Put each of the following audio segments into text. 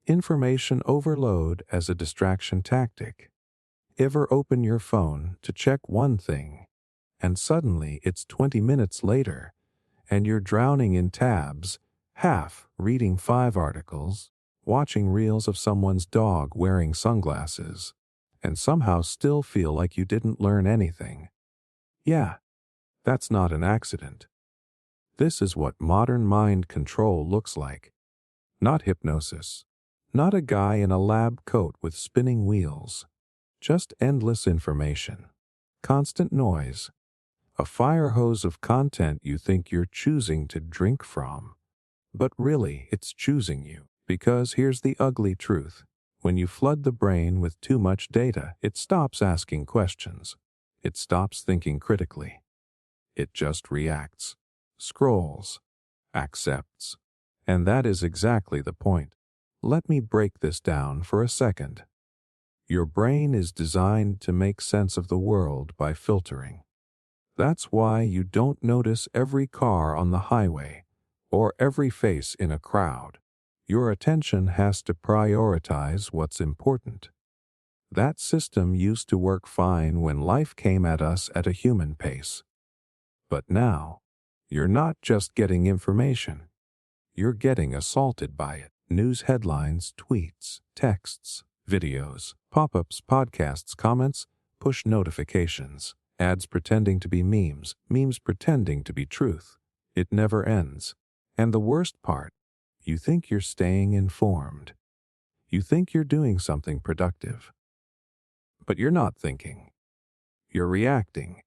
Information overload as a distraction tactic. Ever open your phone to check one thing, and suddenly it's 20 minutes later, and you're drowning in tabs, half reading 5 articles, watching reels of someone's dog wearing sunglasses, and somehow still feel like you didn't learn anything? Yeah, that's not an accident. This is what modern mind control looks like. Not hypnosis. Not a guy in a lab coat with spinning wheels. Just endless information. Constant noise. A fire hose of content you think you're choosing to drink from. But really, it's choosing you. Because here's the ugly truth. When you flood the brain with too much data, it stops asking questions. It stops thinking critically. It just reacts, scrolls, accepts. And that is exactly the point. Let me break this down for a second. Your brain is designed to make sense of the world by filtering. That's why you don't notice every car on the highway or every face in a crowd. Your attention has to prioritize what's important. That system used to work fine when life came at us at a human pace. But now, you're not just getting information. You're getting assaulted by it. News headlines, tweets, texts, videos, pop-ups, podcasts, comments, push notifications, ads pretending to be memes, memes pretending to be truth. It never ends. And the worst part, you think you're staying informed. You think you're doing something productive. But you're not thinking. You're reacting.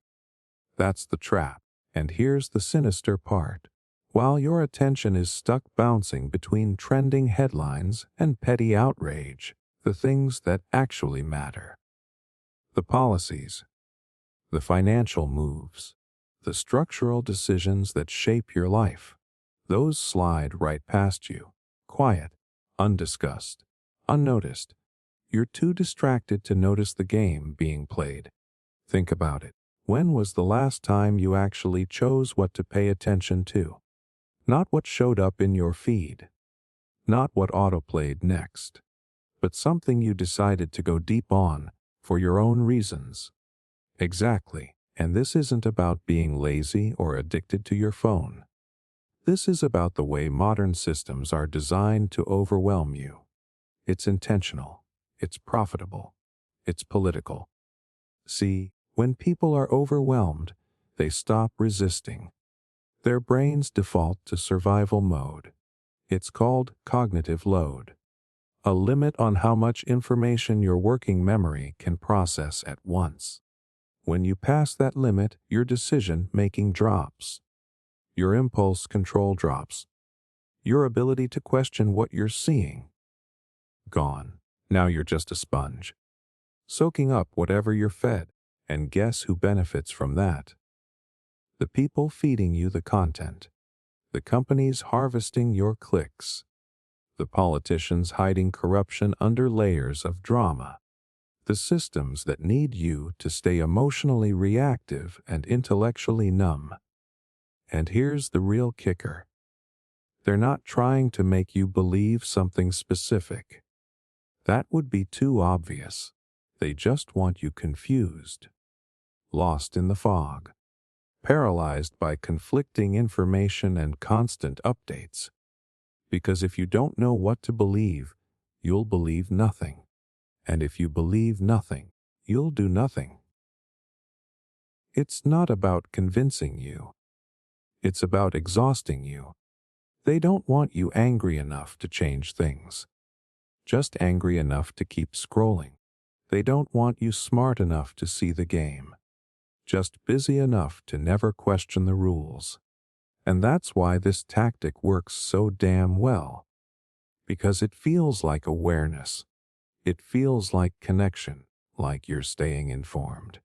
That's the trap. And here's the sinister part. While your attention is stuck bouncing between trending headlines and petty outrage, the things that actually matter, the policies, the financial moves, the structural decisions that shape your life, those slide right past you, quiet, undiscussed, unnoticed. You're too distracted to notice the game being played. Think about it. When was the last time you actually chose what to pay attention to? Not what showed up in your feed, not what autoplayed next, but something you decided to go deep on for your own reasons. Exactly, and this isn't about being lazy or addicted to your phone. This is about the way modern systems are designed to overwhelm you. It's intentional, it's profitable, it's political. See, when people are overwhelmed, they stop resisting. Their brains default to survival mode. It's called cognitive load, a limit on how much information your working memory can process at once. When you pass that limit, your decision-making drops. Your impulse control drops. Your ability to question what you're seeing, gone. Now you're just a sponge, soaking up whatever you're fed. And guess who benefits from that? The people feeding you the content, the companies harvesting your clicks, the politicians hiding corruption under layers of drama, the systems that need you to stay emotionally reactive and intellectually numb. And here's the real kicker. They're not trying to make you believe something specific. That would be too obvious. They just want you confused, lost in the fog, paralyzed by conflicting information and constant updates. Because if you don't know what to believe, you'll believe nothing. And if you believe nothing, you'll do nothing. It's not about convincing you. It's about exhausting you. They don't want you angry enough to change things, just angry enough to keep scrolling. They don't want you smart enough to see the game, just busy enough to never question the rules. And that's why this tactic works so damn well. Because it feels like awareness. It feels like connection, like you're staying informed.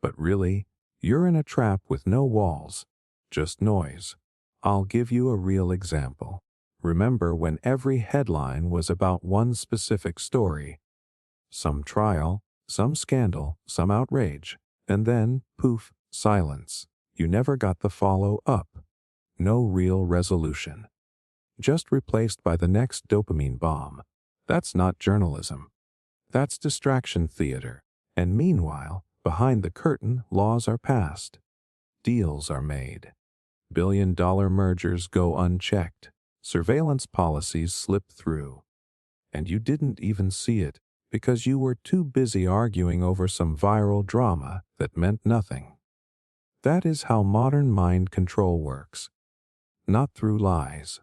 But really, you're in a trap with no walls, just noise. I'll give you a real example. Remember when every headline was about one specific story? Some trial, some scandal, some outrage, and then, poof, silence. You never got the follow-up. No real resolution. Just replaced by the next dopamine bomb. That's not journalism. That's distraction theater. And meanwhile, behind the curtain, laws are passed. Deals are made. Billion-dollar mergers go unchecked. Surveillance policies slip through. And you didn't even see it because you were too busy arguing over some viral drama that meant nothing. That is how modern mind control works. Not through lies,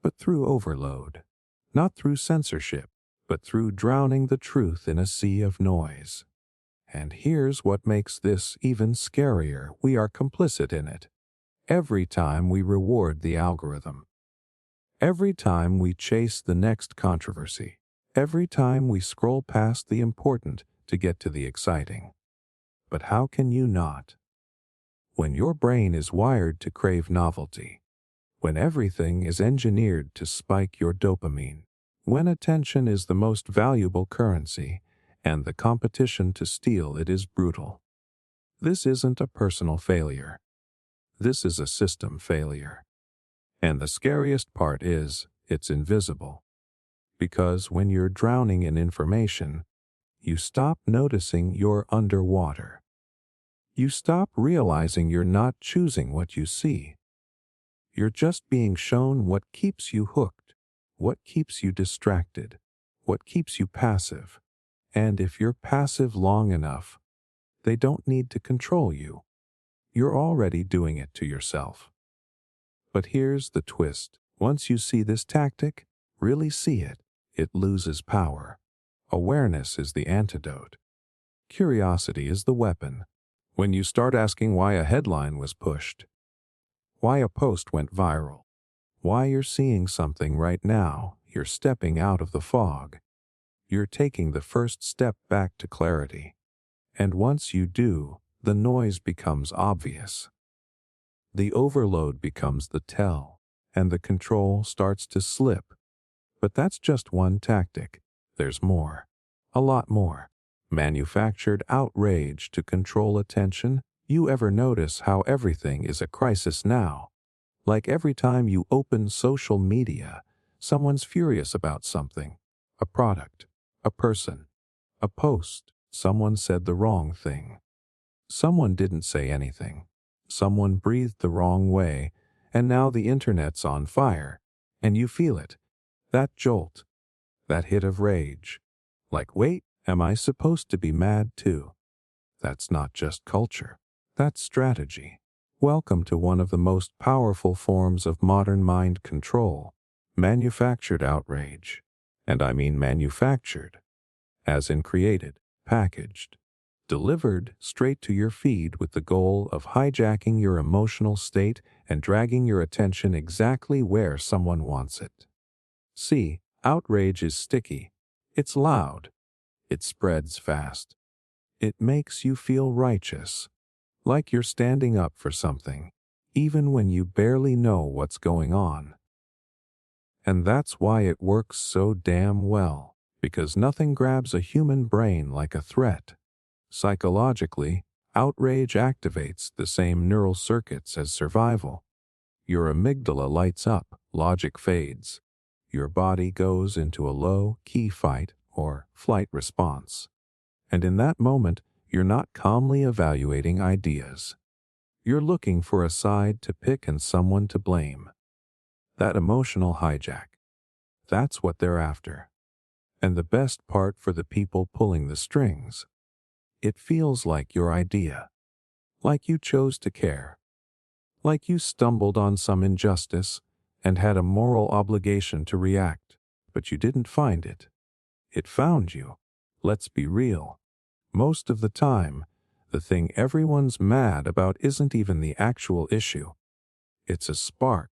but through overload. Not through censorship, but through drowning the truth in a sea of noise. And here's what makes this even scarier. We are complicit in it. Every time we reward the algorithm. Every time we chase the next controversy. Every time we scroll past the important to get to the exciting. But how can you not? When your brain is wired to crave novelty. When everything is engineered to spike your dopamine. When attention is the most valuable currency, and the competition to steal it is brutal. This isn't a personal failure. This is a system failure. And the scariest part is, it's invisible. Because when you're drowning in information, you stop noticing you're underwater. You stop realizing you're not choosing what you see. You're just being shown what keeps you hooked, what keeps you distracted, what keeps you passive. And if you're passive long enough, they don't need to control you. You're already doing it to yourself. But here's the twist. Once you see this tactic, really see it, it loses power. Awareness is the antidote. Curiosity is the weapon. When you start asking why a headline was pushed, why a post went viral, why you're seeing something right now, you're stepping out of the fog. You're taking the first step back to clarity. And once you do, the noise becomes obvious. The overload becomes the tell, and the control starts to slip. But that's just one tactic. There's more. A lot more. Manufactured outrage to control attention. You ever notice how everything is a crisis now? Like every time you open social media, someone's furious about something. A product, a person, a post. Someone said the wrong thing. Someone didn't say anything. Someone breathed the wrong way, and now the internet's on fire, and you feel it. That jolt, that hit of rage. Like, wait, am I supposed to be mad too? That's not just culture. That's strategy. Welcome to one of the most powerful forms of modern mind control, manufactured outrage. And I mean manufactured, as in created, packaged, delivered straight to your feed with the goal of hijacking your emotional state and dragging your attention exactly where someone wants it. See, outrage is sticky. It's loud. It spreads fast. It makes you feel righteous, like you're standing up for something, even when you barely know what's going on. And that's why it works so damn well, because nothing grabs a human brain like a threat. Psychologically, outrage activates the same neural circuits as survival. Your amygdala lights up, logic fades. Your body goes into a low-key fight or flight response. And in that moment, you're not calmly evaluating ideas. You're looking for a side to pick and someone to blame. That emotional hijack. That's what they're after. And the best part for the people pulling the strings. It feels like your idea. Like you chose to care. Like you stumbled on some injustice and had a moral obligation to react, but you didn't find it. It found you. Let's be real. Most of the time, the thing everyone's mad about isn't even the actual issue. It's a spark,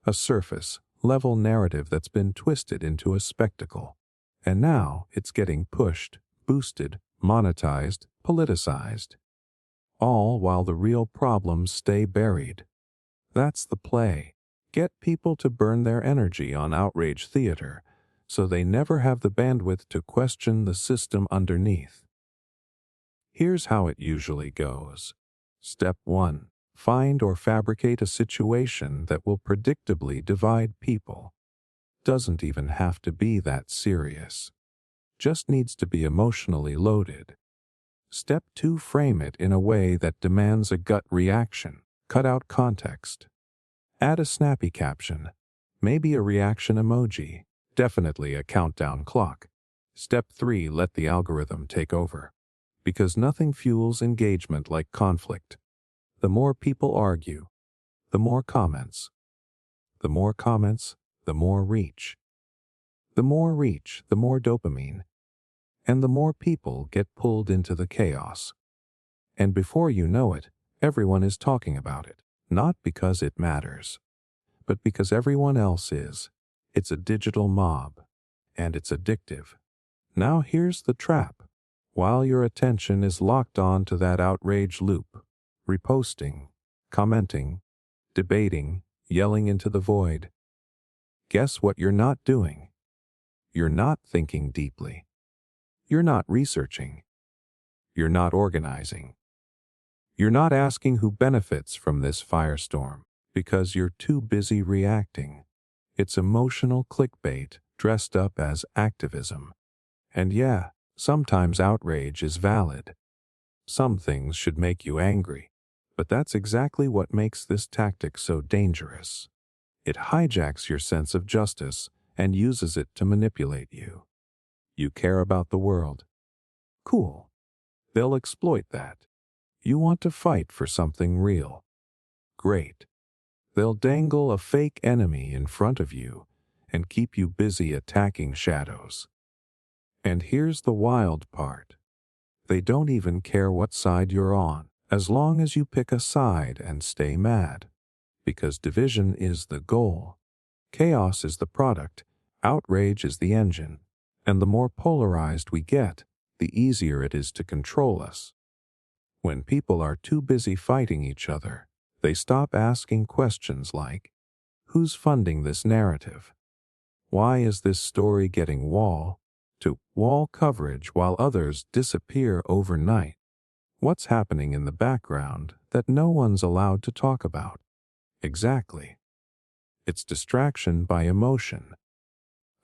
a surface level narrative that's been twisted into a spectacle. And now it's getting pushed, boosted, monetized, politicized. All while the real problems stay buried. That's the play. Get people to burn their energy on outrage theater, so they never have the bandwidth to question the system underneath. Here's how it usually goes. Step 1. Find or fabricate a situation that will predictably divide people. doesn't even have to be that serious. Just needs to be emotionally loaded. Step 2. Frame it in a way that demands a gut reaction. Cut out context. Add a snappy caption. Maybe a reaction emoji. Definitely a countdown clock. Step 3. Let the algorithm take over. Because nothing fuels engagement like conflict. The more people argue, the more comments. The more comments, the more reach. The more reach, the more dopamine. And the more people get pulled into the chaos. And before you know it, everyone is talking about it. Not because it matters, but because everyone else is. It's a digital mob. And it's addictive. Now here's the trap. While your attention is locked on to that outrage loop, reposting, commenting, debating, yelling into the void, guess what you're not doing? You're not thinking deeply. You're not researching. You're not organizing. You're not asking who benefits from this firestorm because you're too busy reacting. It's emotional clickbait dressed up as activism. And yeah, sometimes outrage is valid. Some things should make you angry. But that's exactly what makes this tactic so dangerous. It hijacks your sense of justice and uses it to manipulate you. You care about the world. Cool. They'll exploit that. You want to fight for something real. Great. They'll dangle a fake enemy in front of you and keep you busy attacking shadows. And here's the wild part. They don't even care what side you're on, as long as you pick a side and stay mad. Because division is the goal. Chaos is the product. Outrage is the engine. And the more polarized we get, the easier it is to control us. When people are too busy fighting each other, they stop asking questions like, who's funding this narrative? Why is this story getting wall-to-wall coverage while others disappear overnight? What's happening in the background that no one's allowed to talk about? Exactly. It's distraction by emotion.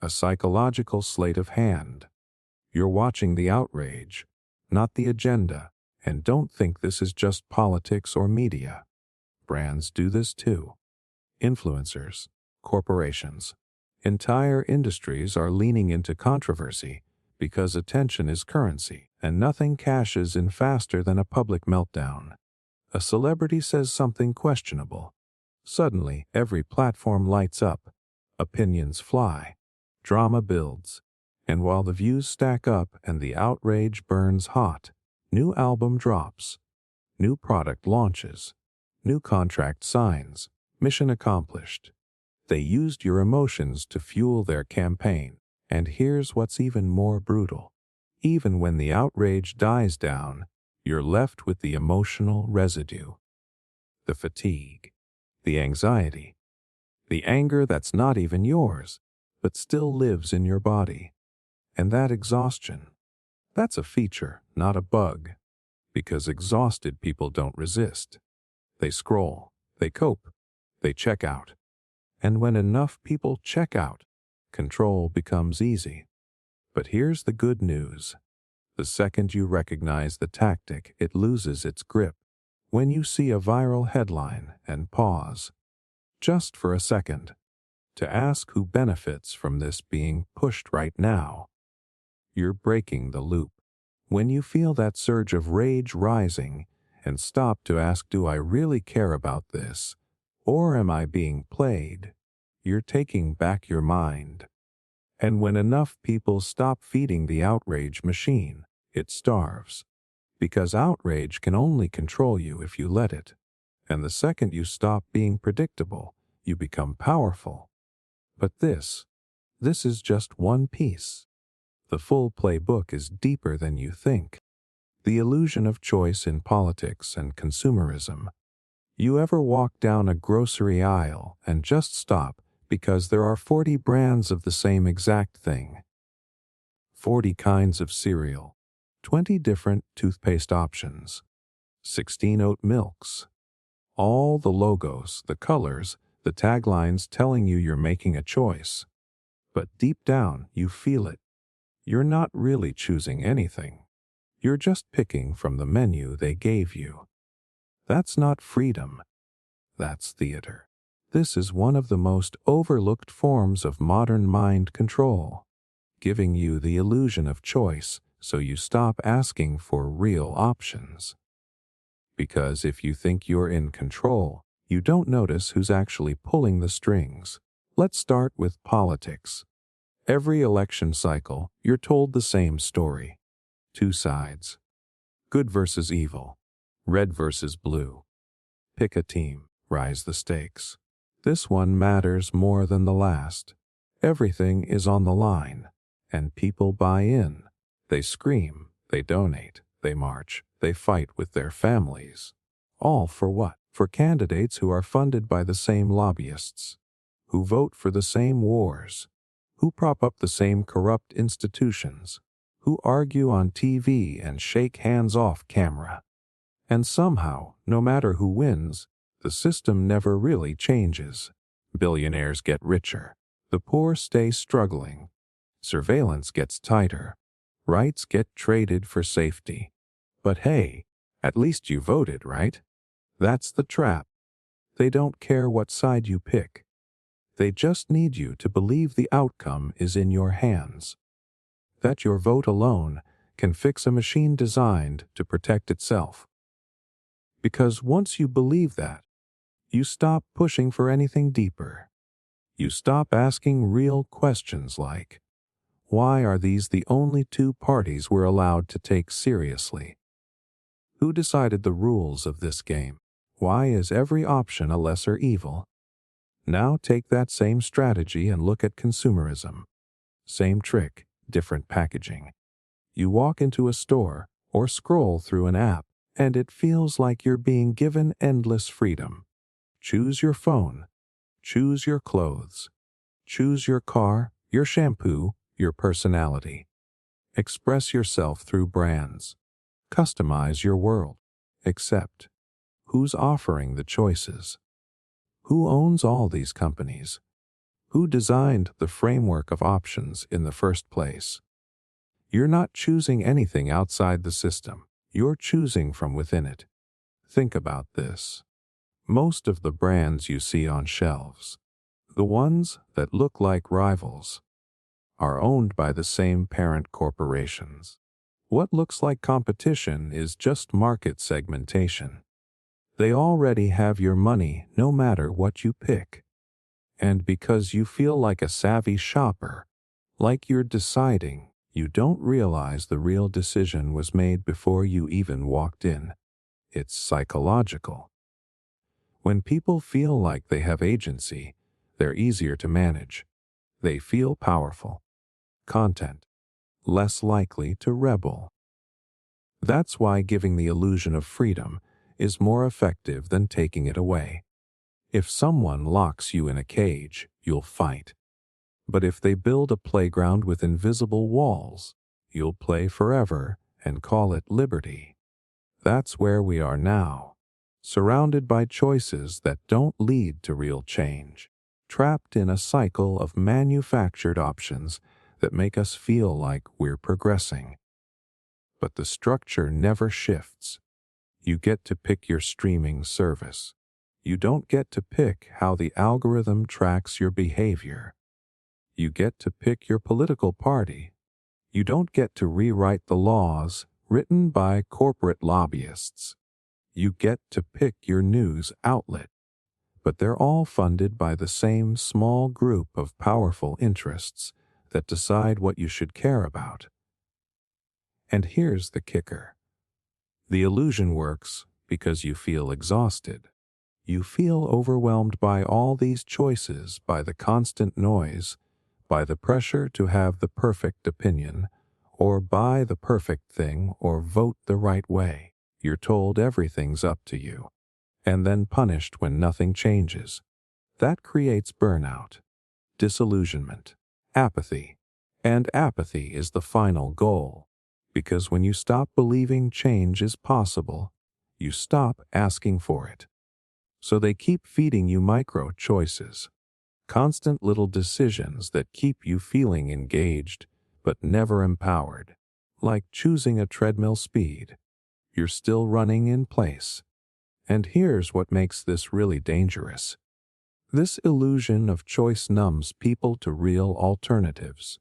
A psychological sleight of hand. You're watching the outrage, not the agenda, and don't think this is just politics or media. Brands do this too. Influencers, corporations, entire industries are leaning into controversy because attention is currency, and nothing cashes in faster than a public meltdown. A celebrity says something questionable. Suddenly, every platform lights up. Opinions fly. Drama builds. And while the views stack up and the outrage burns hot, new album drops. New product launches. New contract signs. Mission accomplished. They used your emotions to fuel their campaign. And here's what's even more brutal. Even when the outrage dies down, you're left with the emotional residue. The fatigue. The anxiety. The anger that's not even yours, but still lives in your body. And that exhaustion, that's a feature, not a bug. Because exhausted people don't resist. They scroll, they cope, they check out. And when enough people check out, control becomes easy. But here's the good news. The second you recognize the tactic, it loses its grip. When you see a viral headline and pause, just for a second, to ask who benefits from this being pushed right now, you're breaking the loop. When you feel that surge of rage rising and stop to ask, do I really care about this? Or am I being played? You're taking back your mind. And when enough people stop feeding the outrage machine, it starves. Because outrage can only control you if you let it. And the second you stop being predictable, you become powerful. But this is just one piece. The full playbook is deeper than you think. The illusion of choice in politics and consumerism. You ever walk down a grocery aisle and just stop because there are 40 brands of the same exact thing? 40 kinds of cereal, 20 different toothpaste options, 16 oat milks. All the logos, the colors, the taglines telling you you're making a choice. but deep down you feel it. You're not really choosing anything. You're just picking from the menu they gave you. That's not freedom. That's theater. This is one of the most overlooked forms of modern mind control, giving you the illusion of choice so you stop asking for real options. Because if you think you're in control, you don't notice who's actually pulling the strings. Let's start with politics. Every election cycle, you're told the same story. Two sides. Good versus evil. Red versus blue. Pick a team. Rise the stakes. This one matters more than the last. Everything is on the line, and people buy in. They scream, they donate, they march, they fight with their families. All for what? For candidates who are funded by the same lobbyists, who vote for the same wars, who prop up the same corrupt institutions, who argue on TV and shake hands off camera. And somehow, no matter who wins, the system never really changes. Billionaires get richer. The poor stay struggling. Surveillance gets tighter. Rights get traded for safety. But hey, at least you voted, right? That's the trap. They don't care what side you pick. They just need you to believe the outcome is in your hands. That your vote alone can fix a machine designed to protect itself. Because once you believe that, you stop pushing for anything deeper. You stop asking real questions like, why are these the only two parties we're allowed to take seriously? Who decided the rules of this game? Why is every option a lesser evil? Now take that same strategy and look at consumerism. Same trick, different packaging. You walk into a store or scroll through an app, and it feels like you're being given endless freedom. Choose your phone. Choose your clothes. Choose your car, your shampoo, your personality. Express yourself through brands. Customize your world. Except, who's offering the choices? Who owns all these companies? Who designed the framework of options in the first place? You're not choosing anything outside the system. You're choosing from within it. Think about this. Most of the brands you see on shelves, the ones that look like rivals, are owned by the same parent corporations. What looks like competition is just market segmentation. They already have your money no matter what you pick. And because you feel like a savvy shopper, like you're deciding, you don't realize the real decision was made before you even walked in. It's psychological. When people feel like they have agency, they're easier to manage. They feel powerful. Content. Less likely to rebel. That's why giving the illusion of freedom is more effective than taking it away. If someone locks you in a cage, you'll fight. But if they build a playground with invisible walls, you'll play forever and call it liberty. That's where we are now, surrounded by choices that don't lead to real change, trapped in a cycle of manufactured options that make us feel like we're progressing. But the structure never shifts. You get to pick your streaming service. You don't get to pick how the algorithm tracks your behavior. You get to pick your political party. You don't get to rewrite the laws written by corporate lobbyists. You get to pick your news outlet. But they're all funded by the same small group of powerful interests that decide what you should care about. And here's the kicker. The illusion works because you feel exhausted. You feel overwhelmed by all these choices, by the constant noise, by the pressure to have the perfect opinion, or buy the perfect thing, or vote the right way. You're told everything's up to you, and then punished when nothing changes. That creates burnout, disillusionment, apathy. And apathy is the final goal, because when you stop believing change is possible, you stop asking for it. So they keep feeding you micro choices. Constant little decisions that keep you feeling engaged, but never empowered. Like choosing a treadmill speed. You're still running in place. And here's what makes this really dangerous. This illusion of choice numbs people to real alternatives.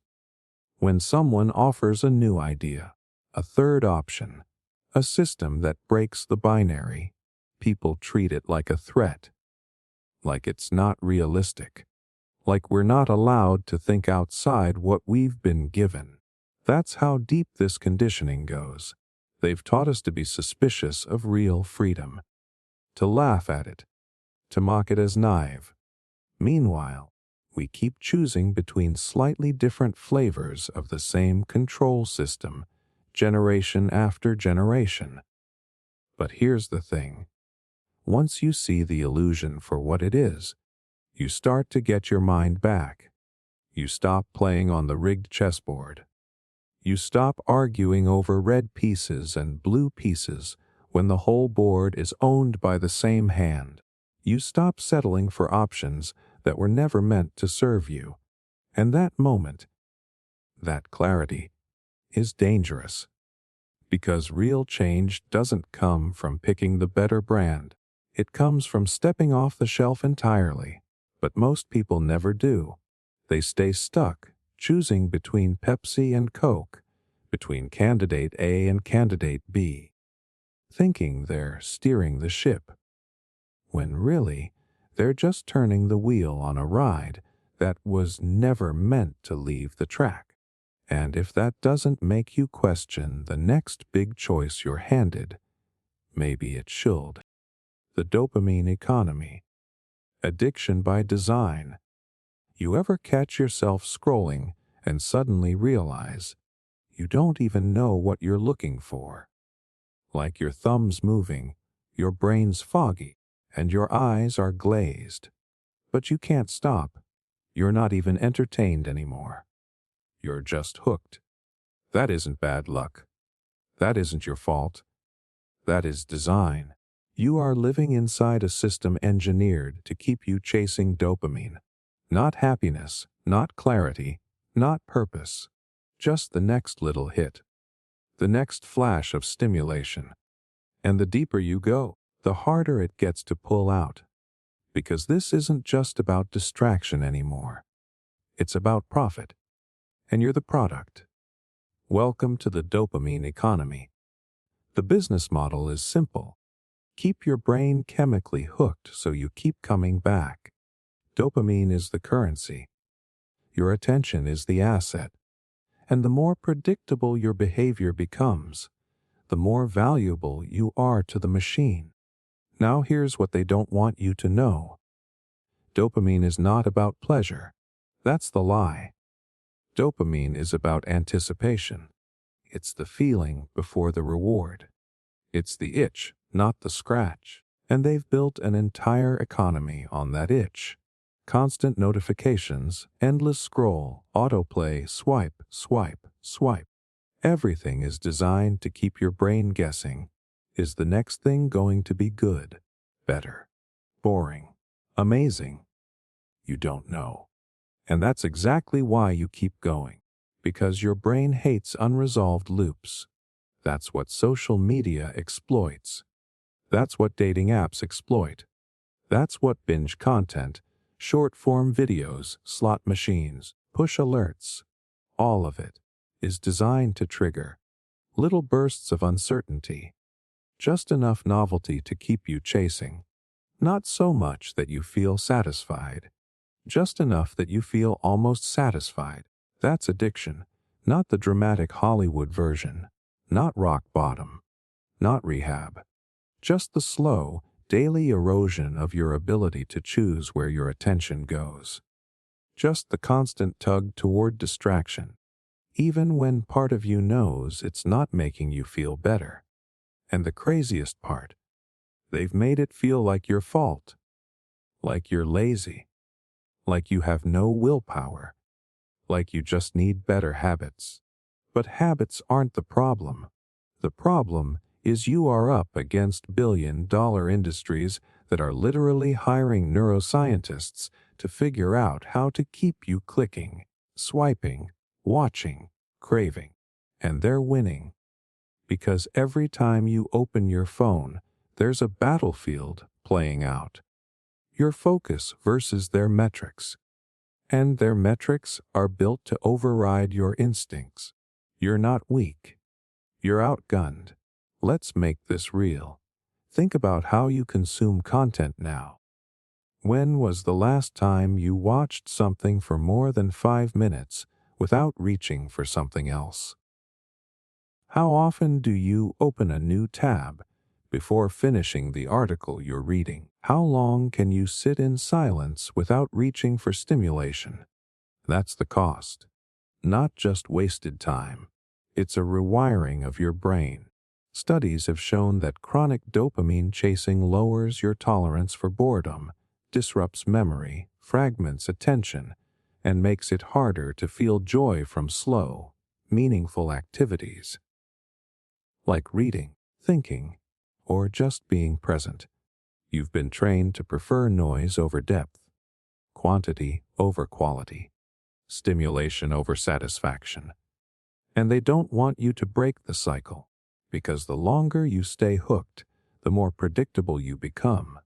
When someone offers a new idea, a third option, a system that breaks the binary, people treat it like a threat, like it's not realistic, like we're not allowed to think outside what we've been given. That's how deep this conditioning goes. They've taught us to be suspicious of real freedom, to laugh at it, to mock it as naive. Meanwhile, we keep choosing between slightly different flavors of the same control system, generation after generation. But here's the thing. Once you see the illusion for what it is, you start to get your mind back. You stop playing on the rigged chessboard. You stop arguing over red pieces and blue pieces when the whole board is owned by the same hand. You stop settling for options that were never meant to serve you. And that moment, that clarity, is dangerous. Because real change doesn't come from picking the better brand. It comes from stepping off the shelf entirely. But most people never do. They stay stuck, choosing between Pepsi and Coke, between candidate A and candidate B, thinking they're steering the ship, when really, they're just turning the wheel on a ride that was never meant to leave the track. And if that doesn't make you question the next big choice you're handed, maybe it should. The dopamine economy. Addiction by design. You ever catch yourself scrolling and suddenly realize you don't even know what you're looking for? Like your thumb's moving, your brain's foggy, and your eyes are glazed. But you can't stop. You're not even entertained anymore. You're just hooked. That isn't bad luck. That isn't your fault. That is design. You are living inside a system engineered to keep you chasing dopamine. Not happiness, not clarity, not purpose. Just the next little hit. The next flash of stimulation. And the deeper you go, the harder it gets to pull out. Because this isn't just about distraction anymore. It's about profit. And you're the product. Welcome to the dopamine economy. The business model is simple. Keep your brain chemically hooked so you keep coming back. Dopamine is the currency. Your attention is the asset. And the more predictable your behavior becomes, the more valuable you are to the machine. Now here's what they don't want you to know. Dopamine is not about pleasure. That's the lie. Dopamine is about anticipation. It's the feeling before the reward. It's the itch, not the scratch. And they've built an entire economy on that itch. Constant notifications, endless scroll, autoplay, swipe, swipe, swipe. Everything is designed to keep your brain guessing. Is the next thing going to be good, better, boring, amazing? You don't know. And that's exactly why you keep going. Because your brain hates unresolved loops. That's what social media exploits. That's what dating apps exploit. That's what binge content, short-form videos, slot machines, push alerts, all of it is designed to trigger little bursts of uncertainty, just enough novelty to keep you chasing. Not so much that you feel satisfied, just enough that you feel almost satisfied. That's addiction, not the dramatic Hollywood version, not rock bottom, not rehab. Just the slow, daily erosion of your ability to choose where your attention goes. Just the constant tug toward distraction, even when part of you knows it's not making you feel better. And the craziest part, they've made it feel like your fault, like you're lazy, like you have no willpower, like you just need better habits. But habits aren't the problem. The problem is you are up against billion-dollar industries that are literally hiring neuroscientists to figure out how to keep you clicking, swiping, watching, craving. And they're winning. Because every time you open your phone, there's a battlefield playing out. Your focus versus their metrics. And their metrics are built to override your instincts. You're not weak. You're outgunned. Let's make this real. Think about how you consume content now. When was the last time you watched something for more than 5 minutes without reaching for something else? How often do you open a new tab before finishing the article you're reading? How long can you sit in silence without reaching for stimulation? That's the cost. Not just wasted time. It's a rewiring of your brain. Studies have shown that chronic dopamine chasing lowers your tolerance for boredom, disrupts memory, fragments attention, and makes it harder to feel joy from slow, meaningful activities. Like reading, thinking, or just being present. You've been trained to prefer noise over depth, quantity over quality, stimulation over satisfaction. And they don't want you to break the cycle, because the longer you stay hooked, the more predictable you become,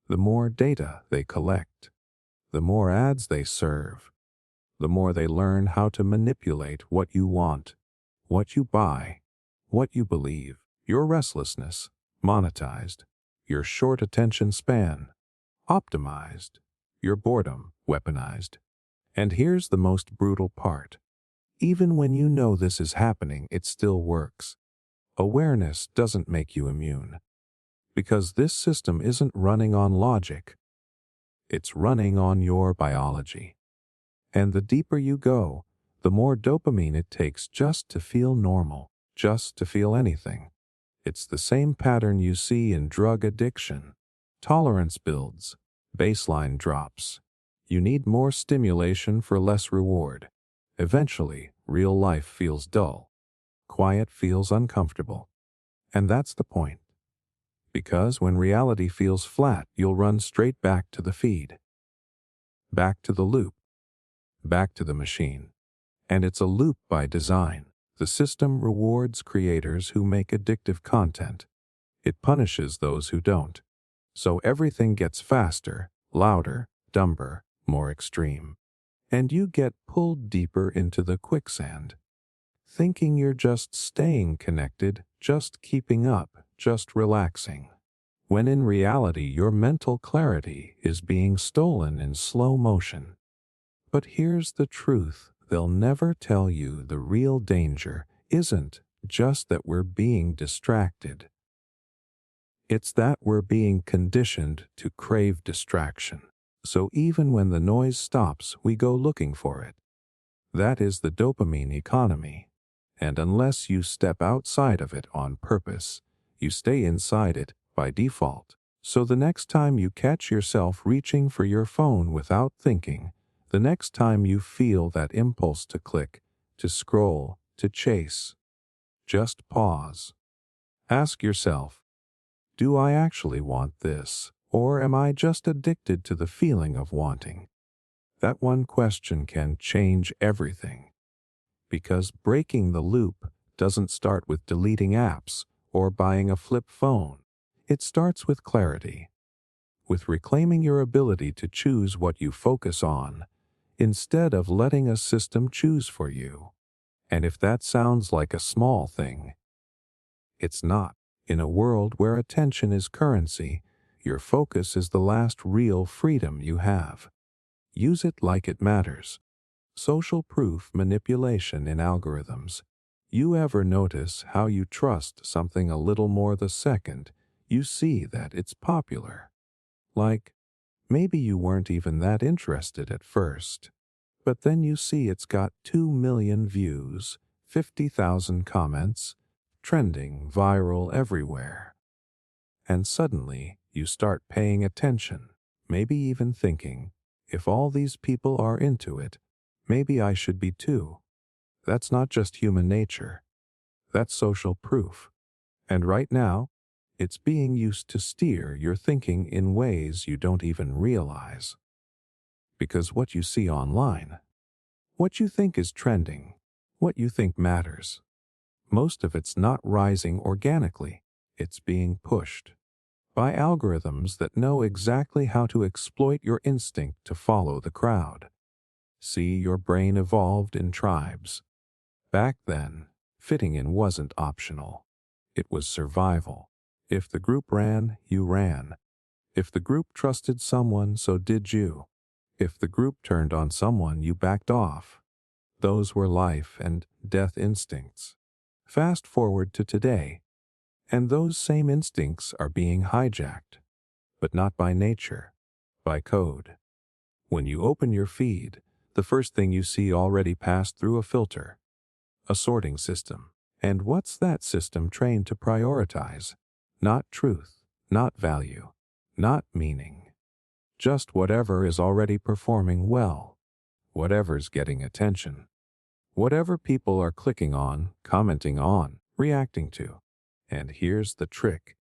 the more data they collect, the more ads they serve, the more they learn how to manipulate what you want, what you buy, what you believe, your restlessness, monetized, your short attention span, optimized, your boredom, weaponized. And here's the most brutal part. Even when you know this is happening, it still works. Awareness doesn't make you immune. Because this system isn't running on logic. It's running on your biology. And the deeper you go, the more dopamine it takes just to feel normal, just to feel anything. It's the same pattern you see in drug addiction. Tolerance builds, baseline drops. You need more stimulation for less reward. Eventually, real life feels dull. Quiet feels uncomfortable. And that's the point. Because when reality feels flat, you'll run straight back to the feed. Back to the loop. Back to the machine. And it's a loop by design. The system rewards creators who make addictive content. It punishes those who don't. So everything gets faster, louder, dumber, more extreme. And you get pulled deeper into the quicksand. Thinking you're just staying connected, just keeping up, just relaxing. When in reality your mental clarity is being stolen in slow motion. But here's the truth. They'll never tell you the real danger isn't just that we're being distracted. It's that we're being conditioned to crave distraction. So even when the noise stops, we go looking for it. That is the dopamine economy. And unless you step outside of it on purpose, you stay inside it by default. So the next time you catch yourself reaching for your phone without thinking, the next time you feel that impulse to click, to scroll, to chase, just pause. Ask yourself, do I actually want this, or am I just addicted to the feeling of wanting? That one question can change everything. Because breaking the loop doesn't start with deleting apps or buying a flip phone. It starts with clarity, with reclaiming your ability to choose what you focus on, instead of letting a system choose for you. And if that sounds like a small thing, it's not. In a world where attention is currency, your focus is the last real freedom you have. Use it like it matters. Social proof manipulation in algorithms. You ever notice how you trust something a little more the second you see that it's popular? Like, maybe you weren't even that interested at first, but then you see it's got 2 million views, 50,000 comments, trending viral everywhere. And suddenly, you start paying attention, maybe even thinking, if all these people are into it, maybe I should be too. That's not just human nature. That's social proof. And right now, it's being used to steer your thinking in ways you don't even realize. Because what you see online, what you think is trending, what you think matters, most of it's not rising organically. It's being pushed by algorithms that know exactly how to exploit your instinct to follow the crowd. See, your brain evolved in tribes. Back then, fitting in wasn't optional. It was survival. If the group ran, you ran. If the group trusted someone, so did you. If the group turned on someone, you backed off. Those were life and death instincts. Fast forward to today, and those same instincts are being hijacked, but not by nature, by code. When you open your feed, the first thing you see already passed through a filter, a sorting system. And what's that system trained to prioritize? Not truth, not value, not meaning. Just whatever is already performing well, whatever's getting attention, whatever people are clicking on, commenting on, reacting to. And here's the trick.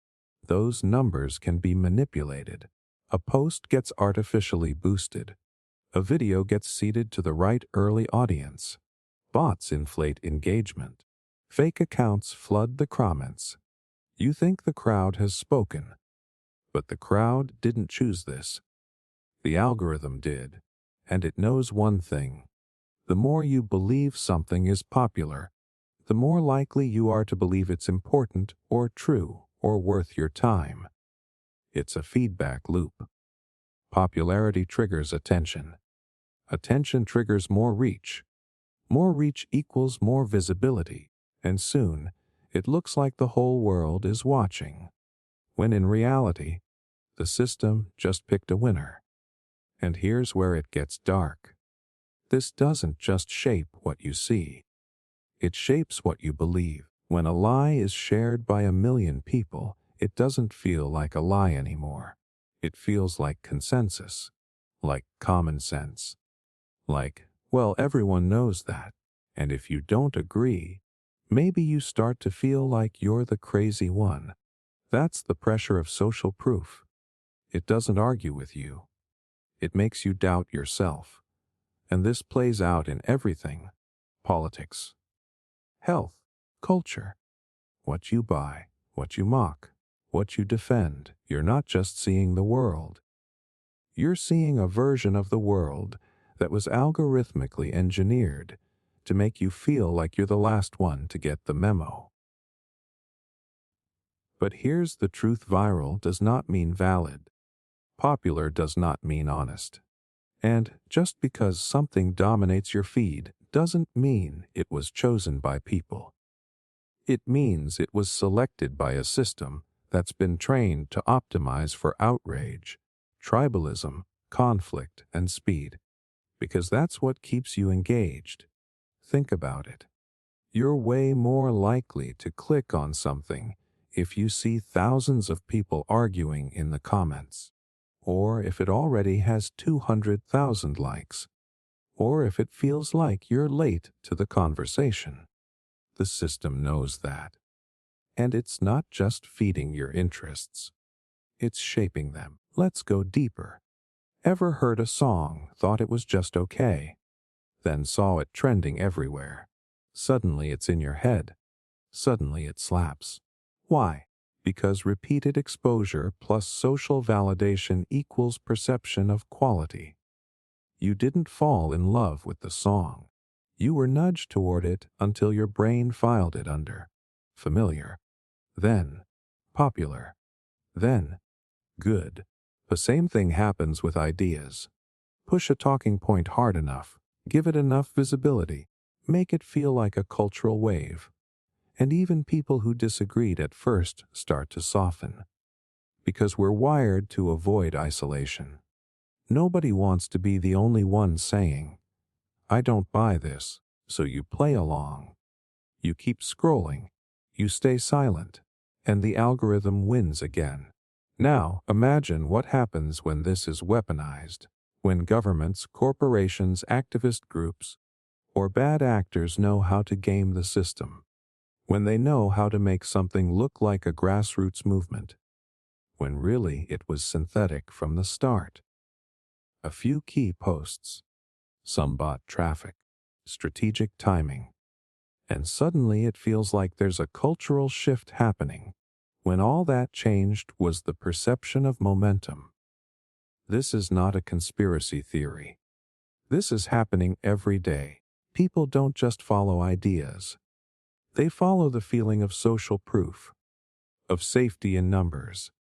Those numbers can be manipulated. A post gets artificially boosted. A video gets seeded to the right early audience. Bots inflate engagement. Fake accounts flood the comments. You think the crowd has spoken, but the crowd didn't choose this. The algorithm did, and it knows one thing. The more you believe something is popular, the more likely you are to believe it's important or true or worth your time. It's a feedback loop. Popularity triggers attention. Attention triggers more reach. More reach equals more visibility, and soon it looks like the whole world is watching, when in reality, the system just picked a winner. And here's where it gets dark. This doesn't just shape what you see. It shapes what you believe. When a lie is shared by 1,000,000 people, it doesn't feel like a lie anymore. It feels like consensus, like common sense, like, well, everyone knows that. And if you don't agree, maybe you start to feel like you're the crazy one. That's the pressure of social proof. It doesn't argue with you. It makes you doubt yourself. And this plays out in everything: politics, health, culture, what you buy, what you mock, what you defend. You're not just seeing the world. You're seeing a version of the world that was algorithmically engineered to make you feel like you're the last one to get the memo. But here's the truth: viral does not mean valid. Popular does not mean honest. And just because something dominates your feed doesn't mean it was chosen by people. It means it was selected by a system that's been trained to optimize for outrage, tribalism, conflict, and speed. Because that's what keeps you engaged. Think about it. You're way more likely to click on something if you see thousands of people arguing in the comments, or if it already has 200,000 likes, or if it feels like you're late to the conversation. The system knows that. And it's not just feeding your interests. It's shaping them. Let's go deeper. Ever heard a song, thought it was just okay, then saw it trending everywhere? Suddenly it's in your head. Suddenly it slaps. Why? Because repeated exposure plus social validation equals perception of quality. You didn't fall in love with the song. You were nudged toward it until your brain filed it under familiar, then popular, then good. The same thing happens with ideas. Push a talking point hard enough, give it enough visibility, make it feel like a cultural wave. And even people who disagreed at first start to soften. Because we're wired to avoid isolation. Nobody wants to be the only one saying, I don't buy this, so you play along. You keep scrolling, you stay silent, and the algorithm wins again. Now, imagine what happens when this is weaponized, when governments, corporations, activist groups, or bad actors know how to game the system, when they know how to make something look like a grassroots movement, when really it was synthetic from the start. A few key posts, some bot traffic, strategic timing, and suddenly it feels like there's a cultural shift happening, when all that changed was the perception of momentum. This is not a conspiracy theory. This is happening every day. People don't just follow ideas. They follow the feeling of social proof, of safety in numbers.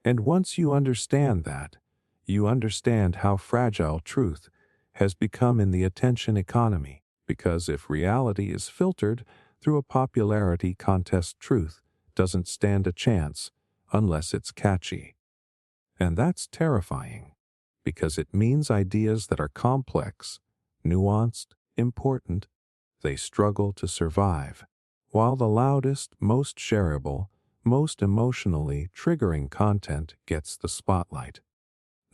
And once you understand that, you understand how fragile truth has become in the attention economy, because if reality is filtered through a popularity contest, truth doesn't stand a chance unless it's catchy. And that's terrifying, because it means ideas that are complex, nuanced, important, they struggle to survive, while the loudest, most shareable, most emotionally triggering content gets the spotlight.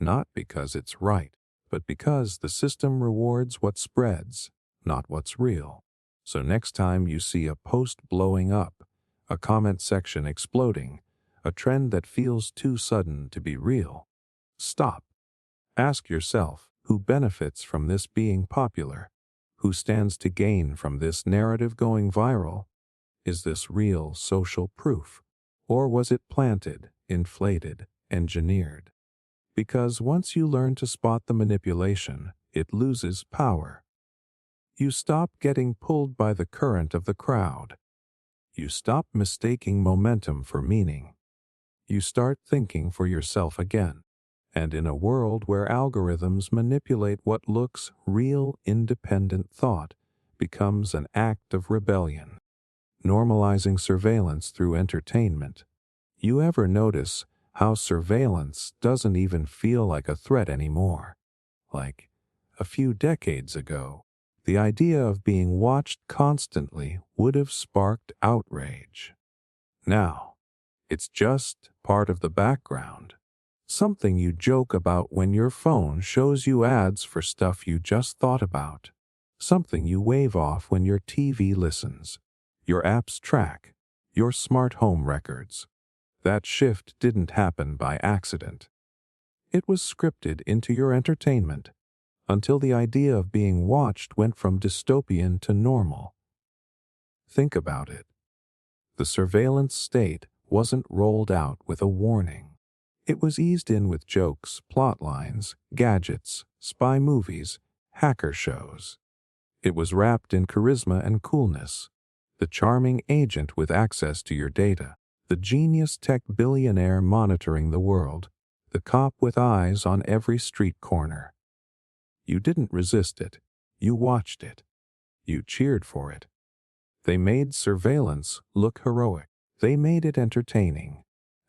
Not because it's right, but because the system rewards what spreads, not what's real. So next time you see a post blowing up, a comment section exploding, a trend that feels too sudden to be real, stop. Ask yourself, who benefits from this being popular? Who stands to gain from this narrative going viral? Is this real social proof? Or was it planted, inflated, engineered? Because once you learn to spot the manipulation, it loses power. You stop getting pulled by the current of the crowd. You stop mistaking momentum for meaning. You start thinking for yourself again. And in a world where algorithms manipulate what looks real, independent thought becomes an act of rebellion. Normalizing surveillance through entertainment. You ever notice how surveillance doesn't even feel like a threat anymore? Like a few decades ago, the idea of being watched constantly would have sparked outrage. Now, it's just part of the background. Something you joke about when your phone shows you ads for stuff you just thought about. Something you wave off when your TV listens, your apps track, your smart home records. That shift didn't happen by accident. It was scripted into your entertainment until the idea of being watched went from dystopian to normal. Think about it. The surveillance state wasn't rolled out with a warning. It was eased in with jokes, plot lines, gadgets, spy movies, hacker shows. It was wrapped in charisma and coolness. The charming agent with access to your data, the genius tech billionaire monitoring the world, the cop with eyes on every street corner. You didn't resist it. You watched it. You cheered for it. They made surveillance look heroic. They made it entertaining.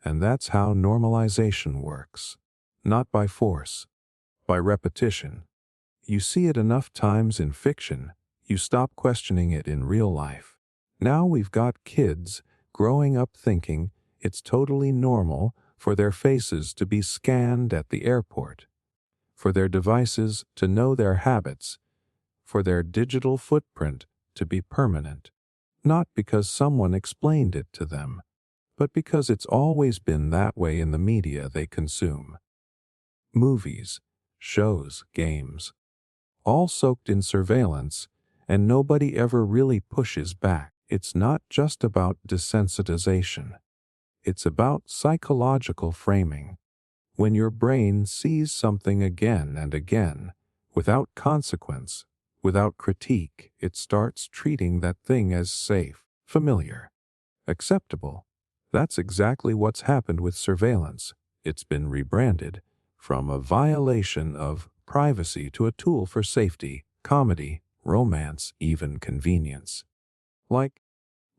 And that's how normalization works. Not by force, by repetition. You see it enough times in fiction, you stop questioning it in real life. Now we've got kids growing up thinking it's totally normal for their faces to be scanned at the airport, for their devices to know their habits, for their digital footprint to be permanent. Not because someone explained it to them, but because it's always been that way in the media they consume. Movies, shows, games, all soaked in surveillance, and nobody ever really pushes back. It's not just about desensitization. It's about psychological framing. When your brain sees something again and again, without consequence, without critique, it starts treating that thing as safe, familiar, acceptable. That's exactly what's happened with surveillance. It's been rebranded from a violation of privacy to a tool for safety, comedy, romance, even convenience. Like,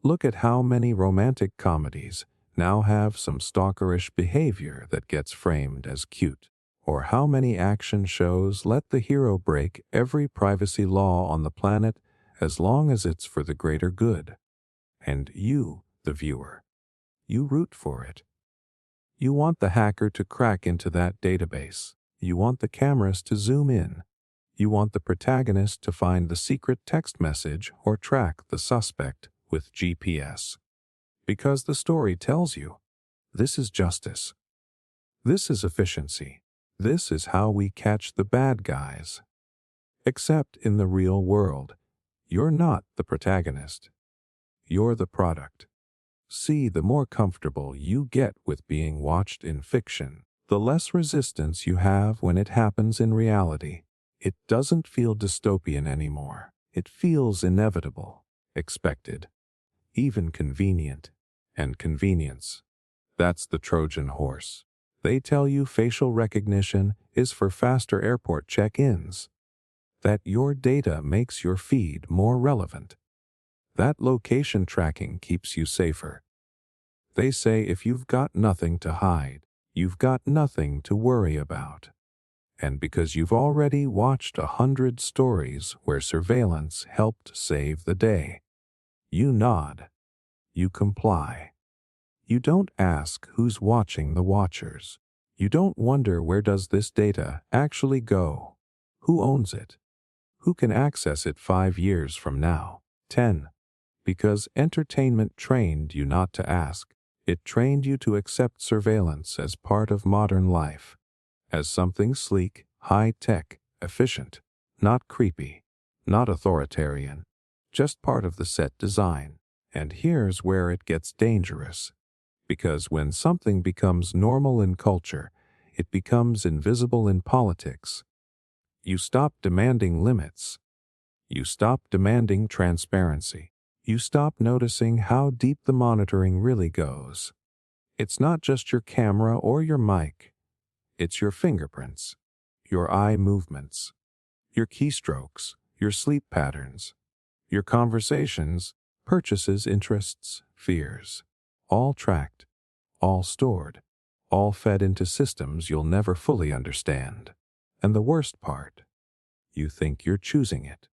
look at how many romantic comedies now have some stalkerish behavior that gets framed as cute, or how many action shows let the hero break every privacy law on the planet as long as it's for the greater good. And you, the viewer, you root for it. You want the hacker to crack into that database. You want the cameras to zoom in. You want the protagonist to find the secret text message or track the suspect with GPS. Because the story tells you, this is justice. This is efficiency. This is how we catch the bad guys. Except in the real world, you're not the protagonist. You're the product. See, the more comfortable you get with being watched in fiction, the less resistance you have when it happens in reality. It doesn't feel dystopian anymore. It feels inevitable, expected, even convenient. And convenience, that's the Trojan horse. They tell you facial recognition is for faster airport check-ins, that your data makes your feed more relevant, that location tracking keeps you safer. They say if you've got nothing to hide, you've got nothing to worry about. And because you've already watched 100 stories where surveillance helped save the day, you nod, you comply. You don't ask who's watching the watchers. You don't wonder where does this data actually go? Who owns it? Who can access it 5 years from now? 10. Because entertainment trained you not to ask. It trained you to accept surveillance as part of modern life, as something sleek, high-tech, efficient, not creepy, not authoritarian, just part of the set design. And here's where it gets dangerous. Because when something becomes normal in culture, it becomes invisible in politics. You stop demanding limits. You stop demanding transparency. You stop noticing how deep the monitoring really goes. It's not just your camera or your mic. It's your fingerprints, your eye movements, your keystrokes, your sleep patterns, your conversations, purchases, interests, fears, all tracked, all stored, all fed into systems you'll never fully understand. And the worst part, you think you're choosing it.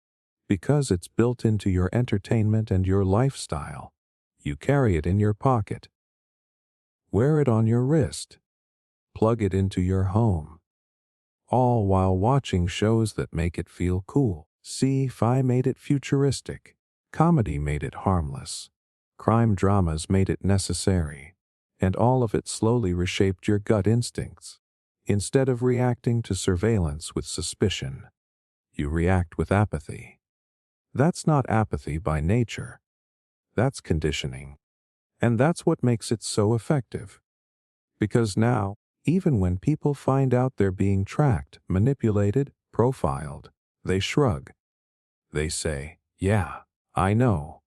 Because it's built into your entertainment and your lifestyle, you carry it in your pocket. Wear it on your wrist. Plug it into your home. All while watching shows that make it feel cool. Sci-fi made it futuristic. Comedy made it harmless. Crime dramas made it necessary. And all of it slowly reshaped your gut instincts. Instead of reacting to surveillance with suspicion, you react with apathy. That's not apathy by nature. That's conditioning. And that's what makes it so effective. Because now, even when people find out they're being tracked, manipulated, profiled, they shrug. They say, yeah, I know.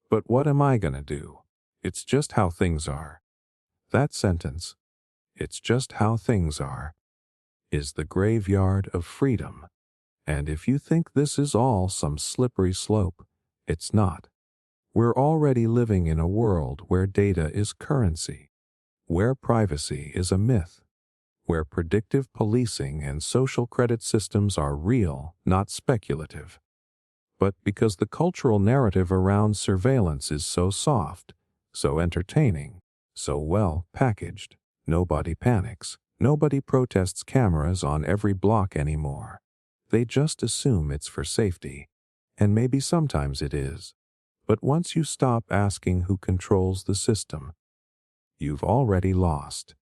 But what am I gonna do? It's just how things are. That sentence, it's just how things are, is the graveyard of freedom. And if you think this is all some slippery slope, it's not. We're already living in a world where data is currency, where privacy is a myth, where predictive policing and social credit systems are real, not speculative. But because the cultural narrative around surveillance is so soft, so entertaining, so well packaged, nobody panics, nobody protests cameras on every block anymore. They just assume it's for safety, and maybe sometimes it is. But once you stop asking who controls the system, you've already lost.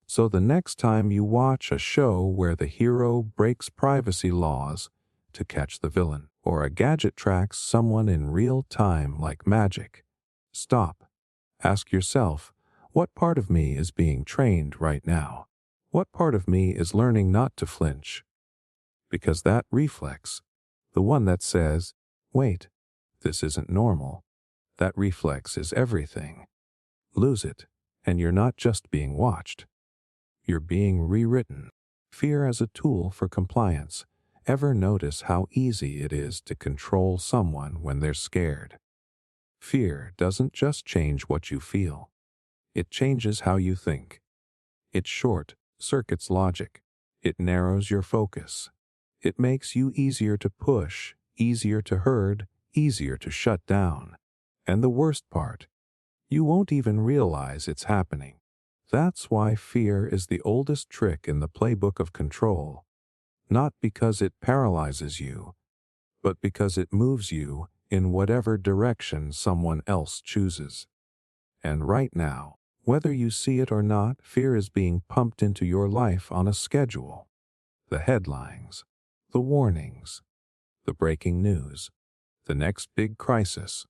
So the next time you watch a show where the hero breaks privacy laws to catch the villain, or a gadget tracks someone in real time like magic, stop. Ask yourself, what part of me is being trained right now? What part of me is learning not to flinch? Because that reflex, the one that says, wait, this isn't normal, that reflex is everything. Lose it, and you're not just being watched. You're being rewritten. Fear as a tool for compliance. Ever notice how easy it is to control someone when they're scared? Fear doesn't just change what you feel. It changes how you think. It short-circuits logic. It narrows your focus. It makes you easier to push, easier to herd, easier to shut down. And the worst part, you won't even realize it's happening. That's why fear is the oldest trick in the playbook of control. Not because it paralyzes you, but because it moves you in whatever direction someone else chooses. And right now, Whether you see it or not, fear is being pumped into your life on a schedule. The headlines, the warnings, the breaking news, the next big crisis,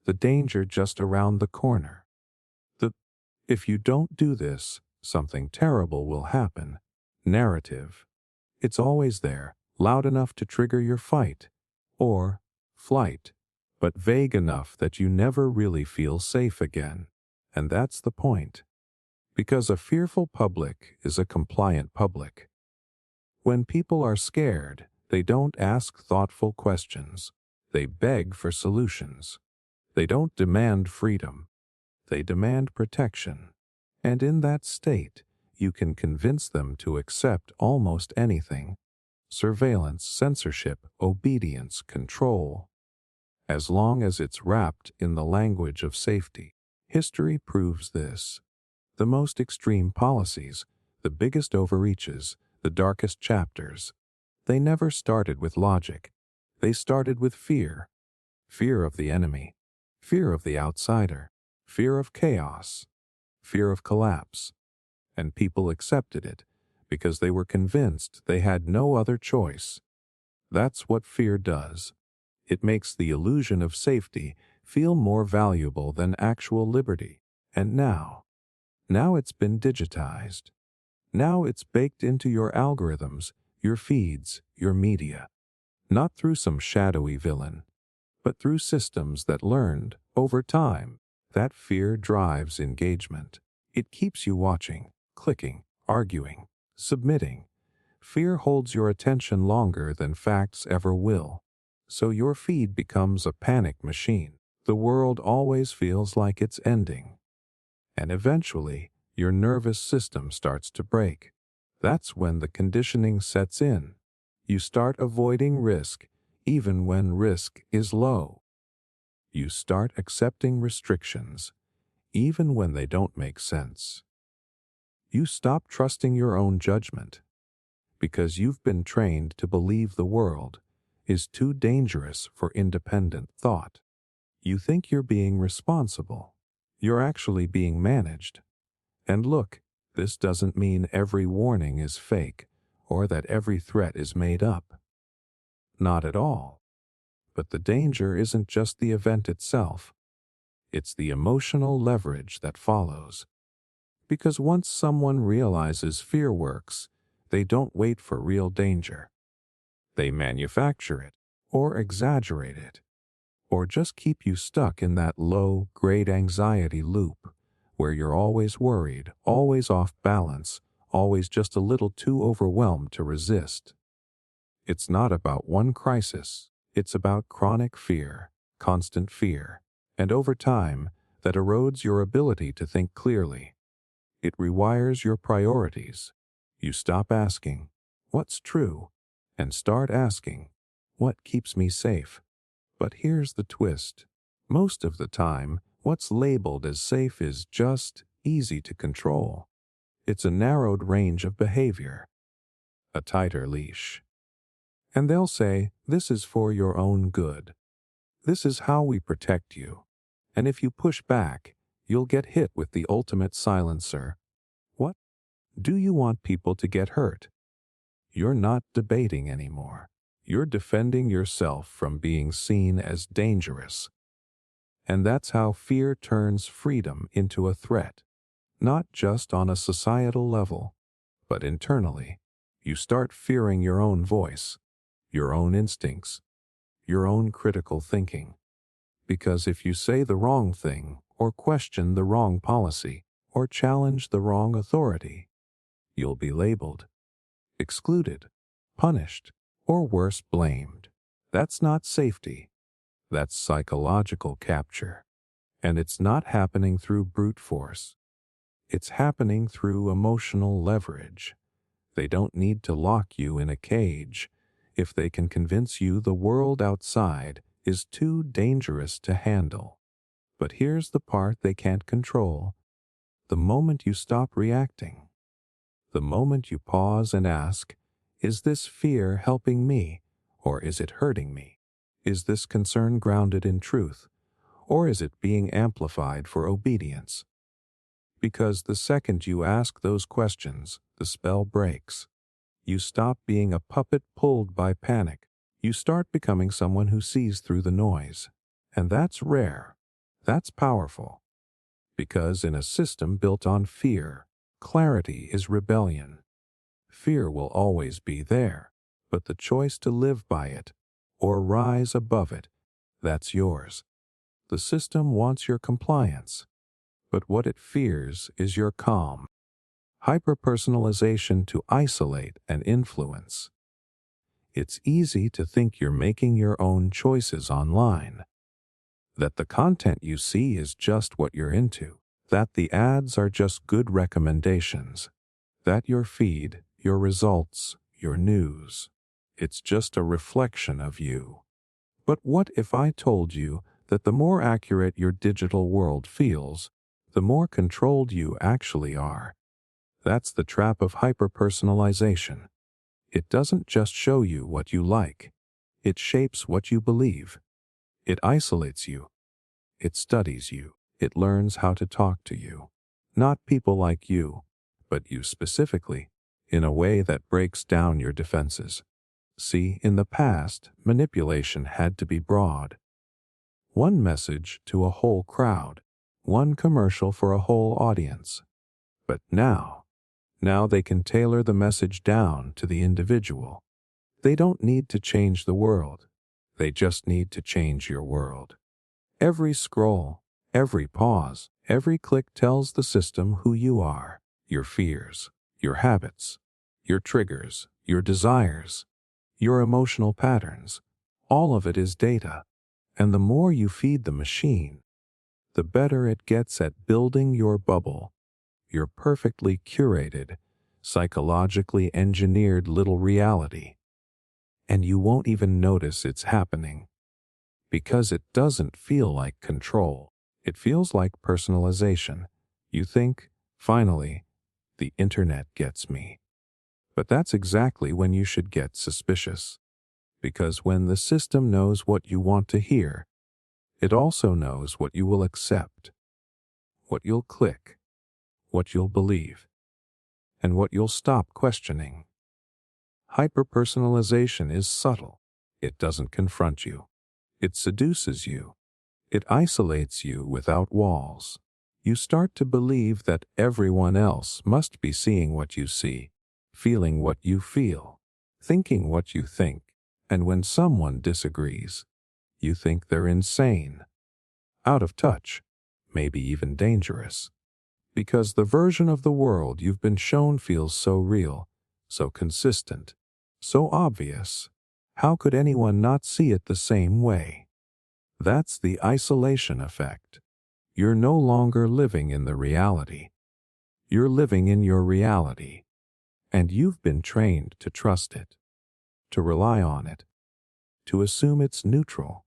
the danger just around the corner. The "if you don't do this, something terrible will happen" narrative. It's always there, loud enough to trigger your fight or flight, but vague enough that you never really feel safe again. And that's the point. Because a fearful public is a compliant public. When people are scared, they don't ask thoughtful questions. They beg for solutions. They don't demand freedom. They demand protection. And in that state, you can convince them to accept almost anything. Surveillance, censorship, obedience, control. As long as it's wrapped in the language of safety. History proves this. The most extreme policies, the biggest overreaches, the darkest chapters, they never started with logic. They started with fear. Fear of the enemy. Fear of the outsider. Fear of chaos. Fear of collapse. And people accepted it because they were convinced they had no other choice. That's what fear does. It makes the illusion of safety feel more valuable than actual liberty. And now it's been digitized. Now it's baked into your algorithms, your feeds, your media. Not through some shadowy villain, but through systems that learned, over time, that fear drives engagement. It keeps you watching, clicking, arguing, submitting. Fear holds your attention longer than facts ever will. So your feed becomes a panic machine. The world always feels like it's ending. And eventually, your nervous system starts to break. That's when the conditioning sets in. You start avoiding risk, even when risk is low. You start accepting restrictions, even when they don't make sense. You stop trusting your own judgment, because you've been trained to believe the world is too dangerous for independent thought. You think you're being responsible. You're actually being managed. And look, this doesn't mean every warning is fake or that every threat is made up. Not at all. But the danger isn't just the event itself. It's the emotional leverage that follows. Because once someone realizes fear works, they don't wait for real danger. They manufacture it, or exaggerate it, or just keep you stuck in that low-grade anxiety loop, where you're always worried, always off balance, always just a little too overwhelmed to resist. It's not about one crisis, it's about chronic fear, constant fear, and over time, that erodes your ability to think clearly. It rewires your priorities. You stop asking, "What's true?" and start asking, "What keeps me safe?" But here's the twist. Most of the time, what's labeled as safe is just easy to control. It's a narrowed range of behavior, a tighter leash. And they'll say, "This is for your own good. This is how we protect you." And if you push back, you'll get hit with the ultimate silencer. What? Do you want people to get hurt? You're not debating anymore. You're defending yourself from being seen as dangerous. And that's how fear turns freedom into a threat. Not just on a societal level, but internally. You start fearing your own voice, your own instincts, your own critical thinking. Because if you say the wrong thing, or question the wrong policy, or challenge the wrong authority, you'll be labeled, excluded, punished, or worse, blamed. That's not safety. That's psychological capture. And it's not happening through brute force. It's happening through emotional leverage. They don't need to lock you in a cage if they can convince you the world outside is too dangerous to handle. But here's the part they can't control. The moment you stop reacting, the moment you pause and ask, "Is this fear helping me, or is it hurting me? Is this concern grounded in truth, or is it being amplified for obedience?" Because the second you ask those questions, the spell breaks. You stop being a puppet pulled by panic. You start becoming someone who sees through the noise. And that's rare. That's powerful. Because in a system built on fear, clarity is rebellion. Fear will always be there, but the choice to live by it or rise above it, that's yours. The system wants your compliance, but what it fears is your calm. Hyperpersonalization to isolate and influence. It's easy to think you're making your own choices online, that the content you see is just what you're into, that the ads are just good recommendations, that your feed, your results, your news, it's just a reflection of you. But what if I told you that the more accurate your digital world feels, the more controlled you actually are? That's the trap of hyperpersonalization. It doesn't just show you what you like. It shapes what you believe. It isolates you. It studies you. It learns how to talk to you. Not people like you, but you specifically, in a way that breaks down your defenses. See, in the past, manipulation had to be broad. One message to a whole crowd. One commercial for a whole audience. But now they can tailor the message down to the individual. They don't need to change the world. They just need to change your world. Every scroll, every pause, every click tells the system who you are, your fears, your habits, your triggers, your desires, your emotional patterns. All of it is data. And the more you feed the machine, the better it gets at building your bubble, your perfectly curated, psychologically engineered little reality. And you won't even notice it's happening. Because it doesn't feel like control. It feels like personalization. You think, finally, the internet gets me. But that's exactly when you should get suspicious. Because when the system knows what you want to hear, it also knows what you will accept, what you'll click, what you'll believe, and what you'll stop questioning. Hyperpersonalization is subtle. It doesn't confront you. It seduces you. It isolates you without walls. You start to believe that everyone else must be seeing what you see, feeling what you feel, thinking what you think, and when someone disagrees, you think they're insane, out of touch, maybe even dangerous. Because the version of the world you've been shown feels so real, so consistent, so obvious. How could anyone not see it the same way? That's the isolation effect. You're no longer living in the reality. You're living in your reality. And you've been trained to trust it, to rely on it, to assume it's neutral.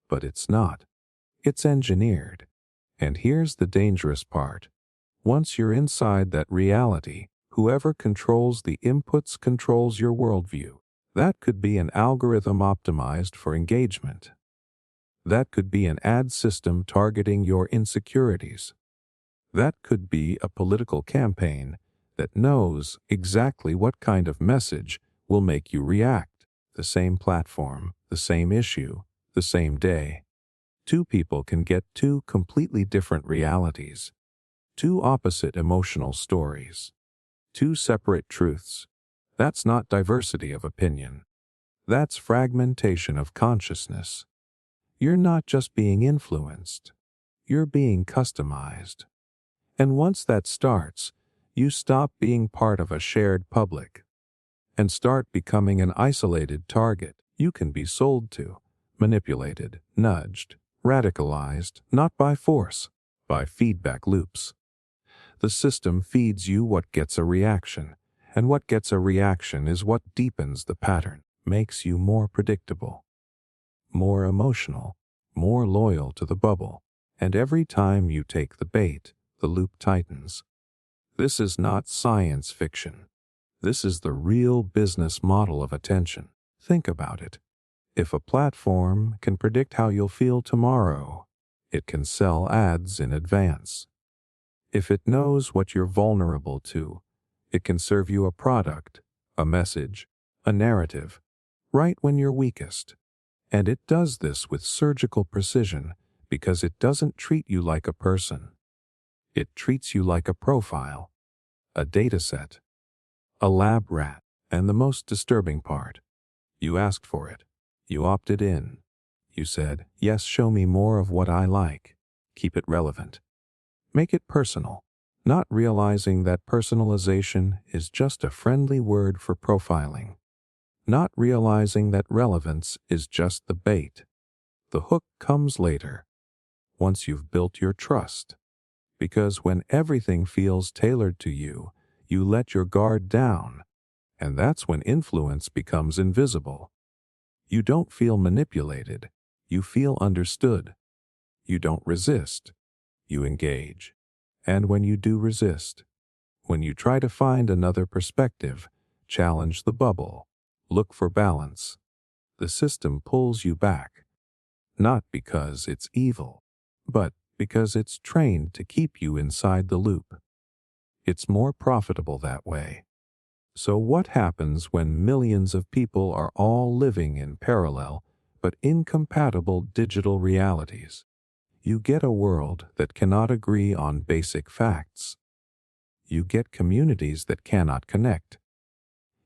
But it's not. It's engineered. And here's the dangerous part. Once you're inside that reality, whoever controls the inputs controls your worldview. That could be an algorithm optimized for engagement. That could be an ad system targeting your insecurities. That could be a political campaign that knows exactly what kind of message will make you react. The same platform, the same issue, the same day. Two people can get two completely different realities. Two opposite emotional stories. Two separate truths. That's not diversity of opinion. That's fragmentation of consciousness. You're not just being influenced. You're being customized. And once that starts, you stop being part of a shared public and start becoming an isolated target you can be sold to, manipulated, nudged, radicalized, not by force, by feedback loops. The system feeds you what gets a reaction, and what gets a reaction is what deepens the pattern, makes you more predictable, more emotional, more loyal to the bubble. And every time you take the bait, the loop tightens. This is not science fiction. This is the real business model of attention. Think about it. If a platform can predict how you'll feel tomorrow, it can sell ads in advance. If it knows what you're vulnerable to, it can serve you a product, a message, a narrative, right when you're weakest. And it does this with surgical precision because it doesn't treat you like a person. It treats you like a profile, a dataset, a lab rat. And the most disturbing part, you asked for it. You opted in. You said, yes, show me more of what I like. Keep it relevant. Make it personal. Not realizing that personalization is just a friendly word for profiling. Not realizing that relevance is just the bait. The hook comes later, once you've built your trust. Because when everything feels tailored to you, you let your guard down, and that's when influence becomes invisible. You don't feel manipulated. You feel understood. You don't resist. You engage. And when you do resist, when you try to find another perspective, challenge the bubble, look for balance, the system pulls you back, not because it's evil, but because it's trained to keep you inside the loop. It's more profitable that way. So what happens when millions of people are all living in parallel but incompatible digital realities? You get a world that cannot agree on basic facts. You get communities that cannot connect.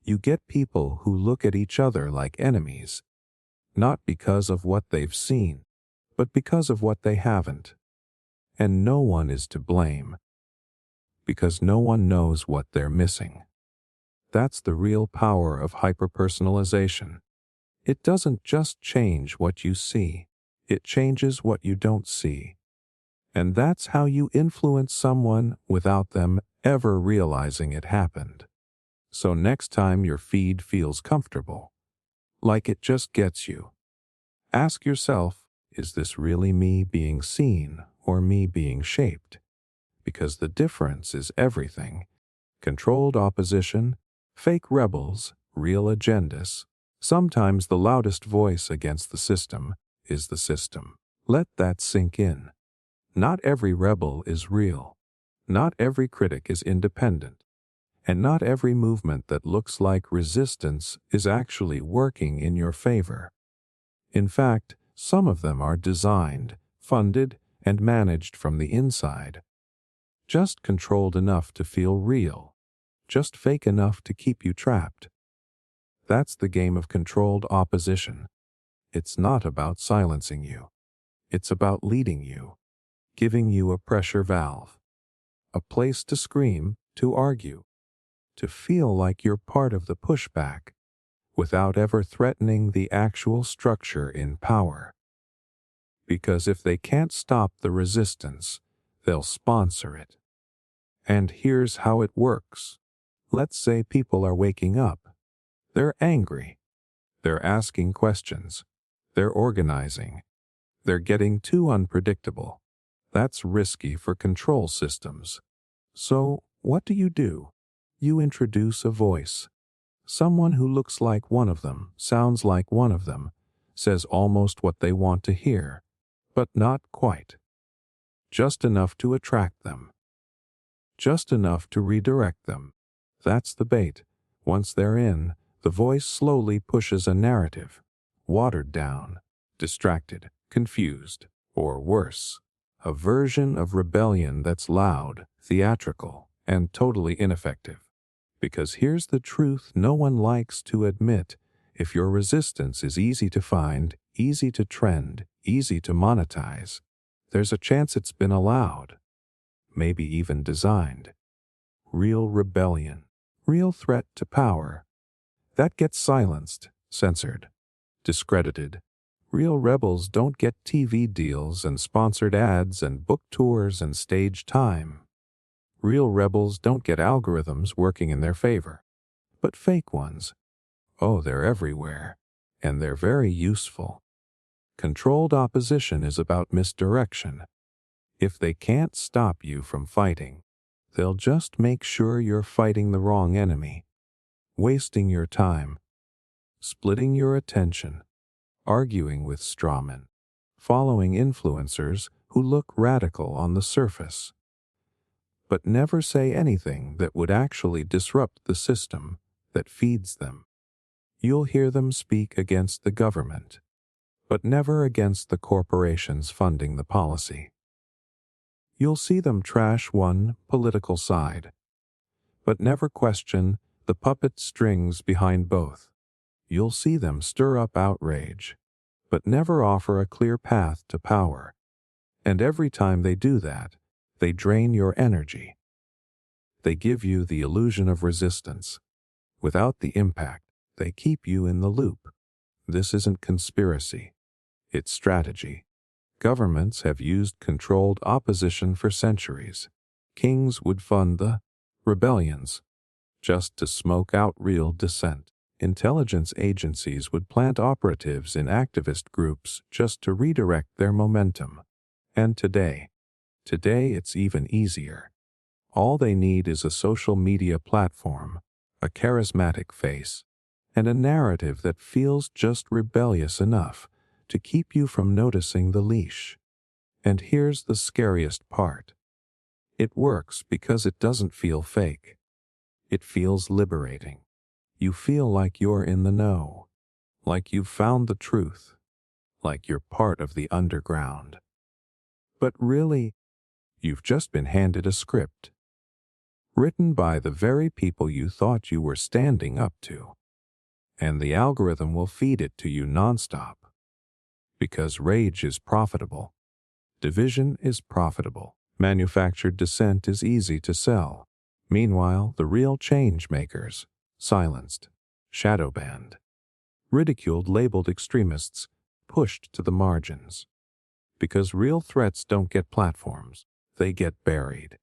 You get people who look at each other like enemies, not because of what they've seen, but because of what they haven't. And no one is to blame, because no one knows what they're missing. That's the real power of hyperpersonalization. It doesn't just change what you see, it changes what you don't see. And that's how you influence someone without them ever realizing it happened. So next time your feed feels comfortable, like it just gets you, ask yourself, is this really me being seen or me being shaped? Because the difference is everything. Controlled opposition, fake rebels, real agendas. Sometimes the loudest voice against the system is the system. Let that sink in. Not every rebel is real. Not every critic is independent. And not every movement that looks like resistance is actually working in your favor. In fact, some of them are designed, funded, and managed from the inside. Just controlled enough to feel real. Just fake enough to keep you trapped. That's the game of controlled opposition. It's not about silencing you. It's about leading you, giving you a pressure valve, a place to scream, to argue, to feel like you're part of the pushback, without ever threatening the actual structure in power. Because if they can't stop the resistance, they'll sponsor it. And here's how it works. Let's say people are waking up. They're angry. They're asking questions. They're organizing. They're getting too unpredictable. That's risky for control systems. So, what do? You introduce a voice. Someone who looks like one of them, sounds like one of them, says almost what they want to hear, but not quite. Just enough to attract them. Just enough to redirect them. That's the bait. Once they're in, the voice slowly pushes a narrative. Watered down, distracted, confused, or worse. A version of rebellion that's loud, theatrical, and totally ineffective. Because here's the truth no one likes to admit. If your resistance is easy to find, easy to trend, easy to monetize, there's a chance it's been allowed, maybe even designed. Real rebellion, real threat to power, that gets silenced, censored, discredited. Real rebels don't get TV deals and sponsored ads and book tours and stage time. Real rebels don't get algorithms working in their favor. But fake ones, oh, they're everywhere, and they're very useful. Controlled opposition is about misdirection. If they can't stop you from fighting, they'll just make sure you're fighting the wrong enemy, wasting your time, splitting your attention, arguing with strawmen, following influencers who look radical on the surface, but never say anything that would actually disrupt the system that feeds them. You'll hear them speak against the government, but never against the corporations funding the policy. You'll see them trash one political side, but never question the puppet strings behind both. You'll see them stir up outrage, but never offer a clear path to power. And every time they do that, they drain your energy. They give you the illusion of resistance. Without the impact, they keep you in the loop. This isn't conspiracy. It's strategy. Governments have used controlled opposition for centuries. Kings would fund the rebellions just to smoke out real dissent. Intelligence agencies would plant operatives in activist groups just to redirect their momentum. And today it's even easier. All they need is a social media platform, a charismatic face, and a narrative that feels just rebellious enough to keep you from noticing the leash. And here's the scariest part. It works because it doesn't feel fake. It feels liberating. You feel like you're in the know, like you've found the truth, like you're part of the underground. But really, you've just been handed a script, written by the very people you thought you were standing up to. And the algorithm will feed it to you nonstop. Because rage is profitable. Division is profitable. Manufactured dissent is easy to sell. Meanwhile, the real change makers, silenced, shadow banned, ridiculed, labeled extremists, pushed to the margins. Because real threats don't get platforms, they get buried.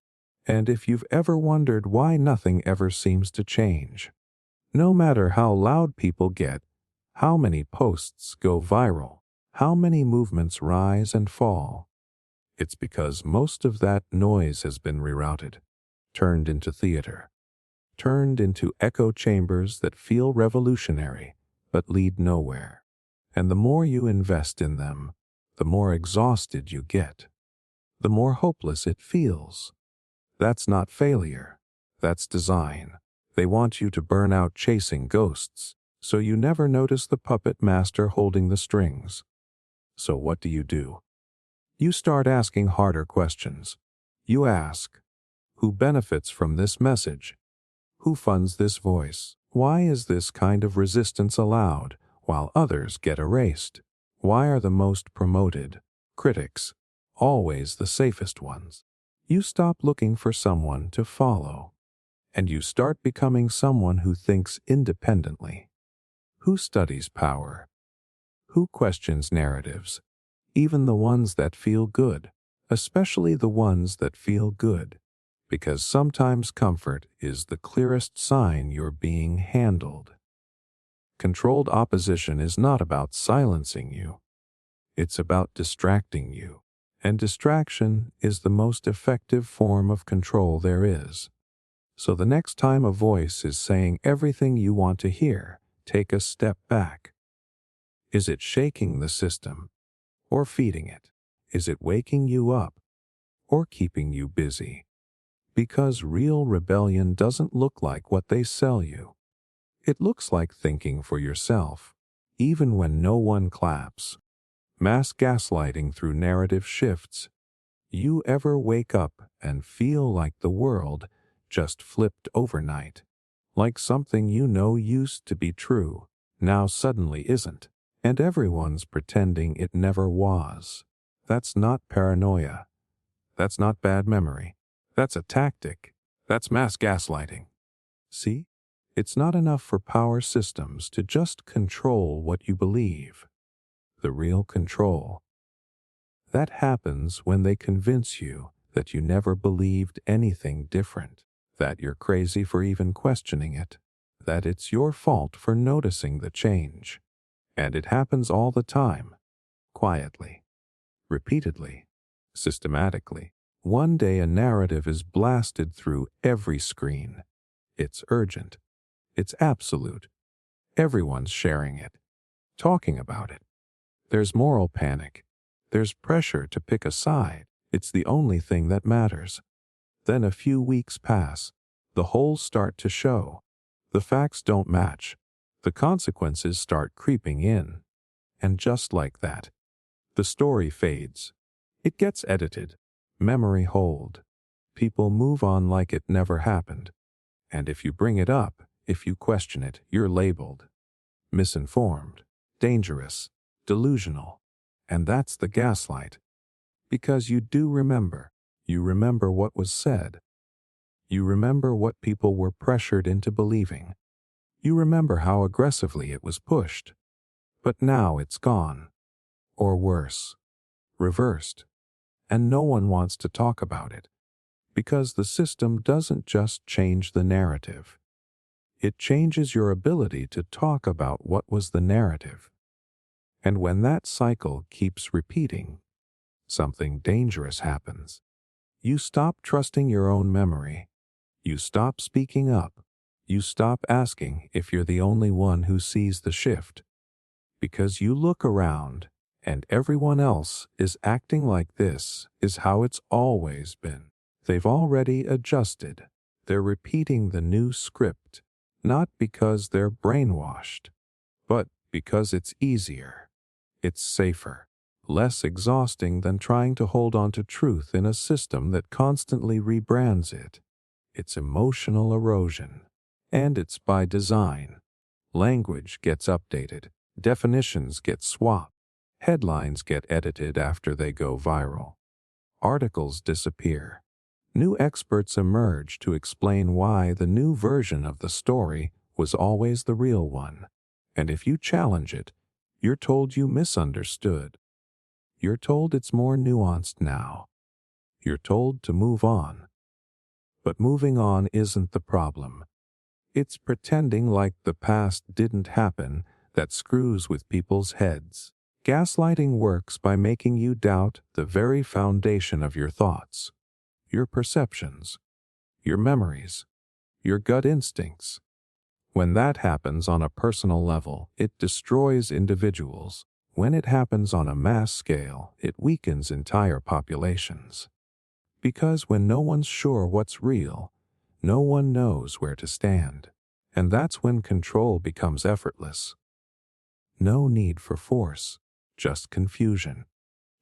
And if you've ever wondered why nothing ever seems to change, no matter how loud people get, how many posts go viral, how many movements rise and fall, it's because most of that noise has been rerouted, turned into theater, turned into echo chambers that feel revolutionary but lead nowhere. And the more you invest in them, the more exhausted you get, the more hopeless it feels. That's not failure, that's design. They want you to burn out chasing ghosts, so you never notice the puppet master holding the strings. So what do? You start asking harder questions. You ask, who benefits from this message? Who funds this voice? Why is this kind of resistance allowed while others get erased? Why are the most promoted critics always the safest ones? You stop looking for someone to follow, and you start becoming someone who thinks independently, who studies power, who questions narratives, even the ones that feel good, especially the ones that feel good, because sometimes comfort is the clearest sign you're being handled. Controlled opposition is not about silencing you. It's about distracting you. And distraction is the most effective form of control there is. So the next time a voice is saying everything you want to hear, take a step back. Is it shaking the system or feeding it? Is it waking you up or keeping you busy? Because real rebellion doesn't look like what they sell you. It looks like thinking for yourself, even when no one claps. Mass gaslighting through narrative shifts. You ever wake up and feel like the world just flipped overnight? Like something you know used to be true, now suddenly isn't, and everyone's pretending it never was. That's not paranoia. That's not bad memory. That's a tactic. That's mass gaslighting. See? It's not enough for power systems to just control what you believe. The real control. That happens when they convince you that you never believed anything different, that you're crazy for even questioning it, that it's your fault for noticing the change. And it happens all the time, quietly, repeatedly, systematically. One day a narrative is blasted through every screen. It's urgent. It's absolute. Everyone's sharing it, talking about it. There's moral panic. There's pressure to pick a side. It's the only thing that matters. Then a few weeks pass. The holes start to show. The facts don't match. The consequences start creeping in. And just like that, the story fades. It gets edited. Memory hold. People move on like it never happened. And if you bring it up, if you question it, you're labeled misinformed, dangerous, delusional. And that's the gaslight. Because you do remember. You remember what was said. You remember what people were pressured into believing. You remember how aggressively it was pushed. But now it's gone. Or worse, reversed. And no one wants to talk about it. Because the system doesn't just change the narrative. It changes your ability to talk about what was the narrative. And when that cycle keeps repeating, something dangerous happens. You stop trusting your own memory. You stop speaking up. You stop asking if you're the only one who sees the shift. Because you look around and everyone else is acting like this is how it's always been. They've already adjusted. They're repeating the new script, not because they're brainwashed, but because it's easier. It's safer, less exhausting than trying to hold on to truth in a system that constantly rebrands it. It's emotional erosion. And it's by design. Language gets updated. Definitions get swapped. Headlines get edited after they go viral. Articles disappear. New experts emerge to explain why the new version of the story was always the real one. And if you challenge it, you're told you misunderstood. You're told it's more nuanced now. You're told to move on. But moving on isn't the problem. It's pretending like the past didn't happen that screws with people's heads. Gaslighting works by making you doubt the very foundation of your thoughts, your perceptions, your memories, your gut instincts. When that happens on a personal level, it destroys individuals. When it happens on a mass scale, it weakens entire populations. Because when no one's sure what's real, no one knows where to stand. And that's when control becomes effortless. No need for force, just confusion,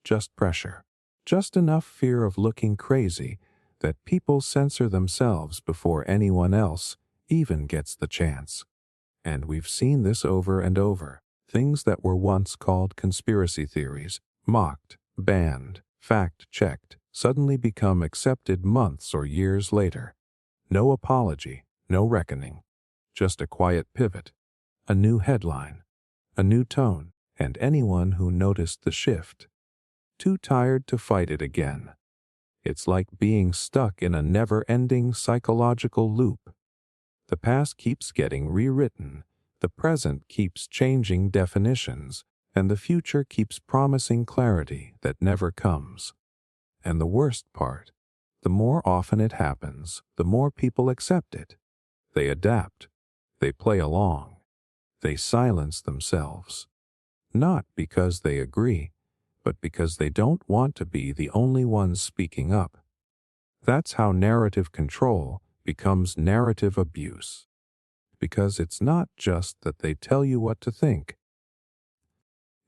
just pressure, just enough fear of looking crazy that people censor themselves before anyone else even gets the chance. And we've seen this over and over. Things that were once called conspiracy theories, mocked, banned, fact-checked, suddenly become accepted months or years later. No apology, no reckoning. Just a quiet pivot, a new headline, a new tone, and anyone who noticed the shift, too tired to fight it again. It's like being stuck in a never-ending psychological loop. The past keeps getting rewritten, the present keeps changing definitions, and the future keeps promising clarity that never comes. And the worst part, the more often it happens, the more people accept it. They adapt. They play along. They silence themselves. Not because they agree, but because they don't want to be the only ones speaking up. That's how narrative control becomes narrative abuse. Because it's not just that they tell you what to think.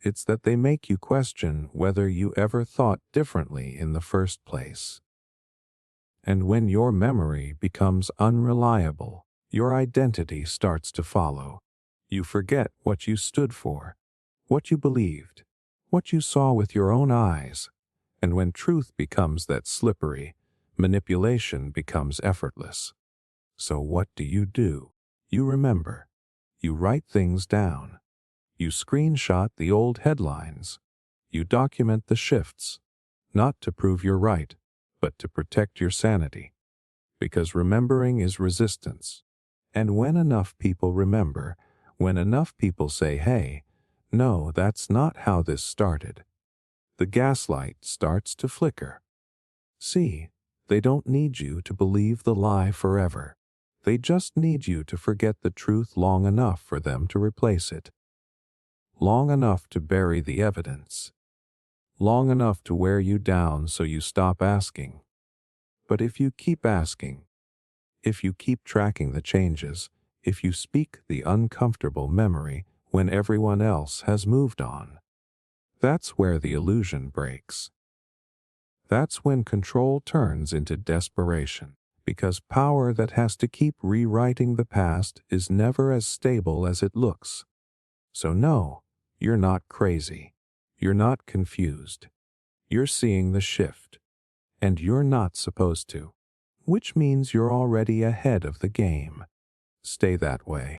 It's that they make you question whether you ever thought differently in the first place. And when your memory becomes unreliable, your identity starts to follow. You forget what you stood for, what you believed, what you saw with your own eyes. And when truth becomes that slippery, manipulation becomes effortless. So what do? You remember. You write things down. You screenshot the old headlines. You document the shifts, not to prove you're right, but to protect your sanity. Because remembering is resistance. And when enough people remember, when enough people say, hey, no, that's not how this started, the gaslight starts to flicker. See, they don't need you to believe the lie forever. They just need you to forget the truth long enough for them to replace it. Long enough to bury the evidence. Long enough to wear you down so you stop asking. But if you keep asking, if you keep tracking the changes, if you speak the uncomfortable memory when everyone else has moved on, that's where the illusion breaks. That's when control turns into desperation, because power that has to keep rewriting the past is never as stable as it looks. So no, you're not crazy. You're not confused. You're seeing the shift, and you're not supposed to, which means you're already ahead of the game. Stay that way.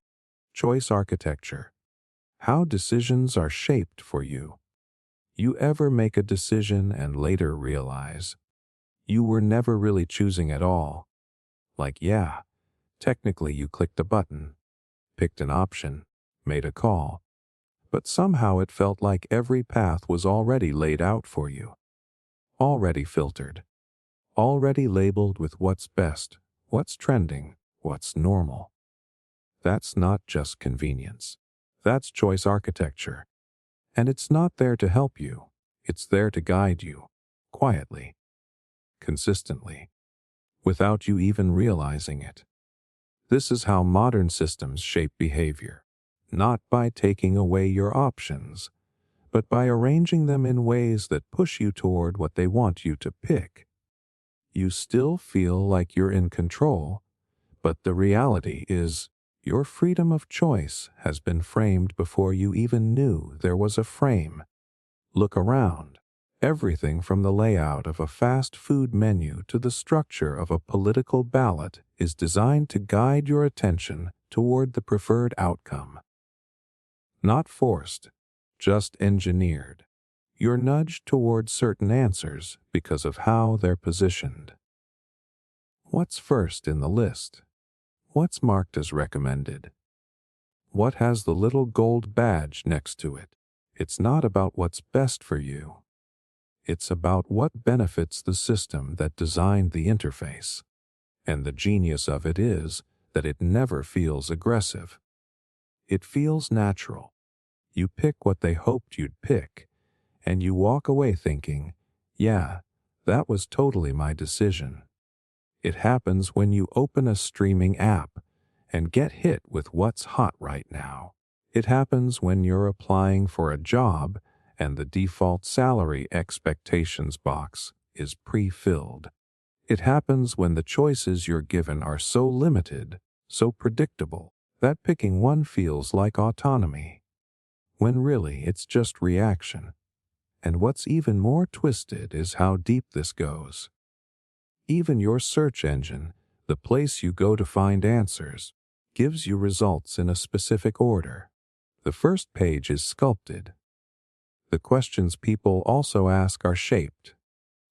Choice architecture. How decisions are shaped for you. You ever make a decision and later realize you were never really choosing at all? Like, yeah, technically you clicked a button, picked an option, made a call, but somehow it felt like every path was already laid out for you, already filtered, already labeled with what's best, what's trending, what's normal. That's not just convenience. That's choice architecture. And it's not there to help you. It's there to guide you, quietly, consistently, without you even realizing it. This is how modern systems shape behavior, not by taking away your options, but by arranging them in ways that push you toward what they want you to pick. You still feel like you're in control, but the reality is your freedom of choice has been framed before you even knew there was a frame. Look around. Everything from the layout of a fast food menu to the structure of a political ballot is designed to guide your attention toward the preferred outcome. Not forced, just engineered. You're nudged toward certain answers because of how they're positioned. What's first in the list? What's marked as recommended? What has the little gold badge next to it? It's not about what's best for you. It's about what benefits the system that designed the interface. And the genius of it is that it never feels aggressive. It feels natural. You pick what they hoped you'd pick, and you walk away thinking, yeah, that was totally my decision. It happens when you open a streaming app and get hit with what's hot right now. It happens when you're applying for a job and the default salary expectations box is pre-filled. It happens when the choices you're given are so limited, so predictable, that picking one feels like autonomy, when really it's just reaction. And what's even more twisted is how deep this goes. Even your search engine, the place you go to find answers, gives you results in a specific order. The first page is sculpted. The questions people also ask are shaped.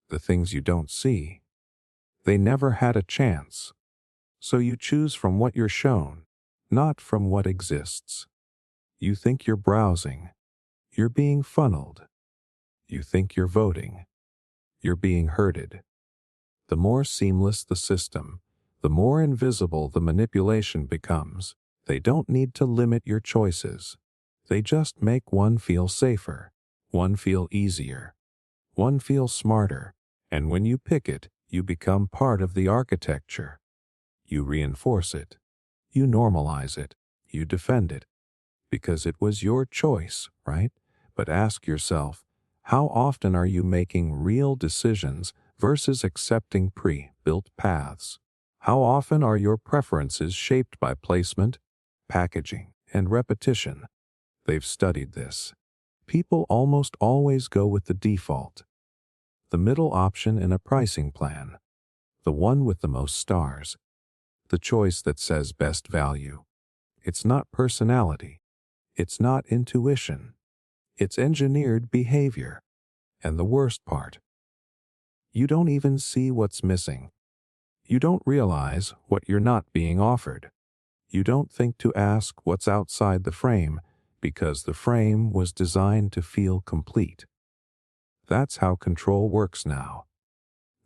The things you don't see. They never had a chance. So you choose from what you're shown, not from what exists. You think you're browsing. You're being funneled. You think you're voting. You're being herded. The more seamless the system, the more invisible the manipulation becomes. They don't need to limit your choices. They just make one feel safer, one feel easier, one feel smarter. And when you pick it, you become part of the architecture. You reinforce it. You normalize it. You defend it. Because it was your choice, right? But ask yourself, how often are you making real decisions versus accepting pre-built paths? How often are your preferences shaped by placement, packaging, and repetition? They've studied this. People almost always go with the default, the middle option in a pricing plan, the one with the most stars, the choice that says best value. It's not personality. It's not intuition. It's engineered behavior. And the worst part, you don't even see what's missing. You don't realize what you're not being offered. You don't think to ask what's outside the frame because the frame was designed to feel complete. That's how control works now.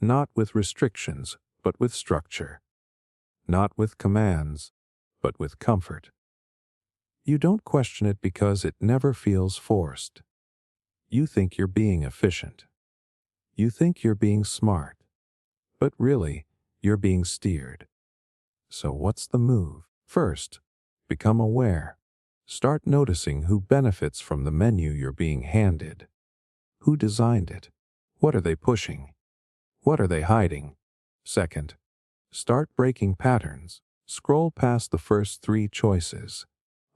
Not with restrictions, but with structure. Not with commands, but with comfort. You don't question it because it never feels forced. You think you're being efficient. You think you're being smart. but really, you're being steered. So what's the move? First, become aware. Start noticing who benefits from the menu you're being handed. Who designed it? What are they pushing? What are they hiding? Second, start breaking patterns. Scroll past the first three choices.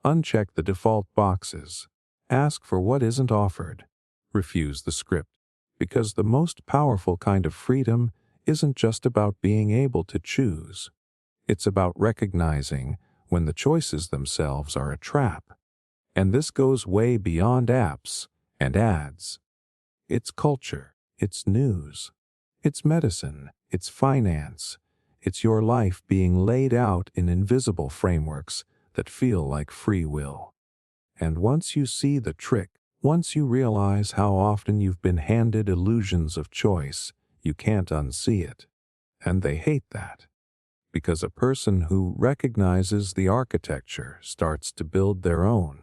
Uncheck the default boxes. Ask for what isn't offered. Refuse the script. Because the most powerful kind of freedom isn't just about being able to choose. It's about recognizing when the choices themselves are a trap. And this goes way beyond apps and ads. It's culture, it's news, it's medicine, it's finance, it's your life being laid out in invisible frameworks that feel like free will. And once you see the trick, once you realize how often you've been handed illusions of choice, you can't unsee it. And they hate that. Because a person who recognizes the architecture starts to build their own.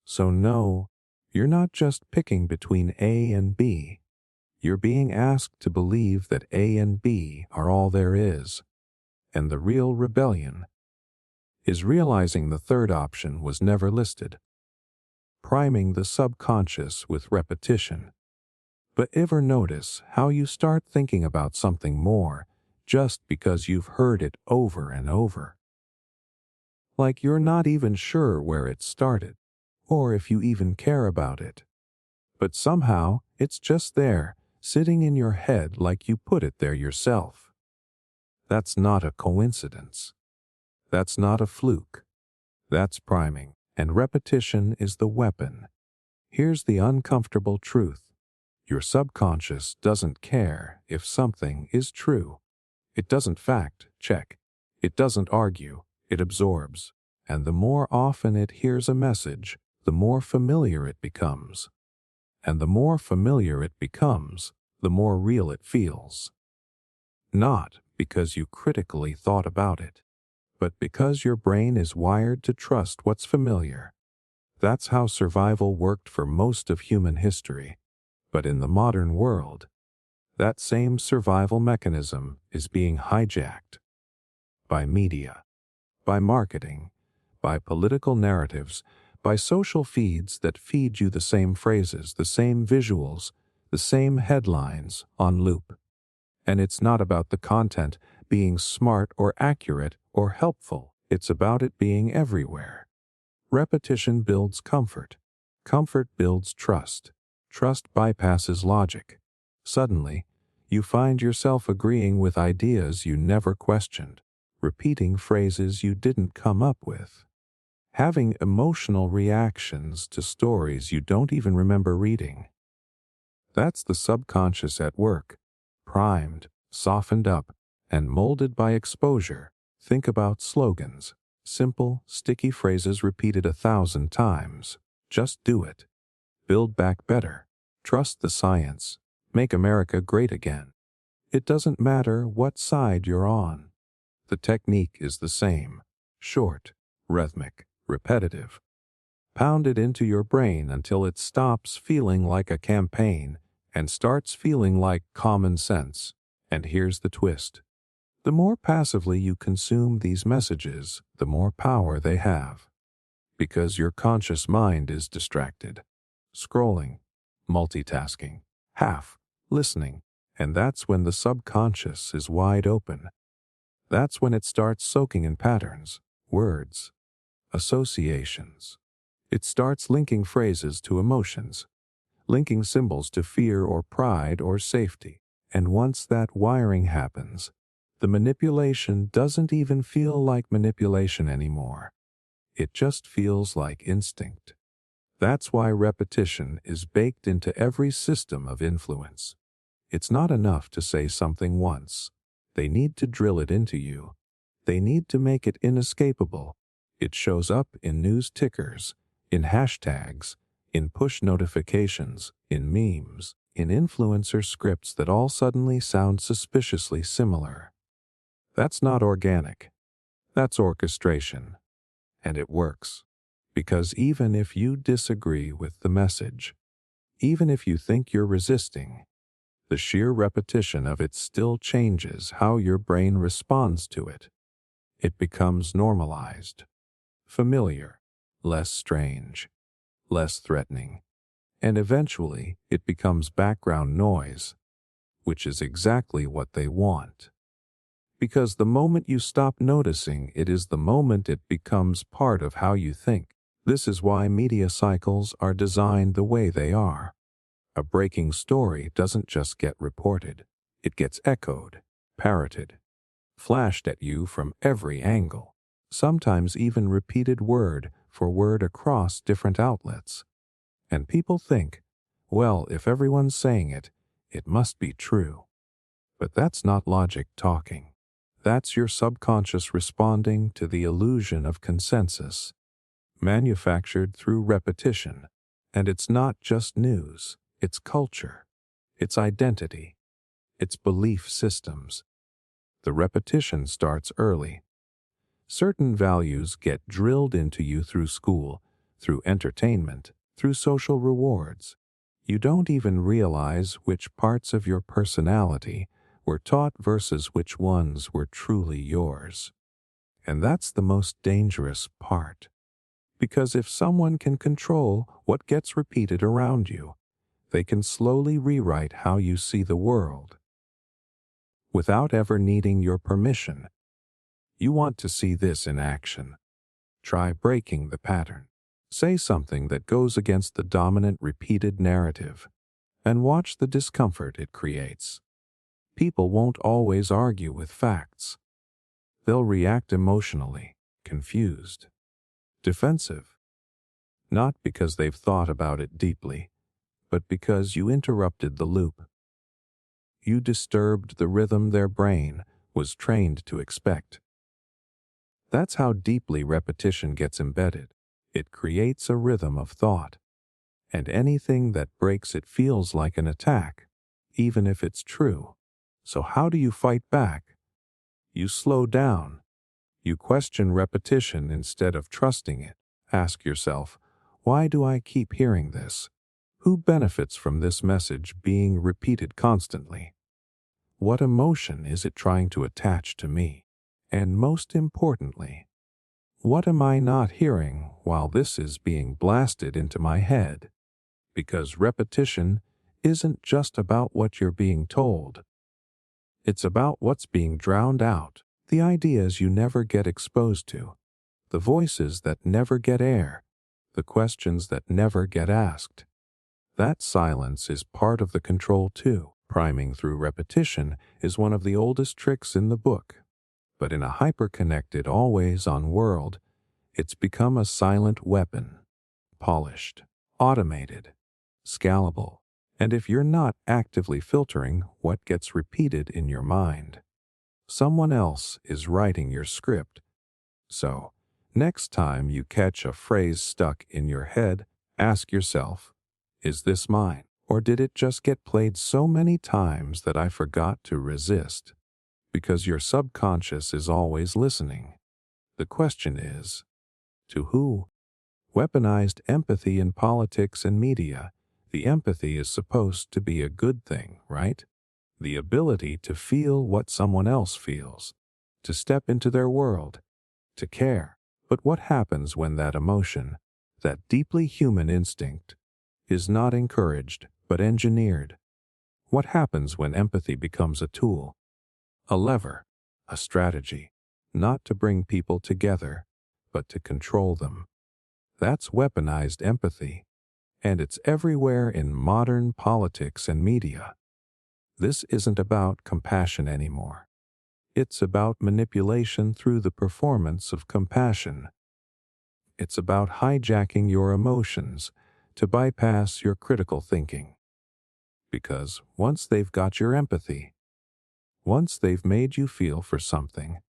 So no, you're not just picking between A and B. You're being asked to believe that A and B are all there is. And the real rebellion is realizing the third option was never listed. Priming the subconscious with repetition. But ever notice how you start thinking about something more just because you've heard it over and over? Like you're not even sure where it started, or if you even care about it. But somehow, it's just there, sitting in your head like you put it there yourself. That's not a coincidence. That's not a fluke. That's priming, and repetition is the weapon. Here's the uncomfortable truth. Your subconscious doesn't care if something is true. It doesn't fact check. It doesn't argue. It absorbs. And the more often it hears a message, the more familiar it becomes. And the more familiar it becomes, the more real it feels. Not because you critically thought about it, but because your brain is wired to trust what's familiar. That's how survival worked for most of human history. But in the modern world, that same survival mechanism is being hijacked by media, by marketing, by political narratives, by social feeds that feed you the same phrases, the same visuals, the same headlines on loop. And it's not about the content being smart or accurate or helpful. It's about it being everywhere. Repetition builds comfort. Comfort builds trust. Trust bypasses logic. Suddenly, you find yourself agreeing with ideas you never questioned, repeating phrases you didn't come up with, having emotional reactions to stories you don't even remember reading. That's the subconscious at work, primed, softened up, and molded by exposure. Think about slogans, simple, sticky phrases repeated 1,000 times. Just do it. Build back better. Trust the science. Make America great again. It doesn't matter what side you're on. The technique is the same. Short, rhythmic, repetitive. Pound it into your brain until it stops feeling like a campaign and starts feeling like common sense. And here's the twist. The more passively you consume these messages, the more power they have. Because your conscious mind is distracted. Scrolling, multitasking, half listening, and that's when the subconscious is wide open. That's when it starts soaking in patterns, words, associations. It starts linking phrases to emotions, linking symbols to fear or pride or safety. And once that wiring happens, the manipulation doesn't even feel like manipulation anymore. It just feels like instinct. That's why repetition is baked into every system of influence. It's not enough to say something once. They need to drill it into you. They need to make it inescapable. It shows up in news tickers, in hashtags, in push notifications, in memes, in influencer scripts that all suddenly sound suspiciously similar. That's not organic. That's orchestration. And it works. Because even if you disagree with the message, even if you think you're resisting, The sheer repetition of it still changes how your brain responds to it. It becomes normalized, familiar, less strange, less threatening, and eventually it becomes background noise, which is exactly what they want. Because the moment you stop noticing it is the moment it becomes part of how you think. This is why media cycles are designed the way they are. A breaking story doesn't just get reported, it gets echoed, parroted, flashed at you from every angle, sometimes even repeated word for word across different outlets. And people think, well, if everyone's saying it, it must be true. But that's not logic talking. That's your subconscious responding to the illusion of consensus, manufactured through repetition. And it's not just news, it's culture, it's identity, it's belief systems. The repetition starts early. Certain values get drilled into you through school, through entertainment, through social rewards. You don't even realize which parts of your personality were taught versus which ones were truly yours. And that's the most dangerous part. Because if someone can control what gets repeated around you, they can slowly rewrite how you see the world. Without ever needing your permission. You want to see this in action. Try breaking the pattern. Say something that goes against the dominant repeated narrative, and watch the discomfort it creates. People won't always argue with facts. They'll react emotionally, confused, defensive. Not because they've thought about it deeply, but because you interrupted the loop. You disturbed the rhythm their brain was trained to expect. That's how deeply repetition gets embedded. It creates a rhythm of thought, and anything that breaks it feels like an attack, even if it's true. So how do you fight back? You slow down. You question repetition instead of trusting it. Ask yourself, why do I keep hearing this? Who benefits from this message being repeated constantly? What emotion is it trying to attach to me? And most importantly, what am I not hearing while this is being blasted into my head? Because repetition isn't just about what you're being told. It's about what's being drowned out, the ideas you never get exposed to, the voices that never get air, the questions that never get asked. That silence is part of the control too. Priming through repetition is one of the oldest tricks in the book. But in a hyper-connected, always-on world, it's become a silent weapon. Polished, automated, scalable. And if you're not actively filtering what gets repeated in your mind, someone else is writing your script. So, next time you catch a phrase stuck in your head, ask yourself, is this mine? Or did it just get played so many times that I forgot to resist? Because your subconscious is always listening. The question is, to who? Weaponized empathy in politics and media. The empathy is supposed to be a good thing, right? The ability to feel what someone else feels, to step into their world, to care. But what happens when that emotion, that deeply human instinct, is not encouraged but engineered? What happens when empathy becomes a tool, a lever, a strategy, not to bring people together, but to control them? That's weaponized empathy, and it's everywhere in modern politics and media. This isn't about compassion anymore. It's about manipulation through the performance of compassion. It's about hijacking your emotions to bypass your critical thinking. Because once they've got your empathy, once they've made you feel for something,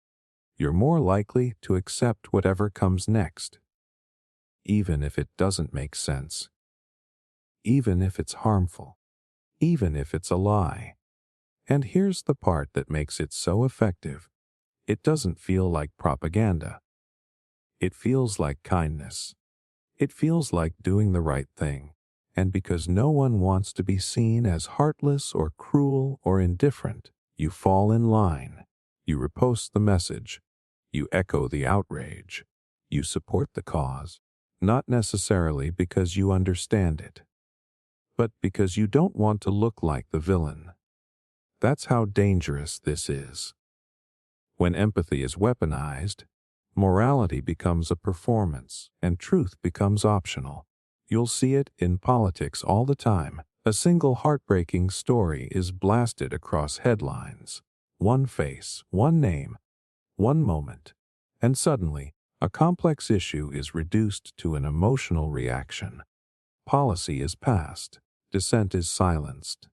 you're more likely to accept whatever comes next, even if it doesn't make sense, even if it's harmful, even if it's a lie. And here's the part that makes it so effective. It doesn't feel like propaganda. It feels like kindness. It feels like doing the right thing. And because no one wants to be seen as heartless or cruel or indifferent, you fall in line. You repost the message. You echo the outrage. You support the cause, not necessarily because you understand it, but because you don't want to look like the villain. That's how dangerous this is. When empathy is weaponized, morality becomes a performance and truth becomes optional. You'll see it in politics all the time. A single heartbreaking story is blasted across headlines. One face, one name, one moment, and suddenly, a complex issue is reduced to an emotional reaction. Policy is passed, dissent is silenced,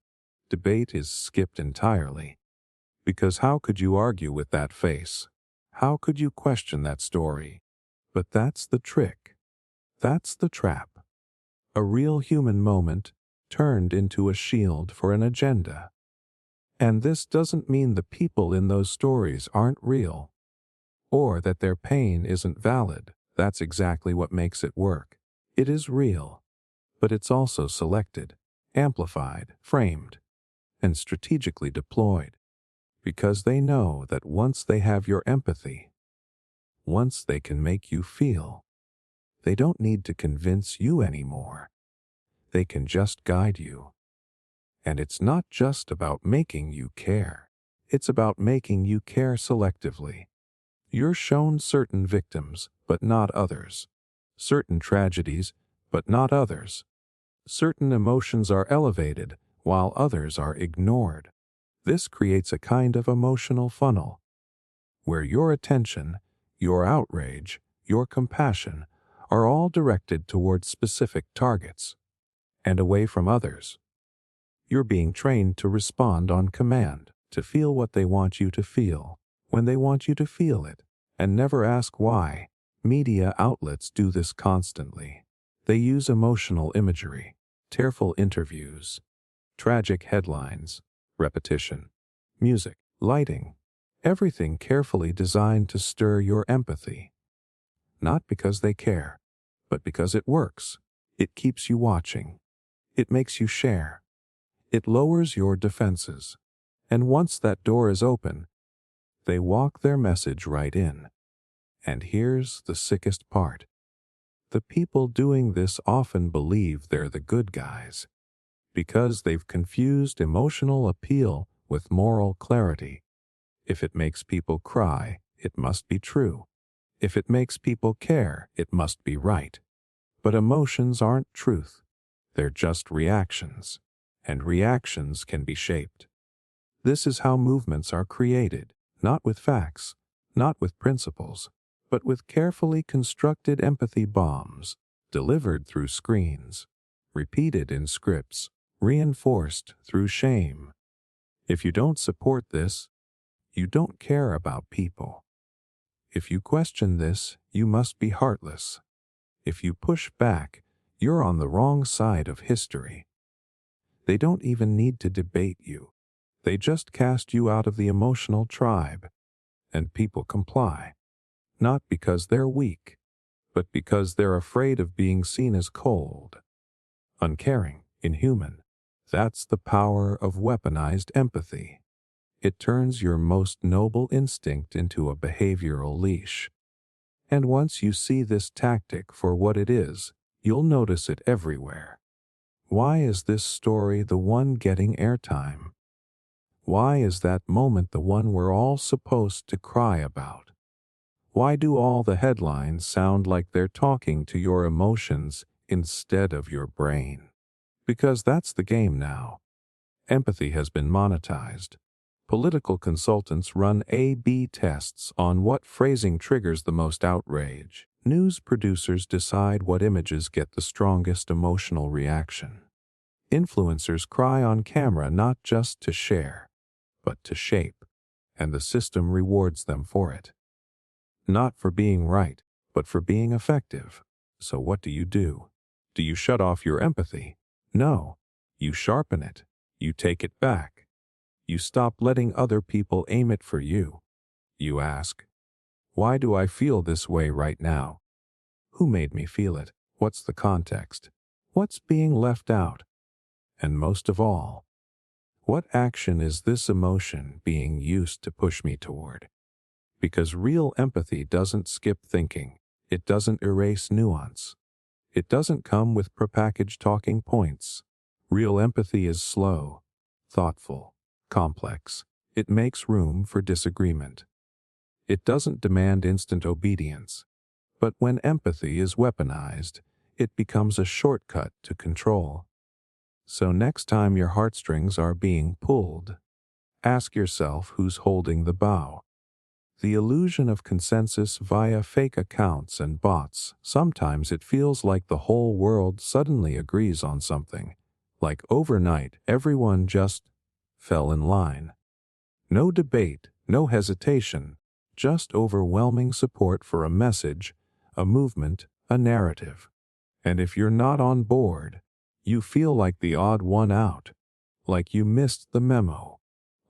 debate is skipped entirely. Because how could you argue with that face? How could you question that story? But that's the trick. That's the trap. A real human moment turned into a shield for an agenda. And this doesn't mean the people in those stories aren't real, or that their pain isn't valid. That's exactly what makes it work. It is real, but it's also selected, amplified, framed, and strategically deployed, because they know that once they have your empathy, once they can make you feel, they don't need to convince you anymore. They can just guide you. And it's not just about making you care. It's about making you care selectively. You're shown certain victims, but not others. Certain tragedies, but not others. Certain emotions are elevated, while others are ignored. This creates a kind of emotional funnel, where your attention, your outrage, your compassion are all directed towards specific targets, and away from others. You're being trained to respond on command, to feel what they want you to feel, when they want you to feel it, and never ask why. Media outlets do this constantly. They use emotional imagery, tearful interviews, tragic headlines, repetition, music, lighting, everything carefully designed to stir your empathy. Not because they care, but because it works. It keeps you watching. It makes you share. It lowers your defenses. And once that door is open, they walk their message right in. And here's the sickest part. The people doing this often believe they're the good guys, because they've confused emotional appeal with moral clarity. If it makes people cry, it must be true. If it makes people care, it must be right. But emotions aren't truth. They're just reactions, and reactions can be shaped. This is how movements are created, not with facts, not with principles, but with carefully constructed empathy bombs, delivered through screens, repeated in scripts, reinforced through shame. If you don't support this, you don't care about people. If you question this, you must be heartless. If you push back, you're on the wrong side of history. They don't even need to debate you. They just cast you out of the emotional tribe, and people comply. Not because they're weak, but because they're afraid of being seen as cold, uncaring, inhuman. That's the power of weaponized empathy. It turns your most noble instinct into a behavioral leash. And once you see this tactic for what it is, you'll notice it everywhere. Why is this story the one getting airtime? Why is that moment the one we're all supposed to cry about? Why do all the headlines sound like they're talking to your emotions instead of your brain? Because that's the game now. Empathy has been monetized. Political consultants run A/B tests on what phrasing triggers the most outrage. News producers decide what images get the strongest emotional reaction. Influencers cry on camera not just to share, but to shape, and the system rewards them for it. Not for being right, but for being effective. So what do? Do you shut off your empathy? No. You sharpen it. You take it back. You stop letting other people aim it for you. You ask, why do I feel this way right now? Who made me feel it? What's the context? What's being left out? And most of all, what action is this emotion being used to push me toward? Because real empathy doesn't skip thinking. It doesn't erase nuance. It doesn't come with prepackaged talking points. Real empathy is slow, thoughtful, complex. It makes room for disagreement. It doesn't demand instant obedience. But when empathy is weaponized, it becomes a shortcut to control. So next time your heartstrings are being pulled, ask yourself who's holding the bow. The illusion of consensus via fake accounts and bots. Sometimes it feels like the whole world suddenly agrees on something. Like overnight, everyone just fell in line. No debate, no hesitation, just overwhelming support for a message, a movement, a narrative. And if you're not on board, you feel like the odd one out, like you missed the memo,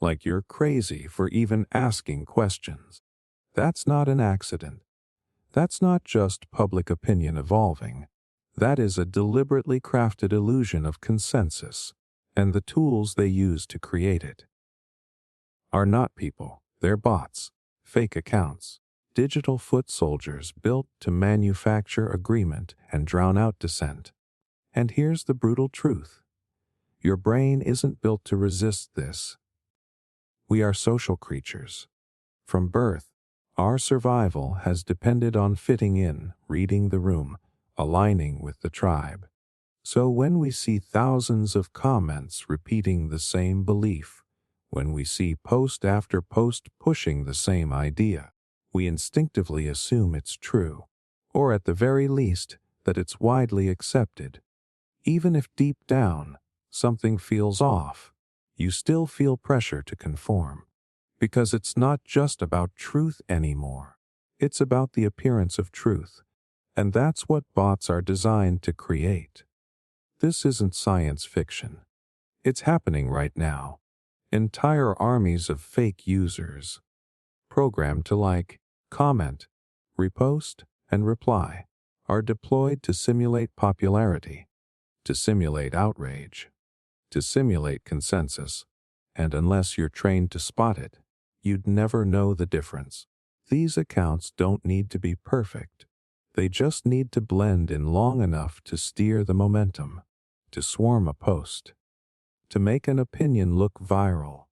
like you're crazy for even asking questions. That's not an accident. That's not just public opinion evolving. That is a deliberately crafted illusion of consensus, and the tools they use to create it are not people, they're bots, fake accounts, digital foot soldiers built to manufacture agreement and drown out dissent. And here's the brutal truth. Your brain isn't built to resist this. We are social creatures. From birth, our survival has depended on fitting in, reading the room, aligning with the tribe. So when we see thousands of comments repeating the same belief, when we see post after post pushing the same idea, we instinctively assume it's true, or at the very least, that it's widely accepted. Even if deep down, something feels off, you still feel pressure to conform. Because it's not just about truth anymore. It's about the appearance of truth. And that's what bots are designed to create. This isn't science fiction. It's happening right now. Entire armies of fake users, programmed to like, comment, repost, and reply, are deployed to simulate popularity, to simulate outrage, to simulate consensus. And unless you're trained to spot it, you'd never know the difference. These accounts don't need to be perfect. They just need to blend in long enough to steer the momentum, to swarm a post, to make an opinion look viral,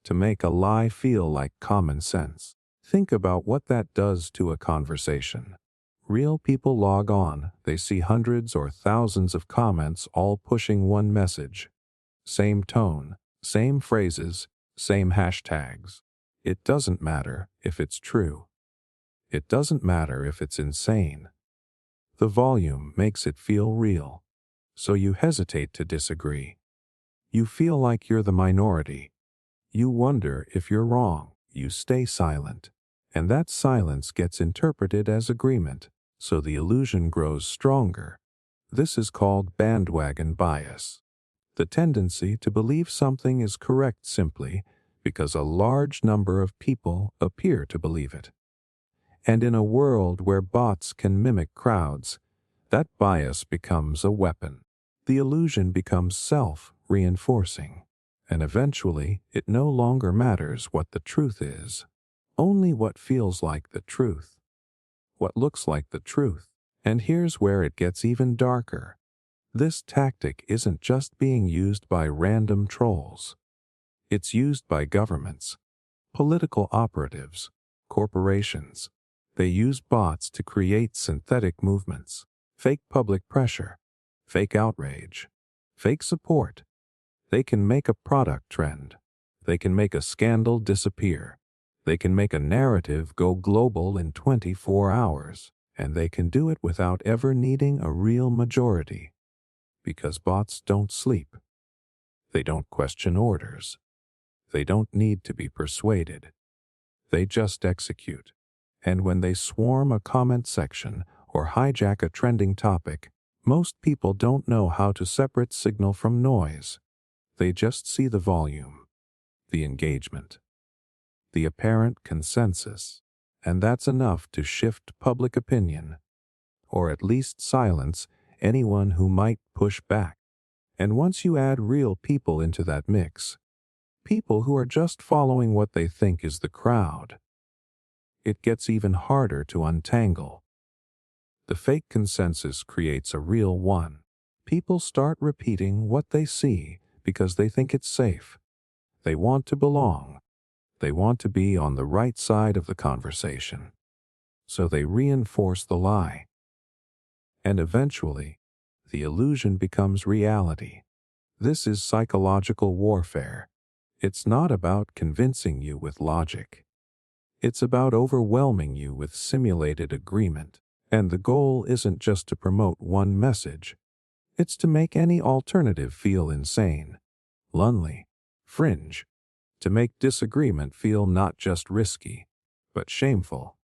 to make a lie feel like common sense. Think about what that does to a conversation. Real people log on, they see hundreds or thousands of comments all pushing one message. Same tone, same phrases, same hashtags. It doesn't matter if it's true. It doesn't matter if it's insane. The volume makes it feel real. So you hesitate to disagree. You feel like you're the minority. You wonder if you're wrong. You stay silent. And that silence gets interpreted as agreement, so the illusion grows stronger. This is called bandwagon bias. The tendency to believe something is correct simply because a large number of people appear to believe it. And in a world where bots can mimic crowds, that bias becomes a weapon. The illusion becomes self-reinforcing, and eventually it no longer matters what the truth is, only what feels like the truth, what looks like the truth. And here's where it gets even darker. This tactic isn't just being used by random trolls. It's used by governments, political operatives, corporations. They use bots to create synthetic movements, fake public pressure, fake outrage, fake support. They can make a product trend. They can make a scandal disappear. They can make a narrative go global in 24 hours. And they can do it without ever needing a real majority. Because bots don't sleep. They don't question orders. They don't need to be persuaded. They just execute. And when they swarm a comment section or hijack a trending topic, most people don't know how to separate signal from noise. They just see the volume, the engagement, the apparent consensus, and that's enough to shift public opinion, or at least silence anyone who might push back. And once you add real people into that mix, people who are just following what they think is the crowd, it gets even harder to untangle. The fake consensus creates a real one. People start repeating what they see because they think it's safe. They want to belong. They want to be on the right side of the conversation. So they reinforce the lie. And eventually, the illusion becomes reality. This is psychological warfare. It's not about convincing you with logic. It's about overwhelming you with simulated agreement. And the goal isn't just to promote one message. It's to make any alternative feel insane, lonely, fringe. To make disagreement feel not just risky, but shameful.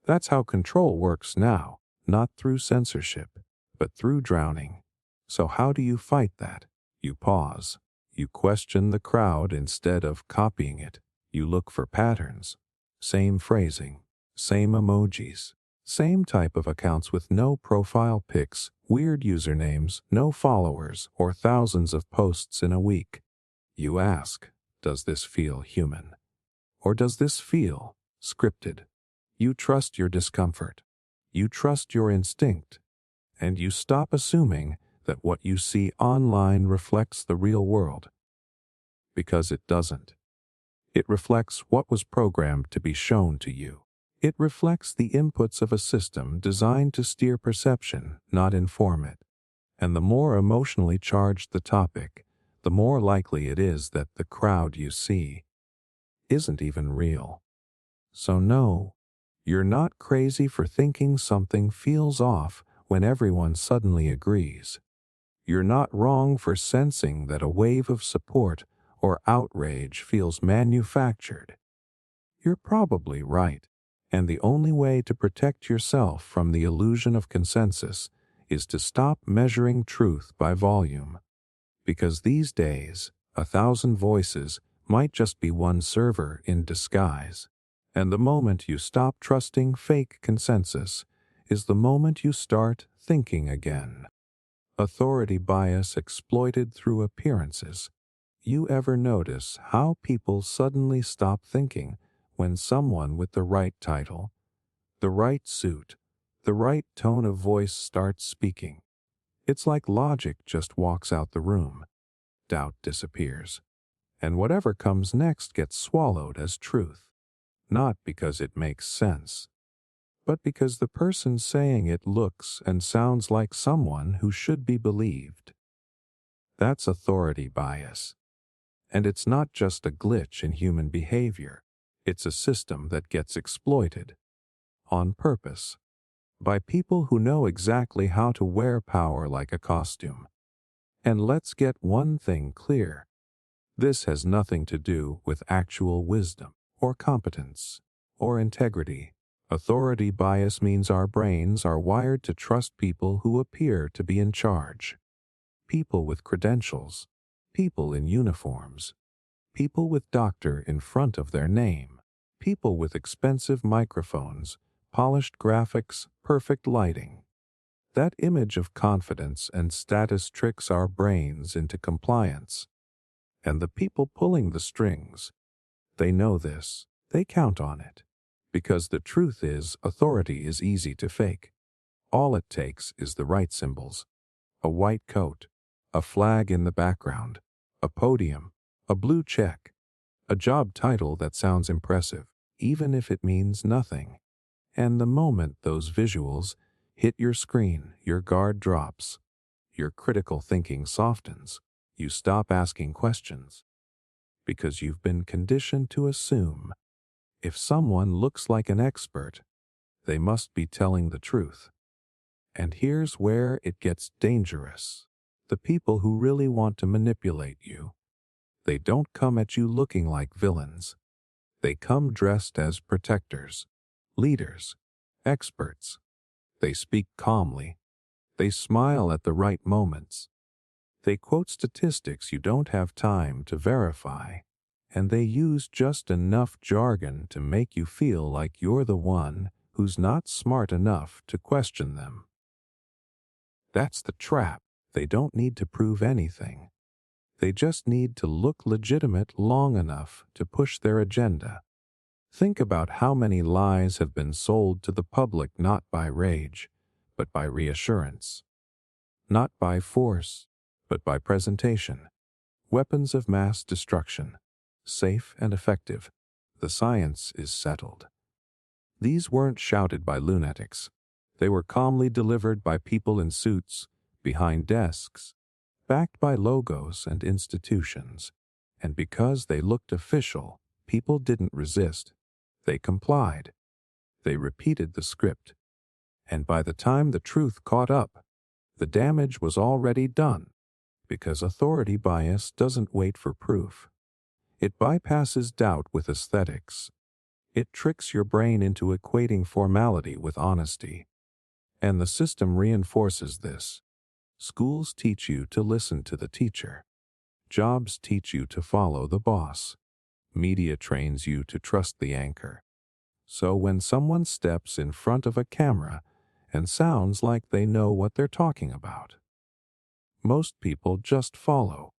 That's how control works now, not through censorship, but through drowning. So how do you fight that? You pause. You question the crowd instead of copying it. You look for patterns. Same phrasing, same emojis, same type of accounts with no profile pics, weird usernames, no followers, or thousands of posts in a week. You ask, does this feel human? Or does this feel scripted? You trust your discomfort. You trust your instinct. And you stop assuming that what you see online reflects the real world. Because it doesn't. It reflects what was programmed to be shown to you. It reflects the inputs of a system designed to steer perception, not inform it. And the more emotionally charged the topic, the more likely it is that the crowd you see isn't even real. So no, you're not crazy for thinking something feels off when everyone suddenly agrees. You're not wrong for sensing that a wave of support or outrage feels manufactured. You're probably right, and the only way to protect yourself from the illusion of consensus is to stop measuring truth by volume. Because these days, 1,000 voices might just be one server in disguise. And the moment you stop trusting fake consensus is the moment you start thinking again. Authority bias exploited through appearances. You ever notice how people suddenly stop thinking when someone with the right title, the right suit, the right tone of voice starts speaking? It's like logic just walks out the room. Doubt disappears. And whatever comes next gets swallowed as truth. Not because it makes sense, but because the person saying it looks and sounds like someone who should be believed. That's authority bias. And it's not just a glitch in human behavior. It's a system that gets exploited. On purpose. By people who know exactly how to wear power like a costume. And let's get one thing clear. This has nothing to do with actual wisdom, or competence, or integrity. Authority bias means our brains are wired to trust people who appear to be in charge. People with credentials, people in uniforms, people with doctor in front of their name, people with expensive microphones, polished graphics, perfect lighting. That image of confidence and status tricks our brains into compliance. And the people pulling the strings, they know this, they count on it. Because the truth is, authority is easy to fake. All it takes is the right symbols. A white coat, a flag in the background, a podium, a blue check, a job title that sounds impressive, even if it means nothing. And the moment those visuals hit your screen, your guard drops. Your critical thinking softens. You stop asking questions. Because you've been conditioned to assume if someone looks like an expert, they must be telling the truth. And here's where it gets dangerous. The people who really want to manipulate you, they don't come at you looking like villains. They come dressed as protectors, leaders, experts. They speak calmly. They smile at the right moments. They quote statistics you don't have time to verify. And they use just enough jargon to make you feel like you're the one who's not smart enough to question them. That's the trap. They don't need to prove anything. They just need to look legitimate long enough to push their agenda. Think about how many lies have been sold to the public not by rage, but by reassurance. Not by force, but by presentation. Weapons of mass destruction. Safe and effective. The science is settled. These weren't shouted by lunatics. They were calmly delivered by people in suits, behind desks, backed by logos and institutions. And because they looked official, people didn't resist. They complied. They repeated the script. And by the time the truth caught up, the damage was already done, because authority bias doesn't wait for proof. It bypasses doubt with aesthetics. It tricks your brain into equating formality with honesty. And the system reinforces this. Schools teach you to listen to the teacher. Jobs teach you to follow the boss. Media trains you to trust the anchor. So when someone steps in front of a camera and sounds like they know what they're talking about, most people just follow.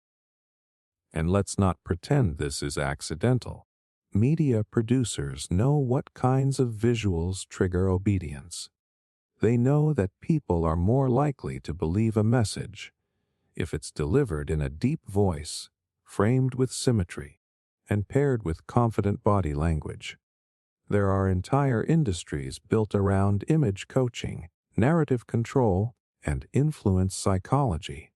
And let's not pretend this is accidental. Media producers know what kinds of visuals trigger obedience. They know that people are more likely to believe a message if it's delivered in a deep voice, framed with symmetry, and paired with confident body language. There are entire industries built around image coaching, narrative control, and influence psychology,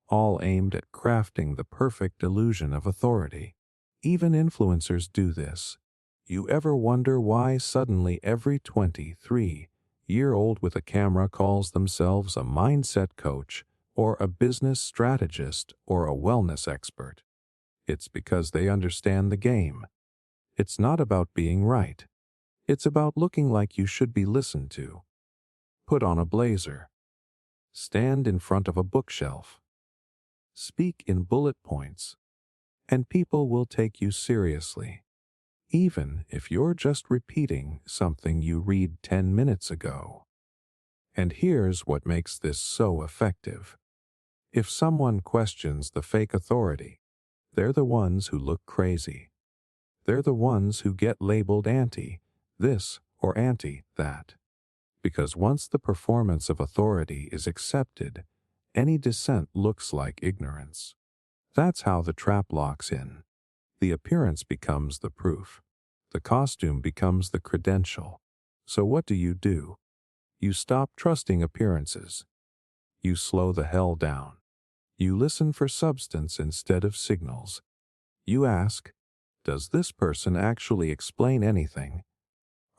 all aimed at crafting the perfect illusion of authority. Even influencers do this. You ever wonder why suddenly every 23-year-old with a camera calls themselves a mindset coach or a business strategist or a wellness expert? It's because they understand the game. It's not about being right. It's about looking like you should be listened to. Put on a blazer. Stand in front of a bookshelf. Speak in bullet points, and people will take you seriously, even if you're just repeating something you read 10 minutes ago. And here's what makes this so effective. If someone questions the fake authority, they're the ones who look crazy. They're the ones who get labeled anti-this or anti-that. Because once the performance of authority is accepted, any dissent looks like ignorance. That's how the trap locks in. The appearance becomes the proof. The costume becomes the credential. So what do? You stop trusting appearances. You slow the hell down. You listen for substance instead of signals. You ask, does this person actually explain anything?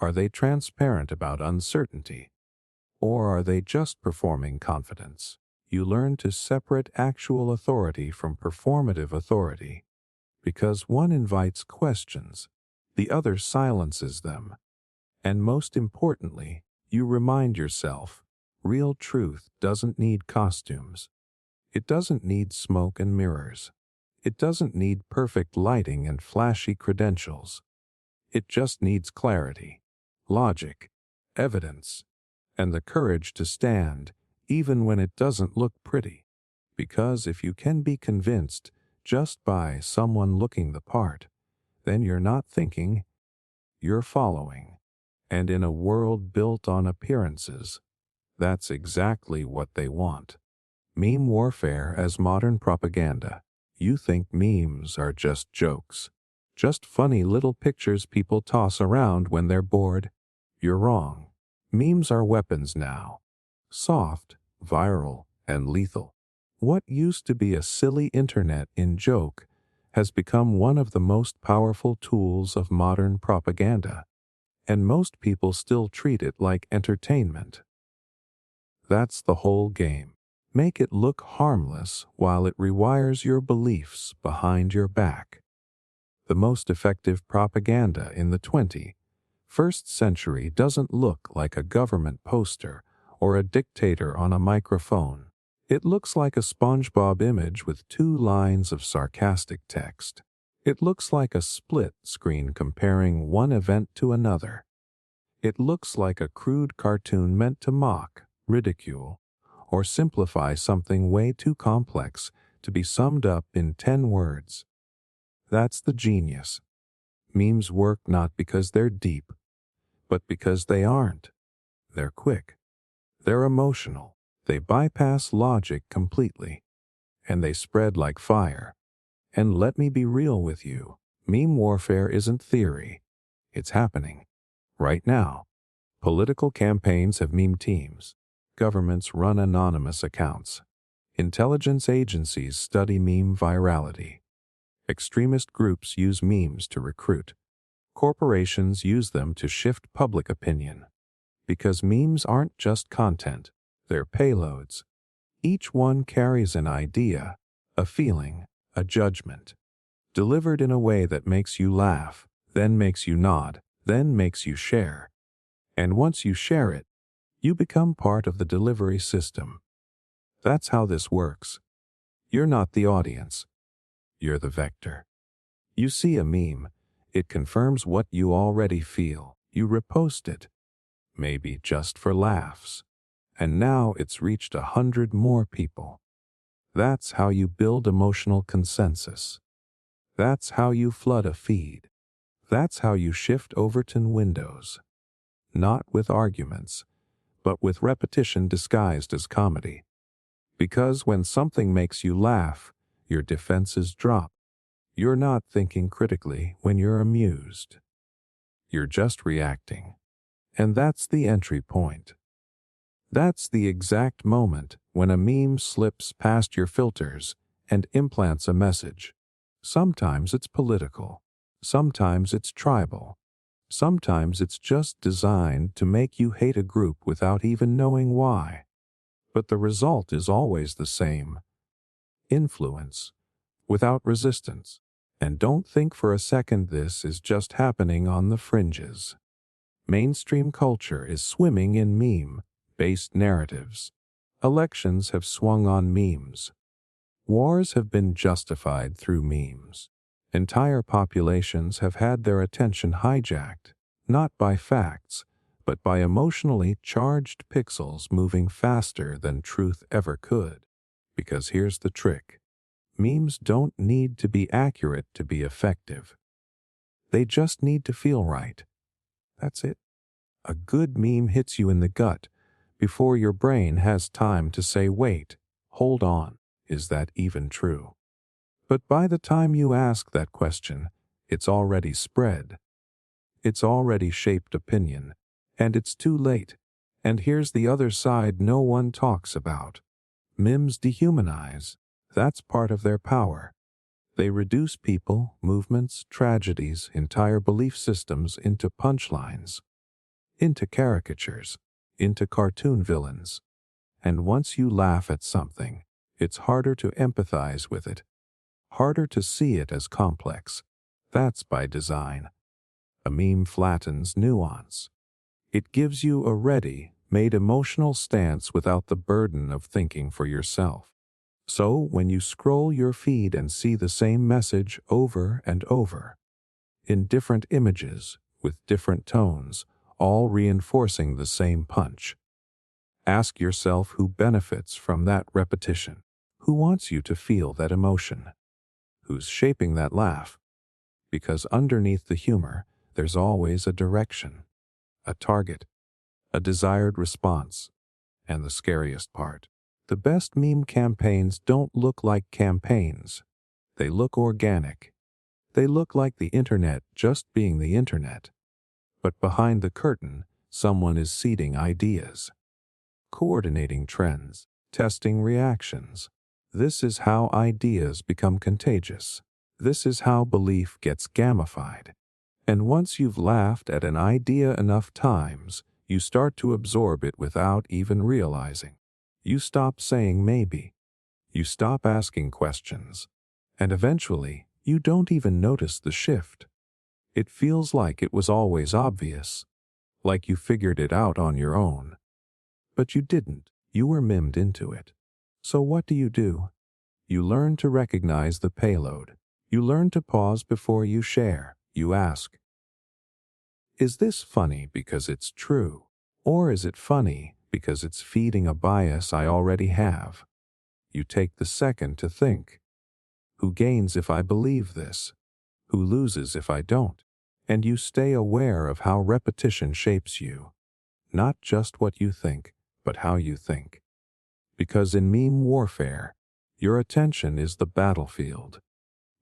Are they transparent about uncertainty? Or are they just performing confidence? You learn to separate actual authority from performative authority, because one invites questions, the other silences them. And most importantly, you remind yourself, real truth doesn't need costumes. It doesn't need smoke and mirrors. It doesn't need perfect lighting and flashy credentials. It just needs clarity, logic, evidence, and the courage to stand, even when it doesn't look pretty. Because if you can be convinced just by someone looking the part, then you're not thinking, you're following. And in a world built on appearances, that's exactly what they want. Meme warfare as modern propaganda. You think memes are just jokes, just funny little pictures people toss around when they're bored? You're wrong. Memes are weapons now. Soft, viral, and lethal. What used to be a silly internet in joke has become one of the most powerful tools of modern propaganda, and most people still treat it like entertainment. That's the whole game. Make it look harmless while it rewires your beliefs behind your back. The most effective propaganda in the 21st century doesn't look like a government poster or a dictator on a microphone. It looks like a SpongeBob image with 2 lines of sarcastic text. It looks like a split screen comparing one event to another. It looks like a crude cartoon meant to mock, ridicule, or simplify something way too complex to be summed up in 10 words. That's the genius. Memes work not because they're deep, but because they aren't. They're quick. They're emotional. They bypass logic completely. And they spread like fire. And let me be real with you. Meme warfare isn't theory. It's happening. Right now. Political campaigns have meme teams. Governments run anonymous accounts. Intelligence agencies study meme virality. Extremist groups use memes to recruit. Corporations use them to shift public opinion. Because memes aren't just content, they're payloads. Each one carries an idea, a feeling, a judgment, delivered in a way that makes you laugh, then makes you nod, then makes you share. And once you share it, you become part of the delivery system. That's how this works. You're not the audience. You're the vector. You see a meme, it confirms what you already feel. You repost it, maybe just for laughs. And now it's reached 100 more people. That's how you build emotional consensus. That's how you flood a feed. That's how you shift Overton windows. Not with arguments, but with repetition disguised as comedy. Because when something makes you laugh, your defenses drop. You're not thinking critically when you're amused. You're just reacting. And that's the entry point. That's the exact moment when a meme slips past your filters and implants a message. Sometimes it's political. Sometimes it's tribal. Sometimes it's just designed to make you hate a group without even knowing why. But the result is always the same. Influence, without resistance. And don't think for a second this is just happening on the fringes. Mainstream culture is swimming in meme-based narratives. Elections have swung on memes. Wars have been justified through memes. Entire populations have had their attention hijacked, not by facts, but by emotionally charged pixels moving faster than truth ever could. Because here's the trick. Memes don't need to be accurate to be effective. They just need to feel right. That's it. A good meme hits you in the gut before your brain has time to say, wait, hold on, is that even true? But by the time you ask that question, it's already spread. It's already shaped opinion, and it's too late. And here's the other side no one talks about. Memes dehumanize. That's part of their power. They reduce people, movements, tragedies, entire belief systems into punchlines, into caricatures, into cartoon villains. And once you laugh at something, it's harder to empathize with it, harder to see it as complex. That's by design. A meme flattens nuance. It gives you a ready-made emotional stance without the burden of thinking for yourself. So when you scroll your feed and see the same message over and over, in different images, with different tones, all reinforcing the same punch, ask yourself who benefits from that repetition, who wants you to feel that emotion, who's shaping that laugh. Because underneath the humor, there's always a direction, a target, a desired response. And the scariest part, the best meme campaigns don't look like campaigns. They look organic. They look like the internet just being the internet. But behind the curtain, someone is seeding ideas, coordinating trends, testing reactions. This is how ideas become contagious. This is how belief gets gamified. And once you've laughed at an idea enough times, you start to absorb it without even realizing. You stop saying maybe. You stop asking questions. And eventually, you don't even notice the shift. It feels like it was always obvious, like you figured it out on your own. But you didn't. You were mimed into it. So what do? You learn to recognize the payload. You learn to pause before you share. You ask, is this funny because it's true? Or is it funny because it's feeding a bias I already have. You take the second to think, who gains if I believe this? Who loses if I don't? And you stay aware of how repetition shapes you. Not just what you think, but how you think. Because in meme warfare, your attention is the battlefield,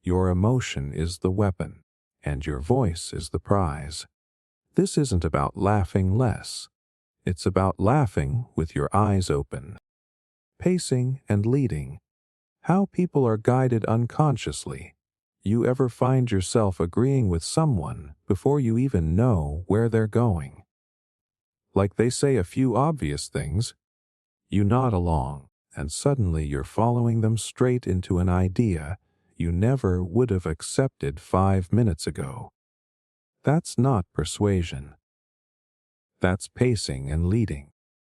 your emotion is the weapon, and your voice is the prize. This isn't about laughing less. It's about laughing with your eyes open. Pacing and leading. How people are guided unconsciously. You ever find yourself agreeing with someone before you even know where they're going? Like they say a few obvious things, you nod along, and suddenly you're following them straight into an idea you never would have accepted 5 minutes ago. That's not persuasion. That's pacing and leading.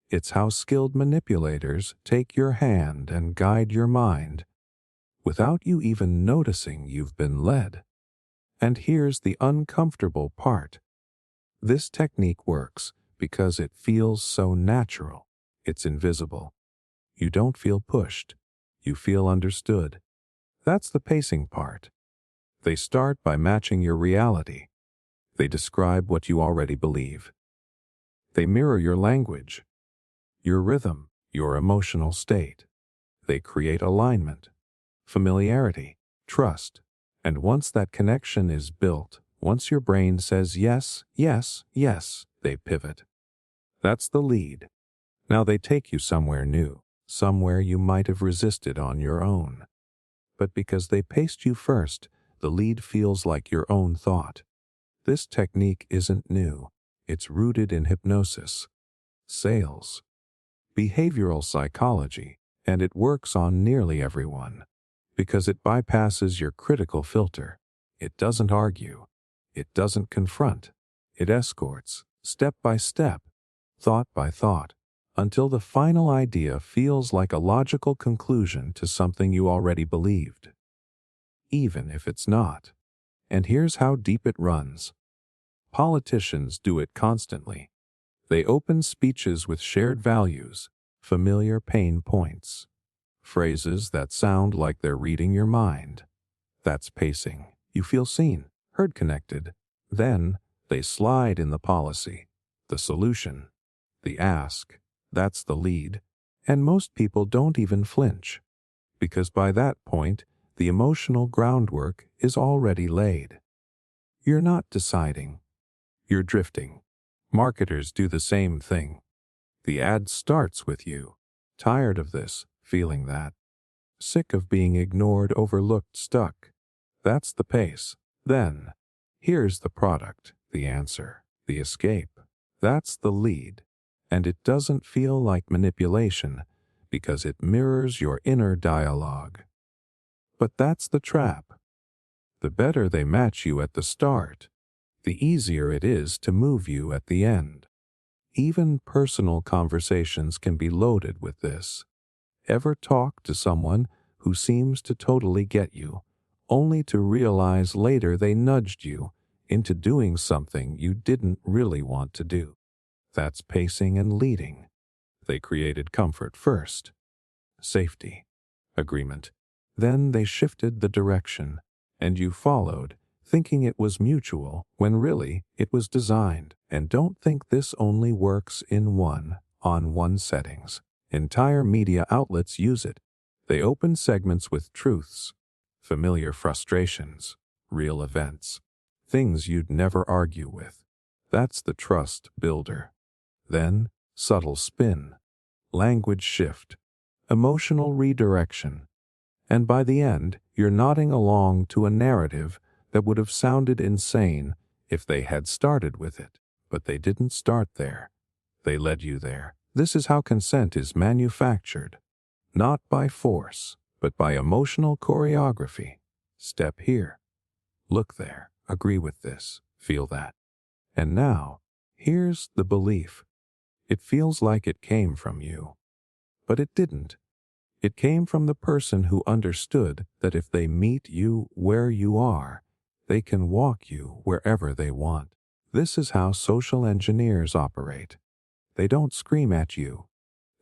It's how skilled manipulators take your hand and guide your mind, without you even noticing you've been led. And here's the uncomfortable part. This technique works because it feels so natural. It's invisible. You don't feel pushed. You feel understood. That's the pacing part. They start by matching your reality. They describe what you already believe. They mirror your language, your rhythm, your emotional state. They create alignment, familiarity, trust. And once that connection is built, once your brain says yes, yes, yes, they pivot. That's the lead. Now they take you somewhere new, somewhere you might have resisted on your own. But because they paced you first, the lead feels like your own thought. This technique isn't new. It's rooted in hypnosis, sales, behavioral psychology, and it works on nearly everyone. Because it bypasses your critical filter. It doesn't argue. It doesn't confront. It escorts, step by step, thought by thought, until the final idea feels like a logical conclusion to something you already believed. Even if it's not. And here's how deep it runs. Politicians do it constantly. They open speeches with shared values, familiar pain points, phrases that sound like they're reading your mind. That's pacing. You feel seen, heard, connected. Then they slide in the policy, the solution, the ask. That's the lead. And most people don't even flinch, because by that point, the emotional groundwork is already laid. You're not deciding. You're drifting. Marketers do the same thing. The ad starts with you. Tired of this, feeling that. Sick of being ignored, overlooked, stuck. That's the pace. Then, here's the product, the answer, the escape. That's the lead. And it doesn't feel like manipulation because it mirrors your inner dialogue. But that's the trap. The better they match you at the start, the easier it is to move you at the end. Even personal conversations can be loaded with this. Ever talk to someone who seems to totally get you, only to realize later they nudged you into doing something you didn't really want to do? That's pacing and leading. They created comfort first, safety, agreement. Then they shifted the direction, and you followed, thinking it was mutual when really it was designed. And don't think this only works in one-on-one settings. Entire media outlets use it. They open segments with truths, familiar frustrations, real events, things you'd never argue with. That's the trust builder. Then, subtle spin, language shift, emotional redirection. And by the end, you're nodding along to a narrative that would have sounded insane if they had started with it. But they didn't start there. They led you there. This is how consent is manufactured. Not by force, but by emotional choreography. Step here. Look there. Agree with this. Feel that. And now, here's the belief. It feels like it came from you. But it didn't. It came from the person who understood that if they meet you where you are, they can walk you wherever they want. This is how social engineers operate. They don't scream at you.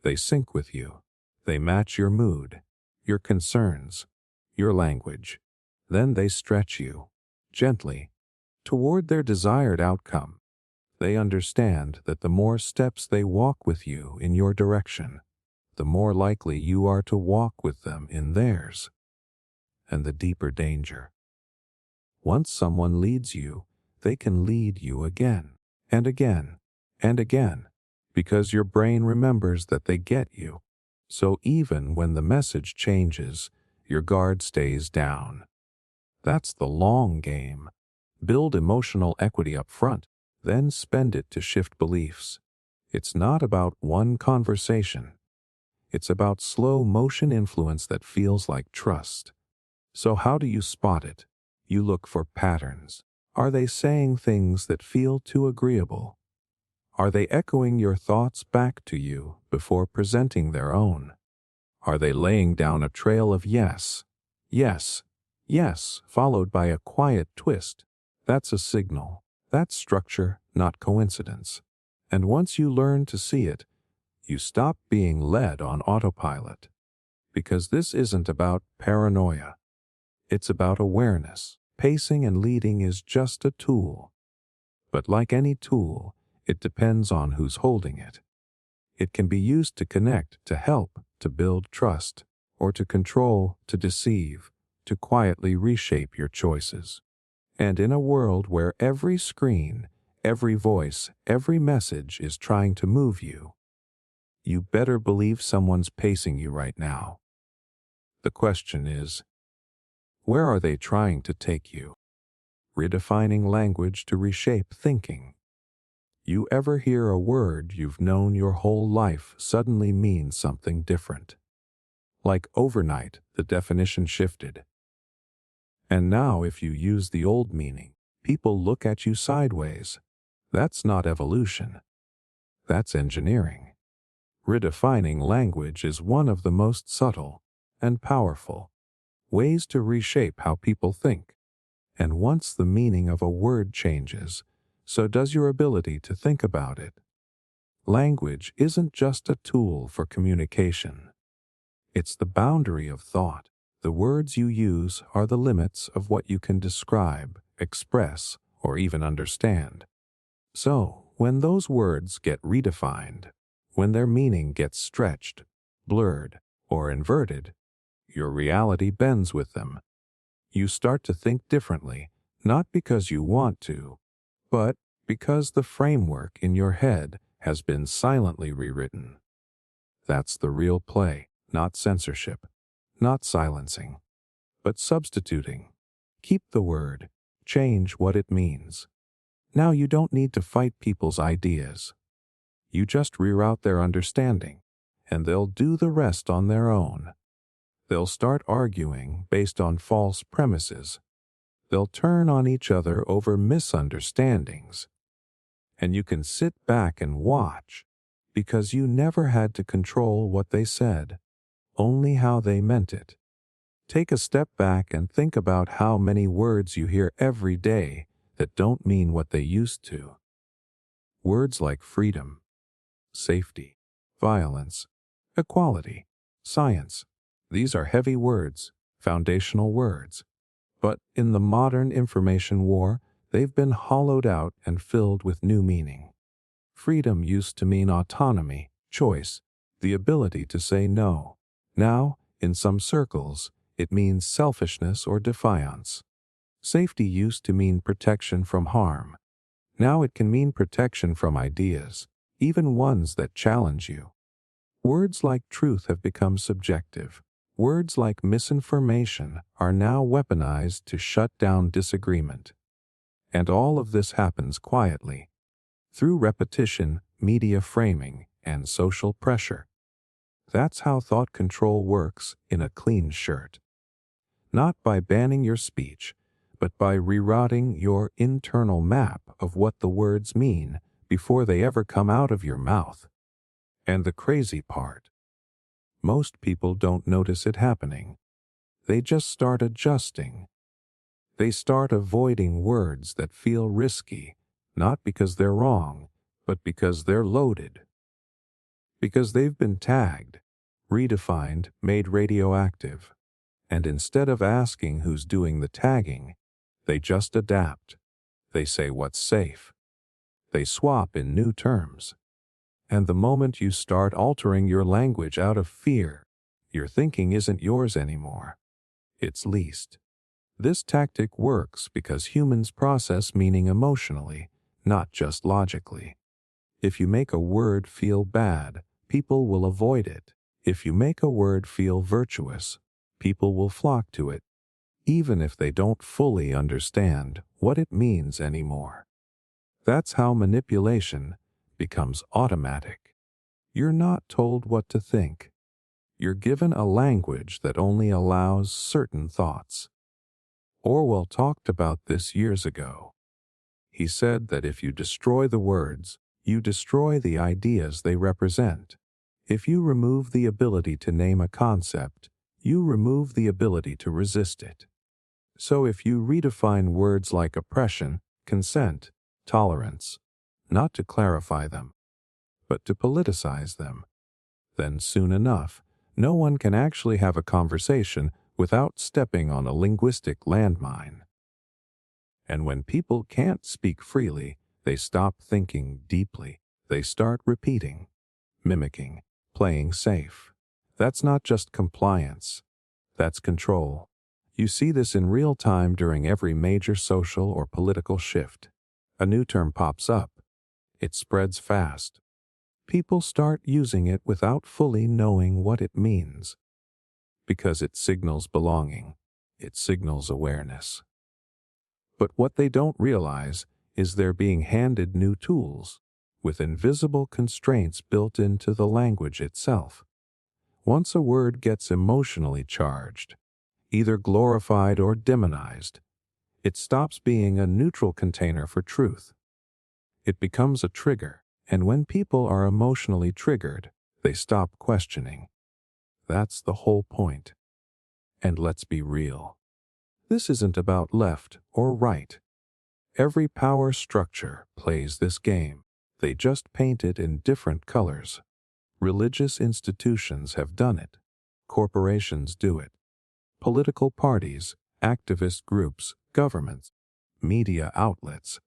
They sync with you. They match your mood, your concerns, your language. Then they stretch you, gently, toward their desired outcome. They understand that the more steps they walk with you in your direction, the more likely you are to walk with them in theirs. And the deeper danger. Once someone leads you, they can lead you again, and again, and again, because your brain remembers that they get you. So even when the message changes, your guard stays down. That's the long game. Build emotional equity up front, then spend it to shift beliefs. It's not about one conversation. It's about slow motion influence that feels like trust. So how do you spot it? You look for patterns. Are they saying things that feel too agreeable? Are they echoing your thoughts back to you before presenting their own? Are they laying down a trail of yes, yes, yes, followed by a quiet twist? That's a signal. That's structure, not coincidence. And once you learn to see it, you stop being led on autopilot. Because this isn't about paranoia. It's about awareness. Pacing and leading is just a tool. But like any tool, it depends on who's holding it. It can be used to connect, to help, to build trust, or to control, to deceive, to quietly reshape your choices. And in a world where every screen, every voice, every message is trying to move you, you better believe someone's pacing you right now. The question is, where are they trying to take you? Redefining language to reshape thinking. You ever hear a word you've known your whole life suddenly mean something different? Like overnight, the definition shifted. And now if you use the old meaning, people look at you sideways. That's not evolution. That's engineering. Redefining language is one of the most subtle and powerful ways to reshape how people think. And once the meaning of a word changes, so does your ability to think about it. Language isn't just a tool for communication. It's the boundary of thought. The words you use are the limits of what you can describe, express, or even understand. So, when those words get redefined, when their meaning gets stretched, blurred, or inverted, your reality bends with them. You start to think differently, not because you want to, but because the framework in your head has been silently rewritten. That's the real play, not censorship, not silencing, but substituting. Keep the word, change what it means. Now you don't need to fight people's ideas. You just reroute their understanding, and they'll do the rest on their own. They'll start arguing based on false premises. They'll turn on each other over misunderstandings. And you can sit back and watch, because you never had to control what they said, only how they meant it. Take a step back and think about how many words you hear every day that don't mean what they used to. Words like freedom, safety, violence, equality, science. These are heavy words, foundational words. But in the modern information war, they've been hollowed out and filled with new meaning. Freedom used to mean autonomy, choice, the ability to say no. Now, in some circles, it means selfishness or defiance. Safety used to mean protection from harm. Now it can mean protection from ideas, even ones that challenge you. Words like truth have become subjective. Words like misinformation are now weaponized to shut down disagreement. And all of this happens quietly, through repetition, media framing, and social pressure. That's how thought control works in a clean shirt. Not by banning your speech, but by rerouting your internal map of what the words mean before they ever come out of your mouth. And the crazy part, most people don't notice it happening. They just start adjusting. They start avoiding words that feel risky, not because they're wrong, but because they're loaded. Because they've been tagged, redefined, made radioactive. And instead of asking who's doing the tagging, they just adapt. They say what's safe. They swap in new terms. And the moment you start altering your language out of fear, your thinking isn't yours anymore. It's leased. This tactic works because humans process meaning emotionally, not just logically. If you make a word feel bad, people will avoid it. If you make a word feel virtuous, people will flock to it, even if they don't fully understand what it means anymore. That's how manipulation becomes automatic. You're not told what to think. You're given a language that only allows certain thoughts. Orwell talked about this years ago. He said that if you destroy the words, you destroy the ideas they represent. If you remove the ability to name a concept, you remove the ability to resist it. So if you redefine words like oppression, consent, tolerance, not to clarify them, but to politicize them, then soon enough, no one can actually have a conversation without stepping on a linguistic landmine. And when people can't speak freely, they stop thinking deeply. They start repeating, mimicking, playing safe. That's not just compliance. That's control. You see this in real time during every major social or political shift. A new term pops up. It spreads fast. People start using it without fully knowing what it means. Because it signals belonging. It signals awareness. But what they don't realize is they're being handed new tools, with invisible constraints built into the language itself. Once a word gets emotionally charged, either glorified or demonized, it stops being a neutral container for truth. It becomes a trigger, and when people are emotionally triggered, they stop questioning. That's the whole point. And let's be real. This isn't about left or right. Every power structure plays this game. They just paint it in different colors. Religious institutions have done it. Corporations do it. Political parties, activist groups, governments, media outlets.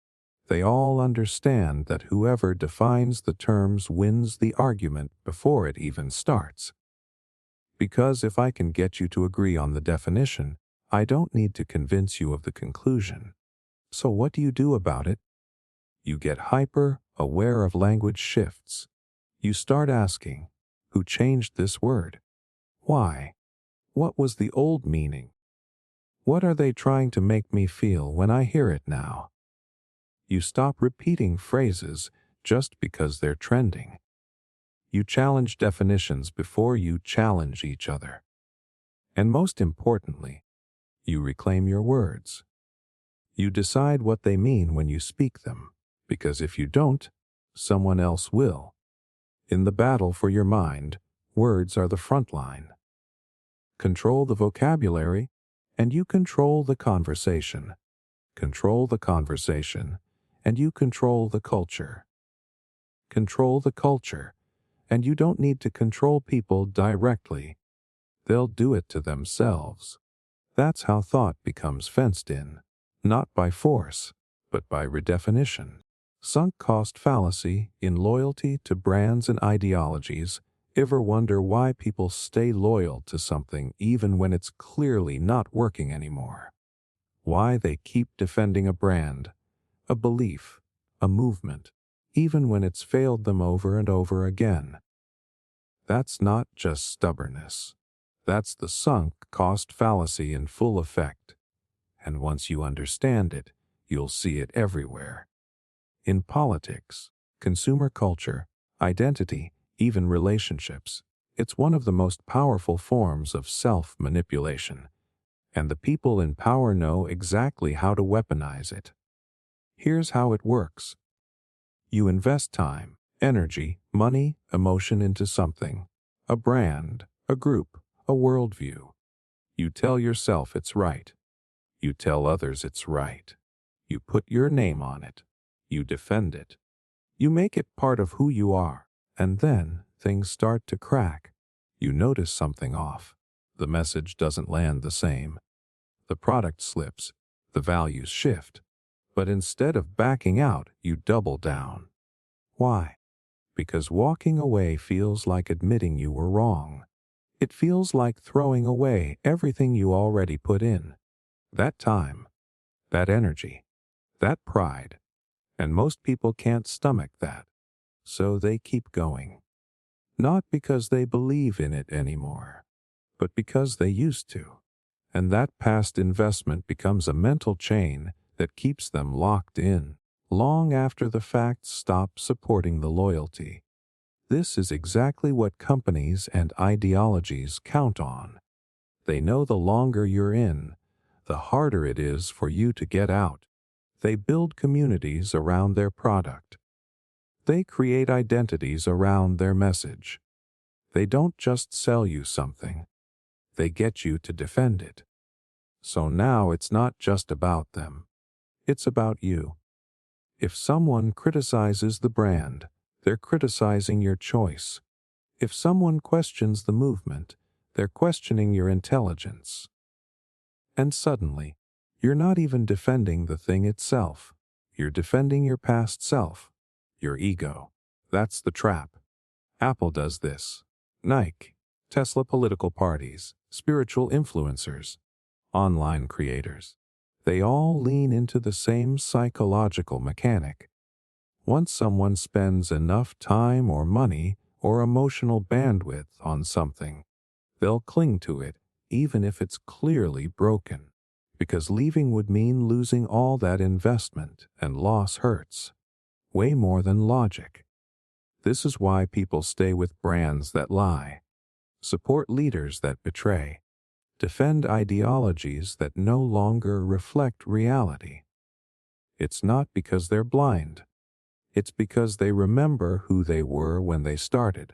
They all understand that whoever defines the terms wins the argument before it even starts. Because if I can get you to agree on the definition, I don't need to convince you of the conclusion. So what do you do about it? You get hyper-aware of language shifts. You start asking, who changed this word? Why? What was the old meaning? What are they trying to make me feel when I hear it now? You stop repeating phrases just because they're trending. You challenge definitions before you challenge each other. And most importantly, you reclaim your words. You decide what they mean when you speak them, because if you don't, someone else will. In the battle for your mind, words are the front line. Control the vocabulary, and you control the conversation. Control the conversation, and you control the culture. Control the culture, and you don't need to control people directly. They'll do it to themselves. That's how thought becomes fenced in, not by force, but by redefinition. Sunk cost fallacy in loyalty to brands and ideologies. Ever wonder why people stay loyal to something even when it's clearly not working anymore? Why they keep defending a brand, a belief, a movement, even when it's failed them over and over again? That's not just stubbornness. That's the sunk cost fallacy in full effect. And once you understand it, you'll see it everywhere. In politics, consumer culture, identity, even relationships, it's one of the most powerful forms of self-manipulation. And the people in power know exactly how to weaponize it. Here's how it works. You invest time, energy, money, emotion into something. A brand, a group, a worldview. You tell yourself it's right. You tell others it's right. You put your name on it. You defend it. You make it part of who you are. And then things start to crack. You notice something off. The message doesn't land the same. The product slips. The values shift. But instead of backing out, you double down. Why? Because walking away feels like admitting you were wrong. It feels like throwing away everything you already put in. That time, that energy, that pride. And most people can't stomach that. So they keep going. Not because they believe in it anymore, but because they used to. And that past investment becomes a mental chain that keeps them locked in, long after the facts stop supporting the loyalty. This is exactly what companies and ideologies count on. They know the longer you're in, the harder it is for you to get out. They build communities around their product. They create identities around their message. They don't just sell you something, they get you to defend it. So now it's not just about them, it's about you. If someone criticizes the brand, they're criticizing your choice. If someone questions the movement, they're questioning your intelligence. And suddenly, you're not even defending the thing itself. You're defending your past self, your ego. That's the trap. Apple does this. Nike, Tesla, political parties, spiritual influencers, online creators. They all lean into the same psychological mechanic. Once someone spends enough time or money or emotional bandwidth on something, they'll cling to it even if it's clearly broken, because leaving would mean losing all that investment, and loss hurts way more than logic. This is why people stay with brands that lie, support leaders that betray, defend ideologies that no longer reflect reality. It's not because they're blind. It's because they remember who they were when they started.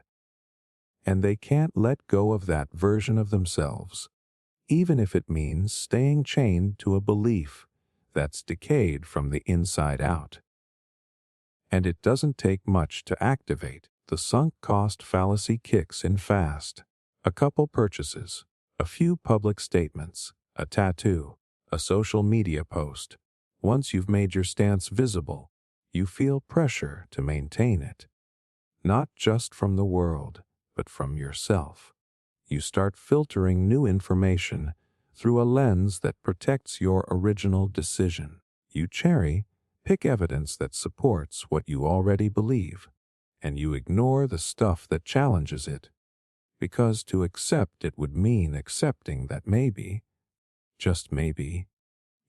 And they can't let go of that version of themselves, even if it means staying chained to a belief that's decayed from the inside out. And it doesn't take much to activate the sunk cost fallacy. Kicks in fast. A couple purchases, a few public statements, a tattoo, a social media post. Once you've made your stance visible, you feel pressure to maintain it. Not just from the world, but from yourself. You start filtering new information through a lens that protects your original decision. You pick evidence that supports what you already believe, and you ignore the stuff that challenges it, because to accept it would mean accepting that maybe, just maybe,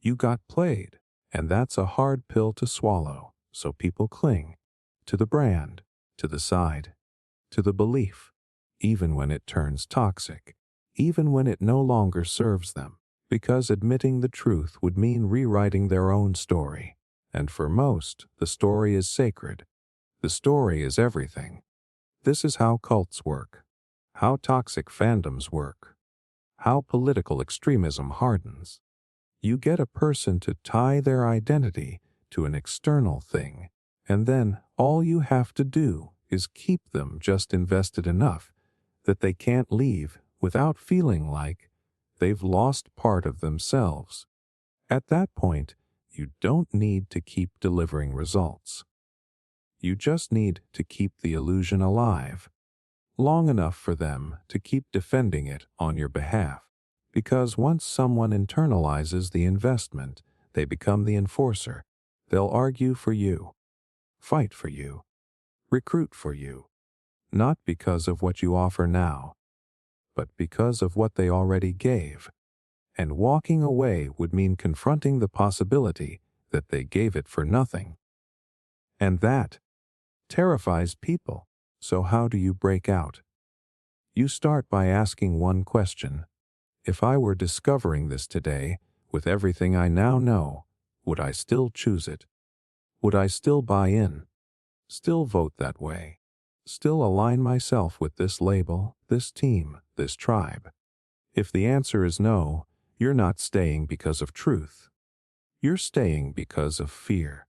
you got played, and that's a hard pill to swallow, so people cling to the brand, to the side, to the belief, even when it turns toxic, even when it no longer serves them, because admitting the truth would mean rewriting their own story. And for most, the story is sacred. The story is everything. This is how cults work, how toxic fandoms work, how political extremism hardens. You get a person to tie their identity to an external thing, and then all you have to do is keep them just invested enough that they can't leave without feeling like they've lost part of themselves. At that point, you don't need to keep delivering results. You just need to keep the illusion alive, long enough for them to keep defending it on your behalf. Because once someone internalizes the investment, they become the enforcer. They'll argue for you, fight for you, recruit for you, not because of what you offer now, but because of what they already gave. And walking away would mean confronting the possibility that they gave it for nothing. And that terrifies people. So how do you break out? You start by asking one question. If I were discovering this today, with everything I now know, would I still choose it? Would I still buy in? Still vote that way? Still align myself with this label, this team, this tribe? If the answer is no, you're not staying because of truth. You're staying because of fear,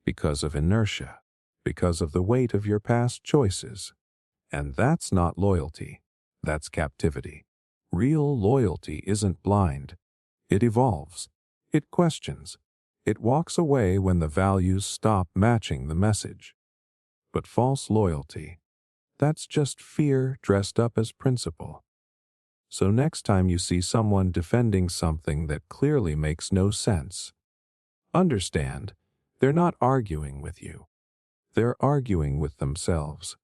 because of inertia, because of the weight of your past choices. And that's not loyalty. That's captivity. Real loyalty isn't blind. It evolves. It questions. It walks away when the values stop matching the message. But false loyalty, that's just fear dressed up as principle. So next time you see someone defending something that clearly makes no sense, understand, they're not arguing with you. They're arguing with themselves.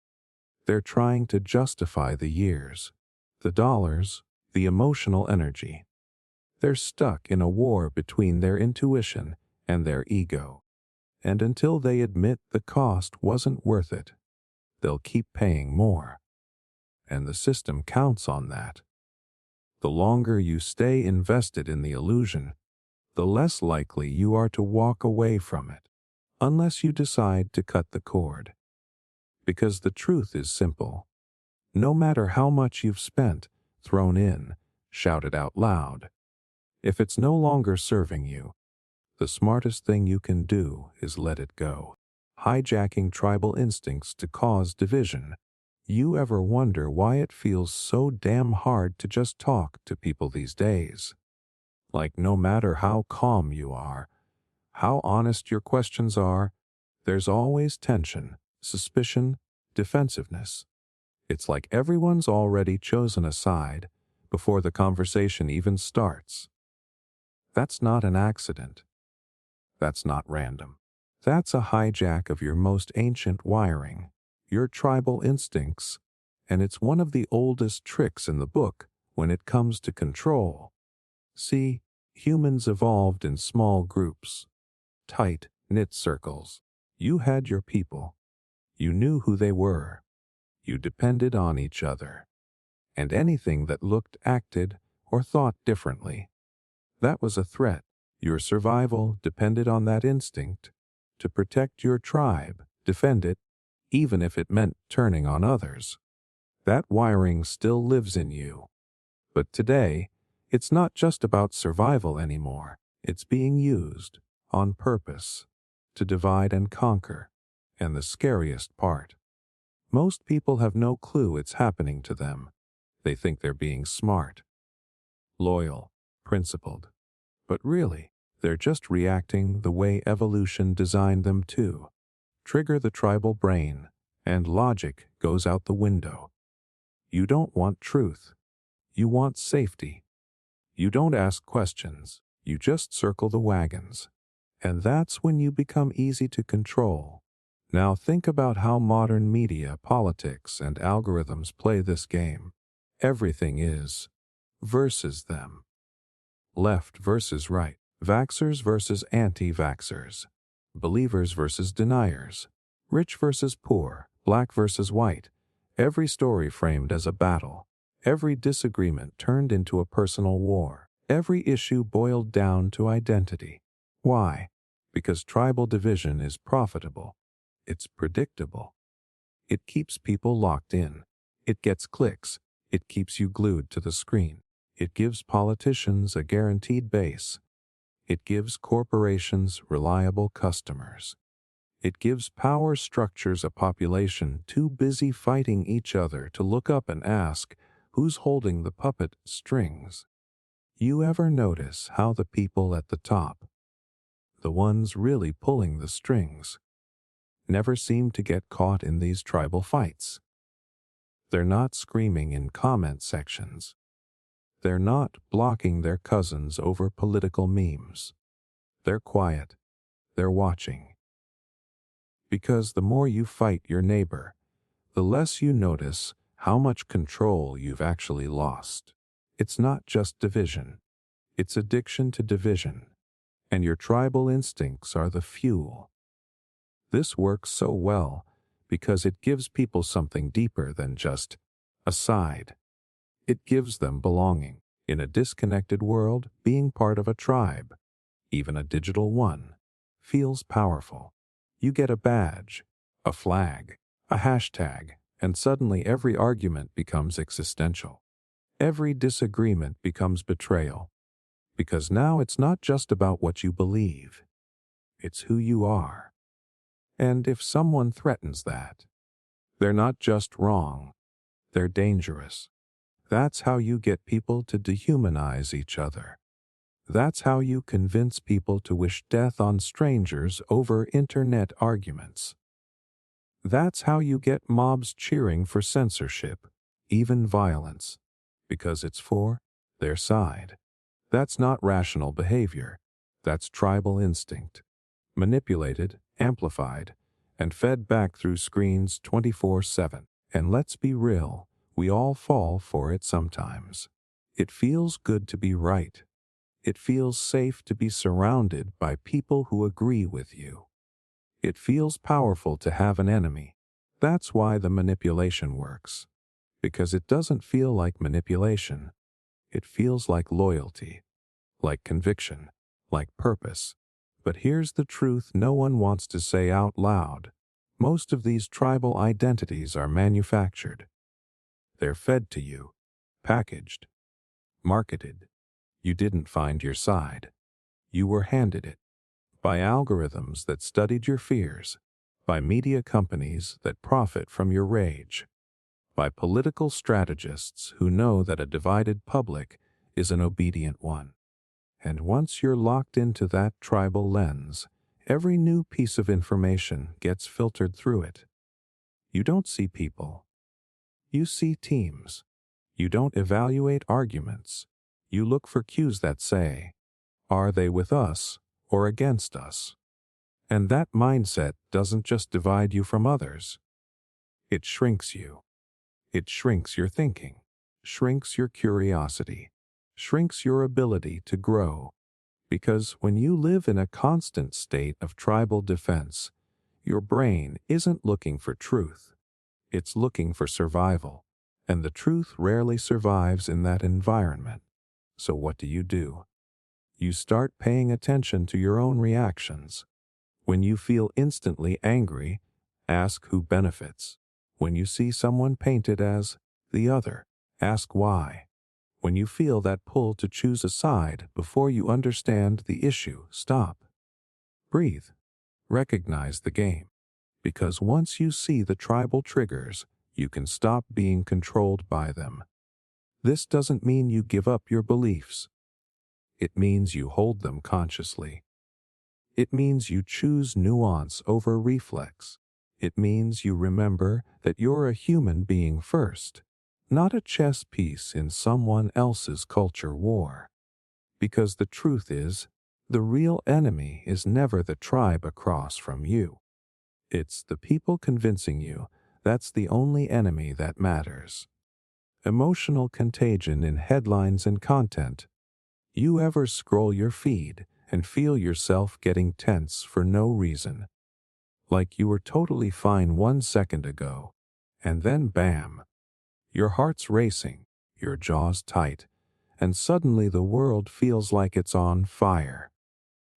They're trying to justify the years, the dollars, the emotional energy. They're stuck in a war between their intuition and their ego. And until they admit the cost wasn't worth it, they'll keep paying more. And the system counts on that. The longer you stay invested in the illusion, the less likely you are to walk away from it, unless you decide to cut the cord. Because the truth is simple. No matter how much you've spent, thrown in, shouted out loud, if it's no longer serving you, the smartest thing you can do is let it go. Hijacking tribal instincts to cause division. You ever wonder why it feels so damn hard to just talk to people these days? Like no matter how calm you are, how honest your questions are, there's always tension, suspicion, defensiveness. It's like everyone's already chosen a side before the conversation even starts. That's not an accident. That's not random. That's a hijack of your most ancient wiring, your tribal instincts, and it's one of the oldest tricks in the book when it comes to control. See, humans evolved in small groups, tight, knit circles. You had your people. You knew who they were. You depended on each other. And anything that looked, acted, or thought differently, that was a threat. Your survival depended on that instinct to protect your tribe, defend it, even if it meant turning on others. That wiring still lives in you. But today, it's not just about survival anymore. It's being used, on purpose, to divide and conquer. And the scariest part, most people have no clue it's happening to them. They think they're being smart, loyal, principled. But really, they're just reacting the way evolution designed them to. Trigger the tribal brain, and logic goes out the window. You don't want truth. You want safety. You don't ask questions. You just circle the wagons. And that's when you become easy to control. Now think about how modern media, politics, and algorithms play this game. Everything is versus them. Left versus right. Vaxxers versus anti-vaxxers. Believers versus deniers. Rich versus poor. Black versus white. Every story framed as a battle. Every disagreement turned into a personal war. Every issue boiled down to identity. Why? Because tribal division is profitable. It's predictable. It keeps people locked in. It gets clicks. It keeps you glued to the screen. It gives politicians a guaranteed base. It gives corporations reliable customers. It gives power structures a population too busy fighting each other to look up and ask, who's holding the puppet strings? You ever notice how the people at the top, the ones really pulling the strings, never seem to get caught in these tribal fights? They're not screaming in comment sections. They're not blocking their cousins over political memes. They're quiet. They're watching. Because the more you fight your neighbor, the less you notice how much control you've actually lost. It's not just division. It's addiction to division. And your tribal instincts are the fuel. This works so well because it gives people something deeper than just a side. It gives them belonging. In a disconnected world, being part of a tribe, even a digital one, feels powerful. You get a badge, a flag, a hashtag, and suddenly every argument becomes existential. Every disagreement becomes betrayal. Because now it's not just about what you believe. It's who you are. And if someone threatens that, they're not just wrong, They're dangerous. That's how you get people to dehumanize each other. That's how you convince people to wish death on strangers over internet arguments. That's how you get mobs cheering for censorship, even violence, because it's for their side. That's not rational behavior. That's tribal instinct, manipulated, amplified, and fed back through screens 24/7. And let's be real, we all fall for it sometimes. It feels good to be right. It feels safe to be surrounded by people who agree with you. It feels powerful to have an enemy. That's why the manipulation works. Because it doesn't feel like manipulation. It feels like loyalty, like conviction, like purpose. But here's the truth no one wants to say out loud. Most of these tribal identities are manufactured. They're fed to you, packaged, marketed. You didn't find your side. You were handed it. By algorithms that studied your fears, by media companies that profit from your rage, by political strategists who know that a divided public is an obedient one. And once you're locked into that tribal lens, every new piece of information gets filtered through it. You don't see people. You see teams. You don't evaluate arguments. You look for cues that say, are they with us or against us? And that mindset doesn't just divide you from others. It shrinks you. It shrinks your thinking, shrinks your curiosity, shrinks your ability to grow. Because when you live in a constant state of tribal defense, your brain isn't looking for truth. It's looking for survival. And the truth rarely survives in that environment. So what do? You start paying attention to your own reactions. When you feel instantly angry, ask who benefits. When you see someone painted as the other, ask why. When you feel that pull to choose a side before you understand the issue, stop. Breathe. Recognize the game. Because once you see the tribal triggers, you can stop being controlled by them. This doesn't mean you give up your beliefs. It means you hold them consciously. It means you choose nuance over reflex. It means you remember that you're a human being first, not a chess piece in someone else's culture war. Because the truth is, the real enemy is never the tribe across from you. It's the people convincing you that's the only enemy that matters. Emotional contagion in headlines and content. You ever scroll your feed and feel yourself getting tense for no reason? Like you were totally fine 1 second ago, and then bam! Your heart's racing, your jaw's tight, and suddenly the world feels like it's on fire.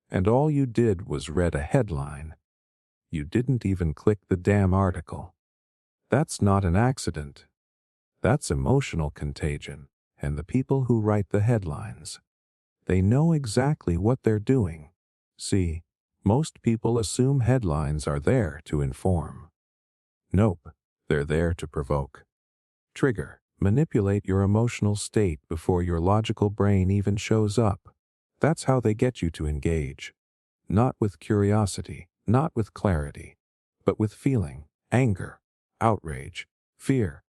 And all you did was read a headline. You didn't even click the damn article. That's not an accident. That's emotional contagion, and the people who write the headlines, they know exactly what they're doing. See, most people assume headlines are there to inform. Nope, they're there to provoke. Trigger, manipulate your emotional state before your logical brain even shows up. That's how they get you to engage. Not with curiosity, not with clarity, but with feeling, anger, outrage, fear,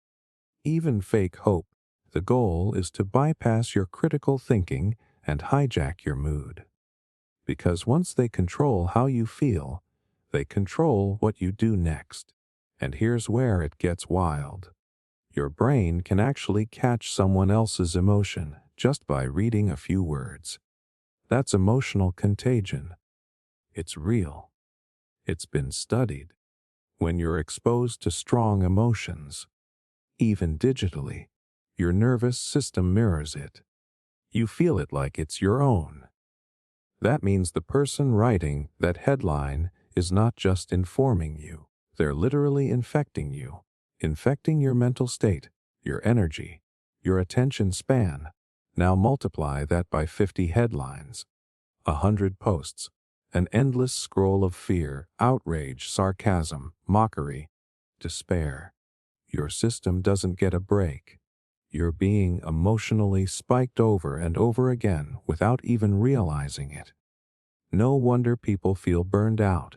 even fake hope. The goal is to bypass your critical thinking and hijack your mood. Because once they control how you feel, they control what you do next. And here's where it gets wild. Your brain can actually catch someone else's emotion just by reading a few words. That's emotional contagion. It's real. It's been studied. When you're exposed to strong emotions, even digitally, your nervous system mirrors it. You feel it like it's your own. That means the person writing that headline is not just informing you. They're literally infecting you. Infecting your mental state, your energy, your attention span. Now multiply that by 50 headlines, 100 posts, an endless scroll of fear, outrage, sarcasm, mockery, despair. Your system doesn't get a break. You're being emotionally spiked over and over again without even realizing it. No wonder people feel burned out.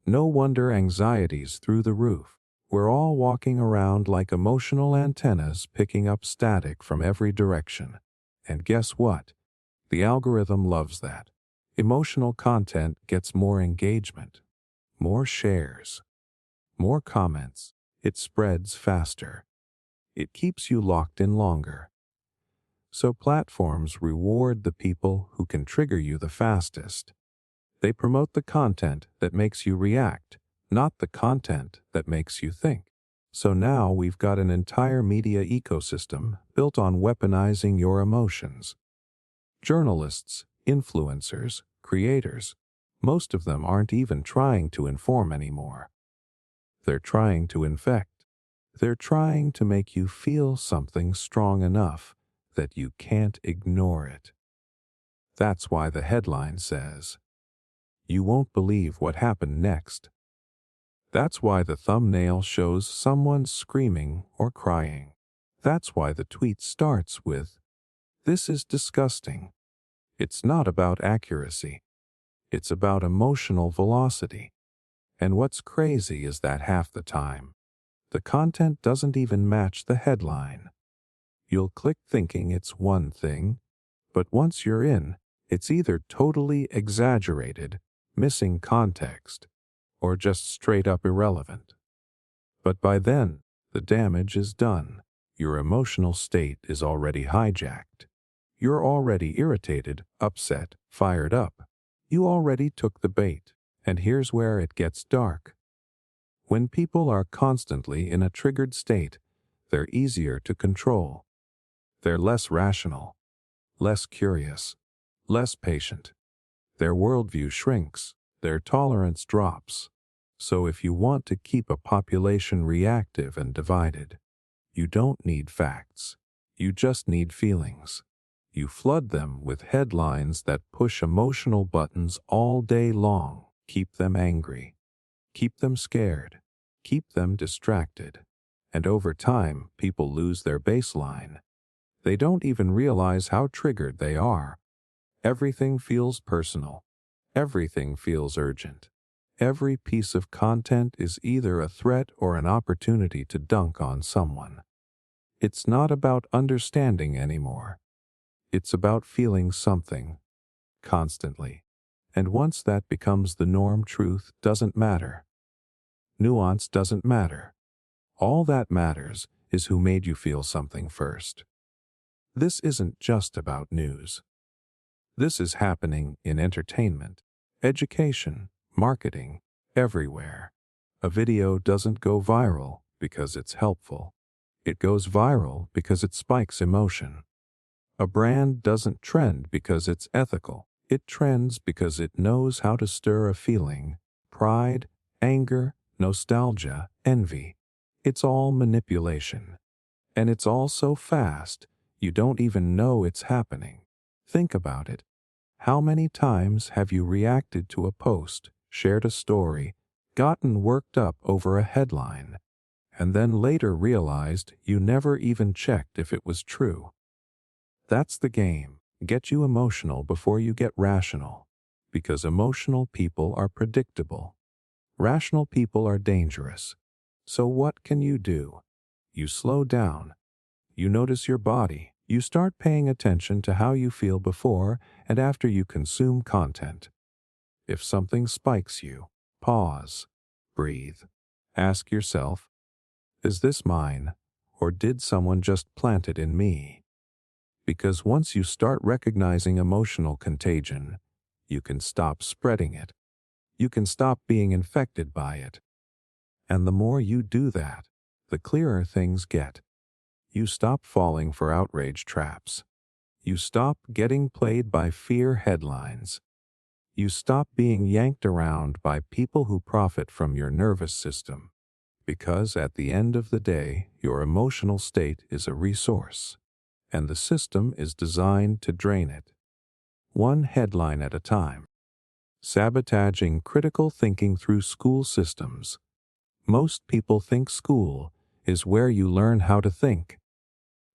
No wonder anxiety's through the roof. We're all walking around like emotional antennas picking up static from every direction. And guess what? The algorithm loves that. Emotional content gets more engagement, more shares, more comments. It spreads faster. It keeps you locked in longer. So platforms reward the people who can trigger you the fastest. They promote the content that makes you react, not the content that makes you think. So now we've got an entire media ecosystem built on weaponizing your emotions. Journalists, influencers, creators, most of them aren't even trying to inform anymore. They're trying to infect. They're trying to make you feel something strong enough that you can't ignore it. That's why the headline says, "You won't believe what happened next." That's why the thumbnail shows someone screaming or crying. That's why the tweet starts with, "This is disgusting." It's not about accuracy. It's about emotional velocity. And what's crazy is that half the time, the content doesn't even match the headline. You'll click thinking it's one thing, but once you're in, it's either totally exaggerated, missing context, or just straight up irrelevant. But by then, the damage is done. Your emotional state is already hijacked. You're already irritated, upset, fired up. You already took the bait. And here's where it gets dark. When people are constantly in a triggered state, they're easier to control. They're less rational, less curious, less patient. Their worldview shrinks, their tolerance drops. So if you want to keep a population reactive and divided, you don't need facts. You just need feelings. You flood them with headlines that push emotional buttons all day long. Keep them angry. Keep them scared. Keep them distracted. And over time, people lose their baseline. They don't even realize how triggered they are. Everything feels personal. Everything feels urgent. Every piece of content is either a threat or an opportunity to dunk on someone. It's not about understanding anymore. It's about feeling something, constantly. And once that becomes the norm, truth doesn't matter. Nuance doesn't matter. All that matters is who made you feel something first. This isn't just about news. This is happening in entertainment, education, marketing, everywhere. A video doesn't go viral because it's helpful. It goes viral because it spikes emotion. A brand doesn't trend because it's ethical. It trends because it knows how to stir a feeling, pride, anger, nostalgia, envy. It's all manipulation. And it's all so fast, you don't even know it's happening. Think about it. How many times have you reacted to a post, shared a story, gotten worked up over a headline, and then later realized you never even checked if it was true? That's the game. Get you emotional before you get rational. Because emotional people are predictable. Rational people are dangerous. So what can you do? You slow down. You notice your body. You start paying attention to how you feel before and after you consume content. If something spikes you, pause, breathe. Ask yourself, is this mine, or did someone just plant it in me? Because once you start recognizing emotional contagion, you can stop spreading it. You can stop being infected by it. And the more you do that, the clearer things get. You stop falling for outrage traps. You stop getting played by fear headlines. You stop being yanked around by people who profit from your nervous system. Because at the end of the day, your emotional state is a resource, and the system is designed to drain it. One headline at a time. Sabotaging critical thinking through school systems. Most people think school is where you learn how to think.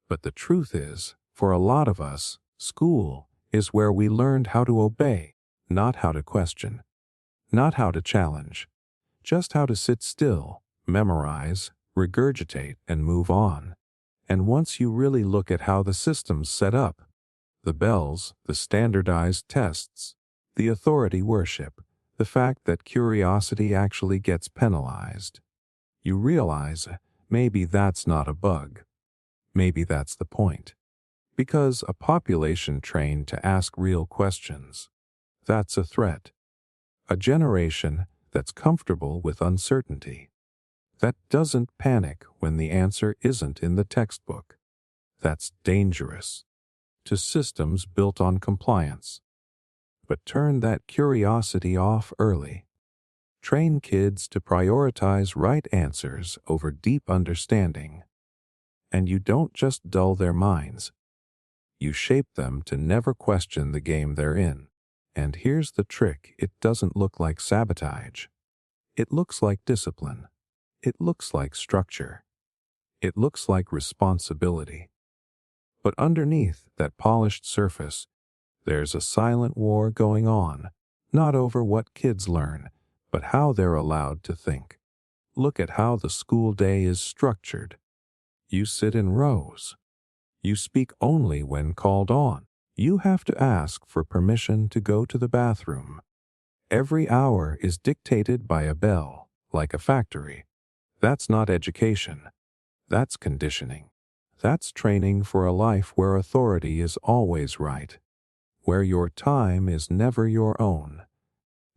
But the truth is, for a lot of us, school is where we learned how to obey, not how to question, not how to challenge, just how to sit still, memorize, regurgitate, and move on. And once you really look at how the system's set up, the bells, the standardized tests, the authority worship, the fact that curiosity actually gets penalized, you realize maybe that's not a bug. Maybe that's the point. Because a population trained to ask real questions, that's a threat. A generation that's comfortable with uncertainty, that doesn't panic when the answer isn't in the textbook, that's dangerous to systems built on compliance. But turn that curiosity off early. Train kids to prioritize right answers over deep understanding. And you don't just dull their minds. You shape them to never question the game they're in. And here's the trick: it doesn't look like sabotage. It looks like discipline. It looks like structure. It looks like responsibility. But underneath that polished surface, there's a silent war going on, not over what kids learn, but how they're allowed to think. Look at how the school day is structured. You sit in rows. You speak only when called on. You have to ask for permission to go to the bathroom. Every hour is dictated by a bell, like a factory. That's not education. That's conditioning. That's training for a life where authority is always right, where your time is never your own,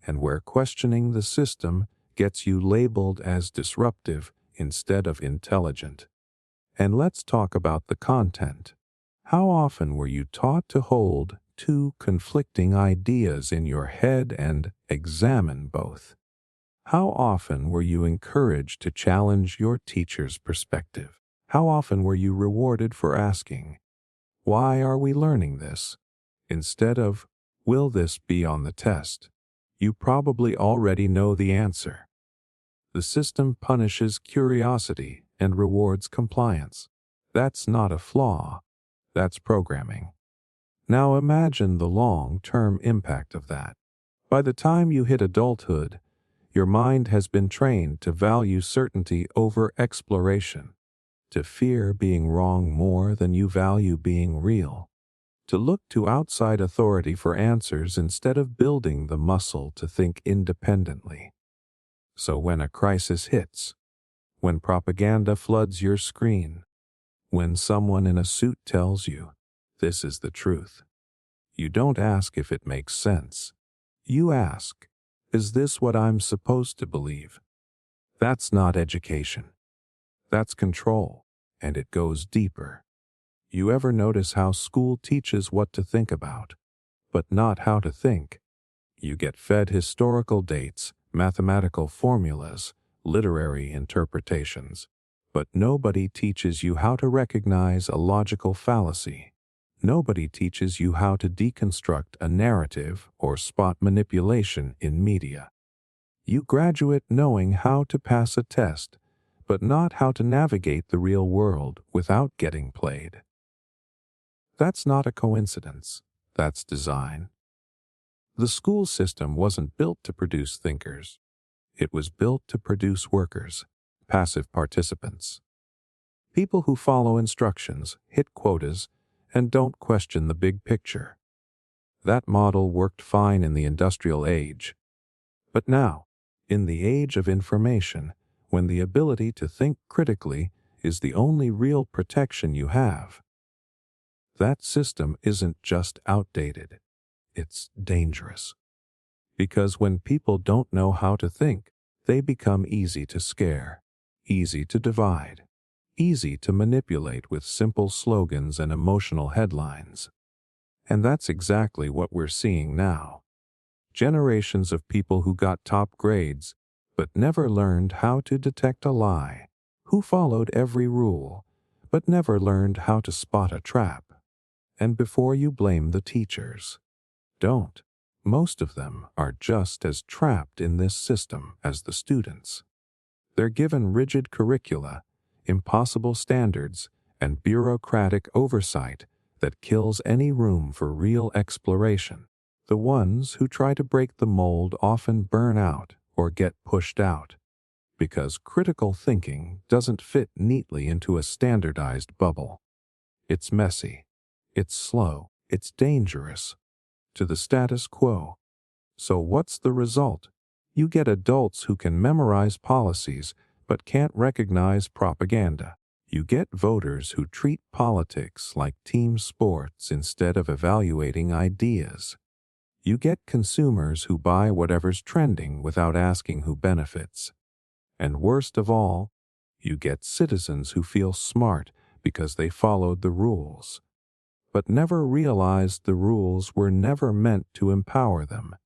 and where questioning the system gets you labeled as disruptive instead of intelligent. And let's talk about the content. How often were you taught to hold two conflicting ideas in your head and examine both? How often were you encouraged to challenge your teacher's perspective? How often were you rewarded for asking, "Why are we learning this?" instead of, "Will this be on the test?" You probably already know the answer. The system punishes curiosity and rewards compliance. That's not a flaw. That's programming. Now imagine the long-term impact of that. By the time you hit adulthood, your mind has been trained to value certainty over exploration, to fear being wrong more than you value being real, to look to outside authority for answers instead of building the muscle to think independently. So when a crisis hits, when propaganda floods your screen, when someone in a suit tells you, "This is the truth," you don't ask if it makes sense. You ask, "Is this what I'm supposed to believe?" That's not education. That's control, and it goes deeper. You ever notice how school teaches what to think about, but not how to think? You get fed historical dates, mathematical formulas, literary interpretations, but nobody teaches you how to recognize a logical fallacy. Nobody teaches you how to deconstruct a narrative or spot manipulation in media. You graduate knowing how to pass a test, but not how to navigate the real world without getting played. That's not a coincidence. That's design. The school system wasn't built to produce thinkers. It was built to produce workers, passive participants. People who follow instructions, hit quotas, and don't question the big picture. That model worked fine in the industrial age. But now, in the age of information, when the ability to think critically is the only real protection you have, that system isn't just outdated, it's dangerous. Because when people don't know how to think, they become easy to scare, easy to divide, easy to manipulate with simple slogans and emotional headlines. And that's exactly what we're seeing now. Generations of people who got top grades, but never learned how to detect a lie, who followed every rule, but never learned how to spot a trap. And before you blame the teachers, don't. Most of them are just as trapped in this system as the students. They're given rigid curricula, impossible standards, and bureaucratic oversight that kills any room for real exploration. The ones who try to break the mold often burn out or get pushed out, because critical thinking doesn't fit neatly into a standardized bubble. It's messy, it's slow, it's dangerous to the status quo. So what's the result? You get adults who can memorize policies but can't recognize propaganda. You get voters who treat politics like team sports instead of evaluating ideas. You get consumers who buy whatever's trending without asking who benefits. And worst of all, you get citizens who feel smart because they followed the rules, but never realized the rules were never meant to empower them.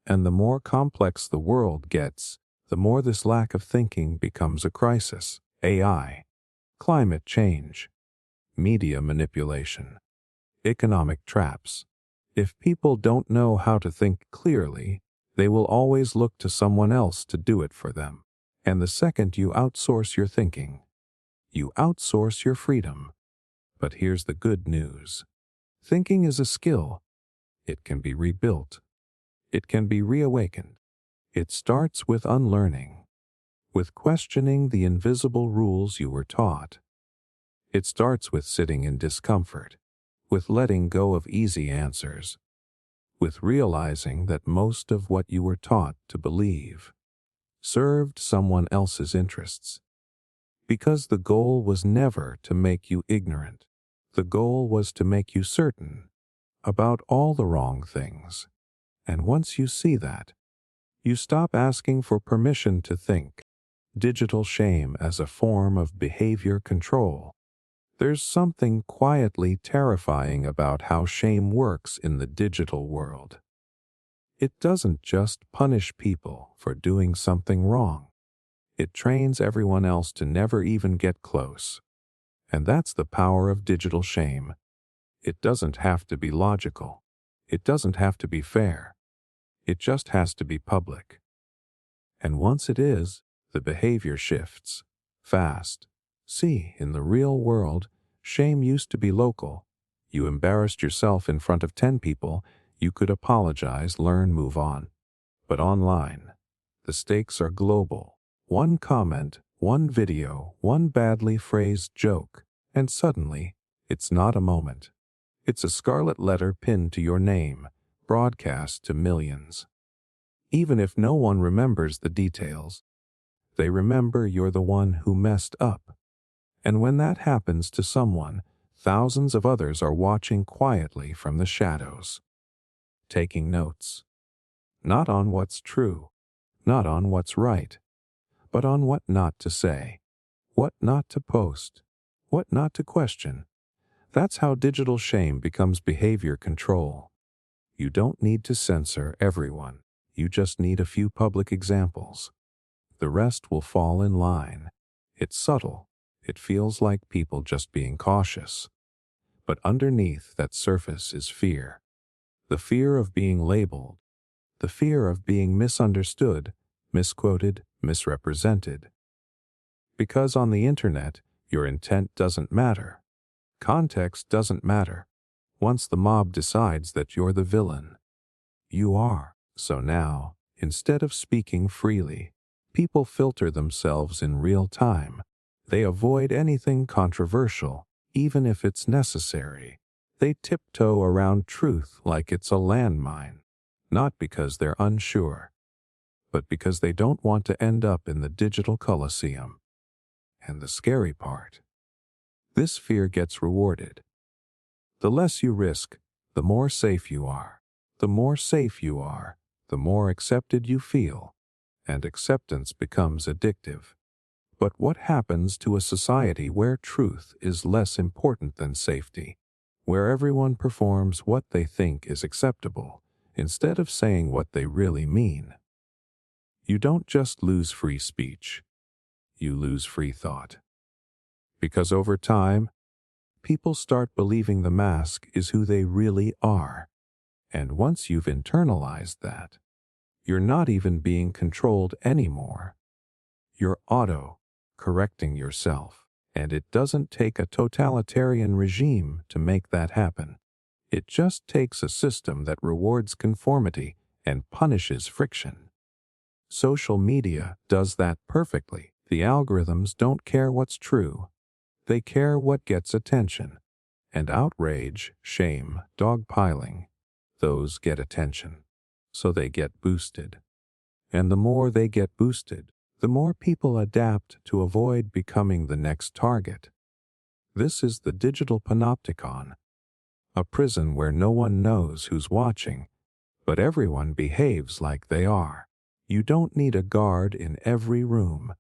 And the more complex the world gets, the more this lack of thinking becomes a crisis. AI, climate change, media manipulation, economic traps. If people don't know how to think clearly, they will always look to someone else to do it for them. And the second you outsource your thinking, you outsource your freedom. But here's the good news. Thinking is a skill. It can be rebuilt. It can be reawakened. It starts with unlearning, with questioning the invisible rules you were taught. It starts with sitting in discomfort, with letting go of easy answers, with realizing that most of what you were taught to believe served someone else's interests. Because the goal was never to make you ignorant. The goal was to make you certain about all the wrong things. And once you see that, you stop asking for permission to think. Digital shame as a form of behavior control. There's something quietly terrifying about how shame works in the digital world. It doesn't just punish people for doing something wrong. It trains everyone else to never even get close. And that's the power of digital shame. It doesn't have to be logical. It doesn't have to be fair. It just has to be public. And once it is, the behavior shifts fast. See, in the real world, shame used to be local. You embarrassed yourself in front of 10 people, you could apologize, learn, move on. But online, the stakes are global. One comment, one video, one badly phrased joke, and suddenly, it's not a moment. It's a scarlet letter pinned to your name, broadcast to millions. Even if no one remembers the details, they remember you're the one who messed up. And when that happens to someone, thousands of others are watching quietly from the shadows, taking notes. Not on what's true, not on what's right, but on what not to say, what not to post, what not to question. That's how digital shame becomes behavior control. You don't need to censor everyone. You just need a few public examples. The rest will fall in line. It's subtle. It feels like people just being cautious. But underneath that surface is fear. The fear of being labeled. The fear of being misunderstood, misquoted, misrepresented. Because on the internet, your intent doesn't matter. Context doesn't matter. Once the mob decides that you're the villain, you are. So now, instead of speaking freely, people filter themselves in real time. They avoid anything controversial, even if it's necessary. They tiptoe around truth like it's a landmine, not because they're unsure, but because they don't want to end up in the digital coliseum. And the scary part, this fear gets rewarded. The less you risk, the more safe you are. The more safe you are, the more accepted you feel, and acceptance becomes addictive. But what happens to a society where truth is less important than safety, where everyone performs what they think is acceptable, instead of saying what they really mean? You don't just lose free speech, you lose free thought. Because over time, people start believing the mask is who they really are. And once you've internalized that, you're not even being controlled anymore. You're auto correcting yourself. And it doesn't take a totalitarian regime to make that happen. It just takes a system that rewards conformity and punishes friction. Social media does that perfectly. The algorithms don't care what's true. They care what gets attention. And outrage, shame, dogpiling, those get attention. So they get boosted. And the more they get boosted, the more people adapt to avoid becoming the next target. This is the digital panopticon, a prison where no one knows who's watching, but everyone behaves like they are. You don't need a guard in every room.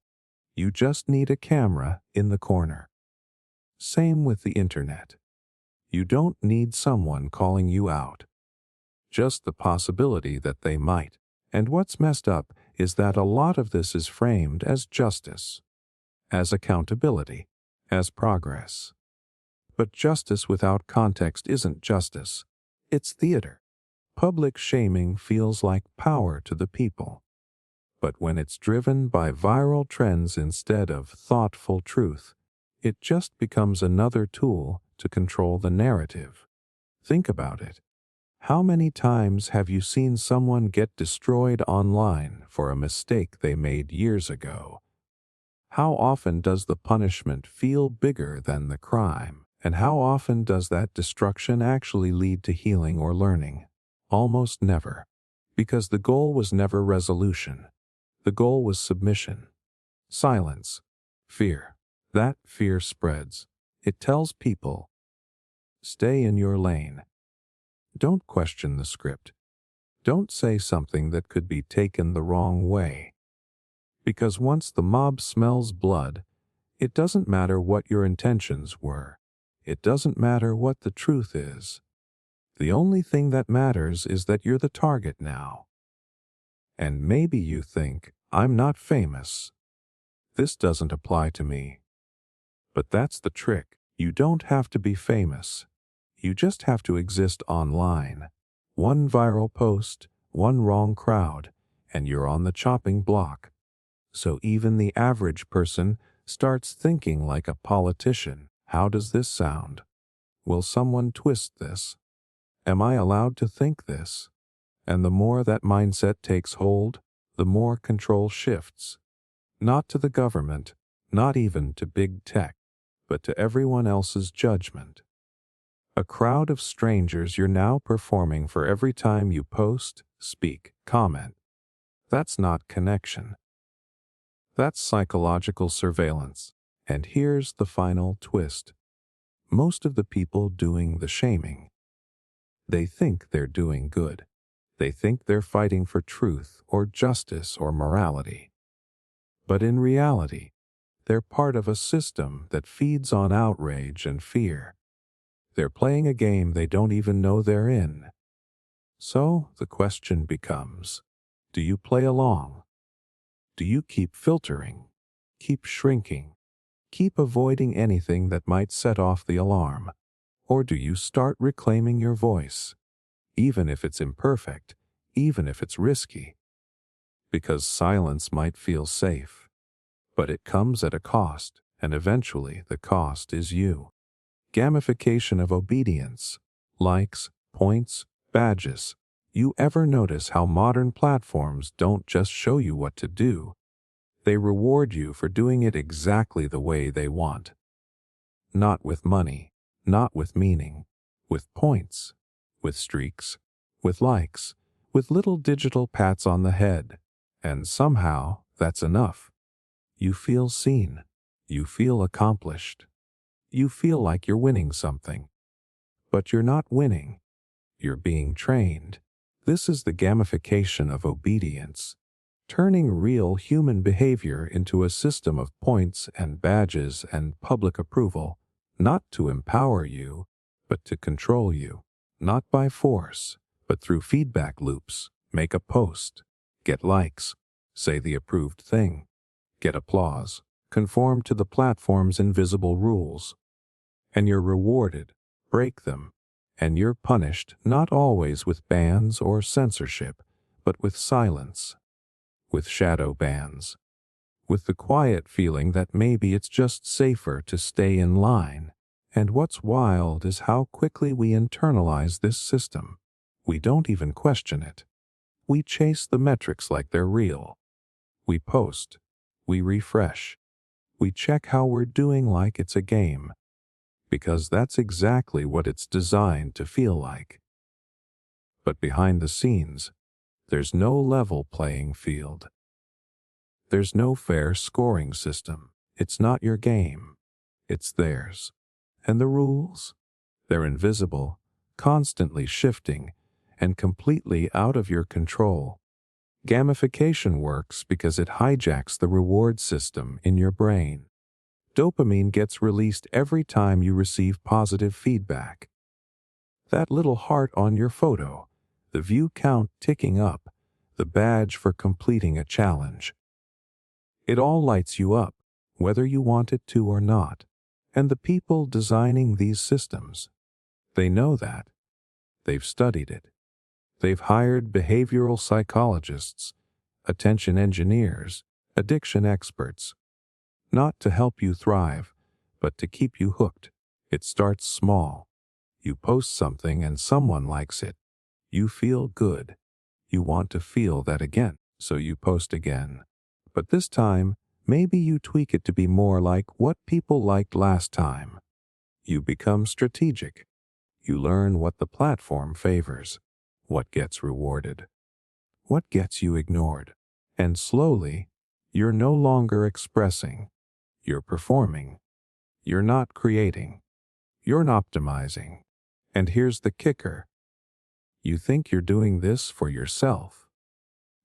You just need a camera in the corner. Same with the internet. You don't need someone calling you out. Just the possibility that they might. And what's messed up is that a lot of this is framed as justice, as accountability, as progress. But justice without context isn't justice. It's theater. Public shaming feels like power to the people. But when it's driven by viral trends instead of thoughtful truth, it just becomes another tool to control the narrative. Think about it. How many times have you seen someone get destroyed online for a mistake they made years ago? How often does the punishment feel bigger than the crime? And how often does that destruction actually lead to healing or learning? Almost never. Because the goal was never resolution. The goal was submission, silence, fear. That fear spreads. It tells people, stay in your lane. Don't question the script. Don't say something that could be taken the wrong way. Because once the mob smells blood, it doesn't matter what your intentions were. It doesn't matter what the truth is. The only thing that matters is that you're the target now. And maybe you think, I'm not famous. This doesn't apply to me. But that's the trick. You don't have to be famous. You just have to exist online. One viral post, one wrong crowd, and you're on the chopping block. So even the average person starts thinking like a politician. How does this sound? Will someone twist this? Am I allowed to think this? And the more that mindset takes hold, the more control shifts. Not to the government, not even to big tech, but to everyone else's judgment. A crowd of strangers you're now performing for every time you post, speak, comment. That's not connection. That's psychological surveillance. And here's the final twist. Most of the people doing the shaming, they think they're doing good. They think they're fighting for truth or justice or morality. But in reality, they're part of a system that feeds on outrage and fear. They're playing a game they don't even know they're in. So the question becomes, do you play along? Do you keep filtering, keep shrinking, keep avoiding anything that might set off the alarm? Or do you start reclaiming your voice, even if it's imperfect, even if it's risky? Because silence might feel safe, but it comes at a cost, and eventually the cost is you. Gamification of obedience, likes, points, badges. You ever notice how modern platforms don't just show you what to do? They reward you for doing it exactly the way they want. Not with money, not with meaning, with points, with streaks, with likes, with little digital pats on the head. And somehow, that's enough. You feel seen. You feel accomplished. You feel like you're winning something. But you're not winning. You're being trained. This is the gamification of obedience, turning real human behavior into a system of points and badges and public approval, not to empower you, but to control you, not by force, but through feedback loops. Make a post, get likes, say the approved thing, get applause, conform to the platform's invisible rules. And you're rewarded, break them, and you're punished not always with bans or censorship, but with silence, with shadow bans, with the quiet feeling that maybe it's just safer to stay in line. And what's wild is how quickly we internalize this system. We don't even question it. We chase the metrics like they're real. We post. We refresh. We check how we're doing like it's a game. Because that's exactly what it's designed to feel like. But behind the scenes, there's no level playing field. There's no fair scoring system. It's not your game. It's theirs. And the rules? They're invisible, constantly shifting, and completely out of your control. Gamification works because it hijacks the reward system in your brain. Dopamine gets released every time you receive positive feedback. That little heart on your photo, the view count ticking up, the badge for completing a challenge. It all lights you up, whether you want it to or not. And the people designing these systems, they know that. They've studied it. They've hired behavioral psychologists, attention engineers, addiction experts, not to help you thrive, but to keep you hooked. It starts small. You post something and someone likes it. You feel good. You want to feel that again, so you post again. But this time, maybe you tweak it to be more like what people liked last time. You become strategic. You learn what the platform favors, what gets rewarded, what gets you ignored. And slowly, you're no longer expressing. You're performing. You're not creating. You're not optimizing. And here's the kicker. You think you're doing this for yourself.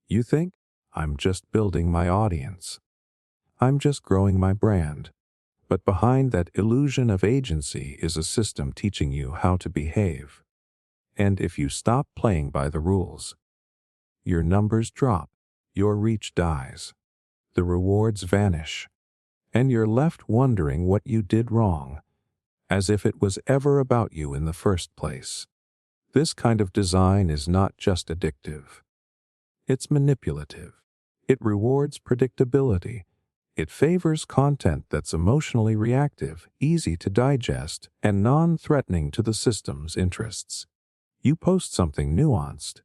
You think, I'm just building my audience. I'm just growing my brand. But behind that illusion of agency is a system teaching you how to behave. And if you stop playing by the rules, your numbers drop, your reach dies, the rewards vanish, and you're left wondering what you did wrong, as if it was ever about you in the first place. This kind of design is not just addictive. It's manipulative. It rewards predictability. It favors content that's emotionally reactive, easy to digest, and non-threatening to the system's interests. You post something nuanced.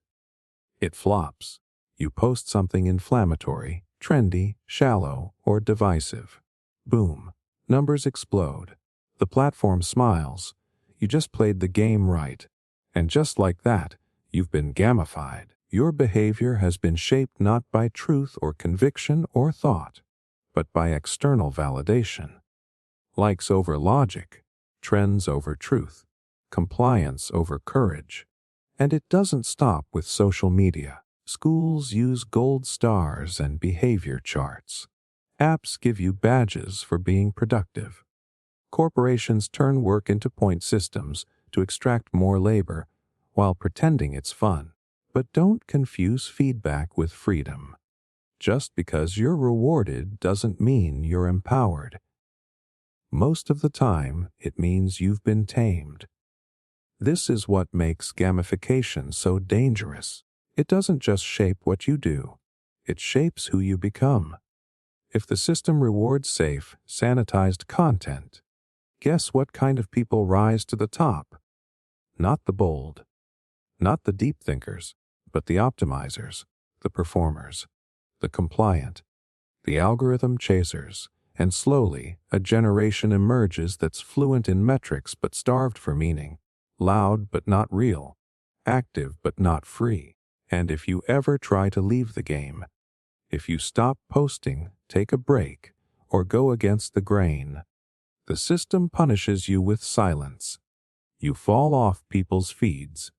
It flops. You post something inflammatory, trendy, shallow, or divisive. Boom. Numbers explode. The platform smiles. You just played the game right. And just like that, you've been gamified. Your behavior has been shaped not by truth or conviction or thought, but by external validation. Likes over logic, trends over truth, compliance over courage. And it doesn't stop with social media. Schools use gold stars and behavior charts. Apps give you badges for being productive. Corporations turn work into point systems to extract more labor while pretending it's fun. But don't confuse feedback with freedom. Just because you're rewarded doesn't mean you're empowered. Most of the time, it means you've been tamed. This is what makes gamification so dangerous. It doesn't just shape what you do. It shapes who you become. If the system rewards safe, sanitized content, guess what kind of people rise to the top? Not the bold, not the deep thinkers, but the optimizers, the performers, the compliant, the algorithm chasers, and slowly a generation emerges that's fluent in metrics but starved for meaning, loud but not real, active but not free. And if you ever try to leave the game, if you stop posting, take a break, or go against the grain, the system punishes you with silence. You fall off people's feeds.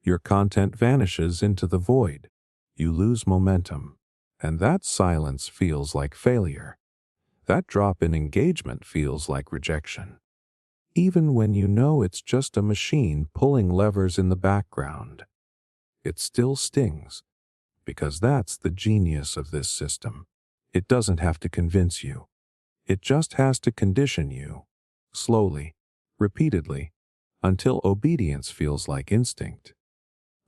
Your content vanishes into the void. You lose momentum. And that silence feels like failure. That drop in engagement feels like rejection. Even when you know it's just a machine pulling levers in the background, it still stings. Because that's the genius of this system. It doesn't have to convince you. It just has to condition you. Slowly, repeatedly, until obedience feels like instinct.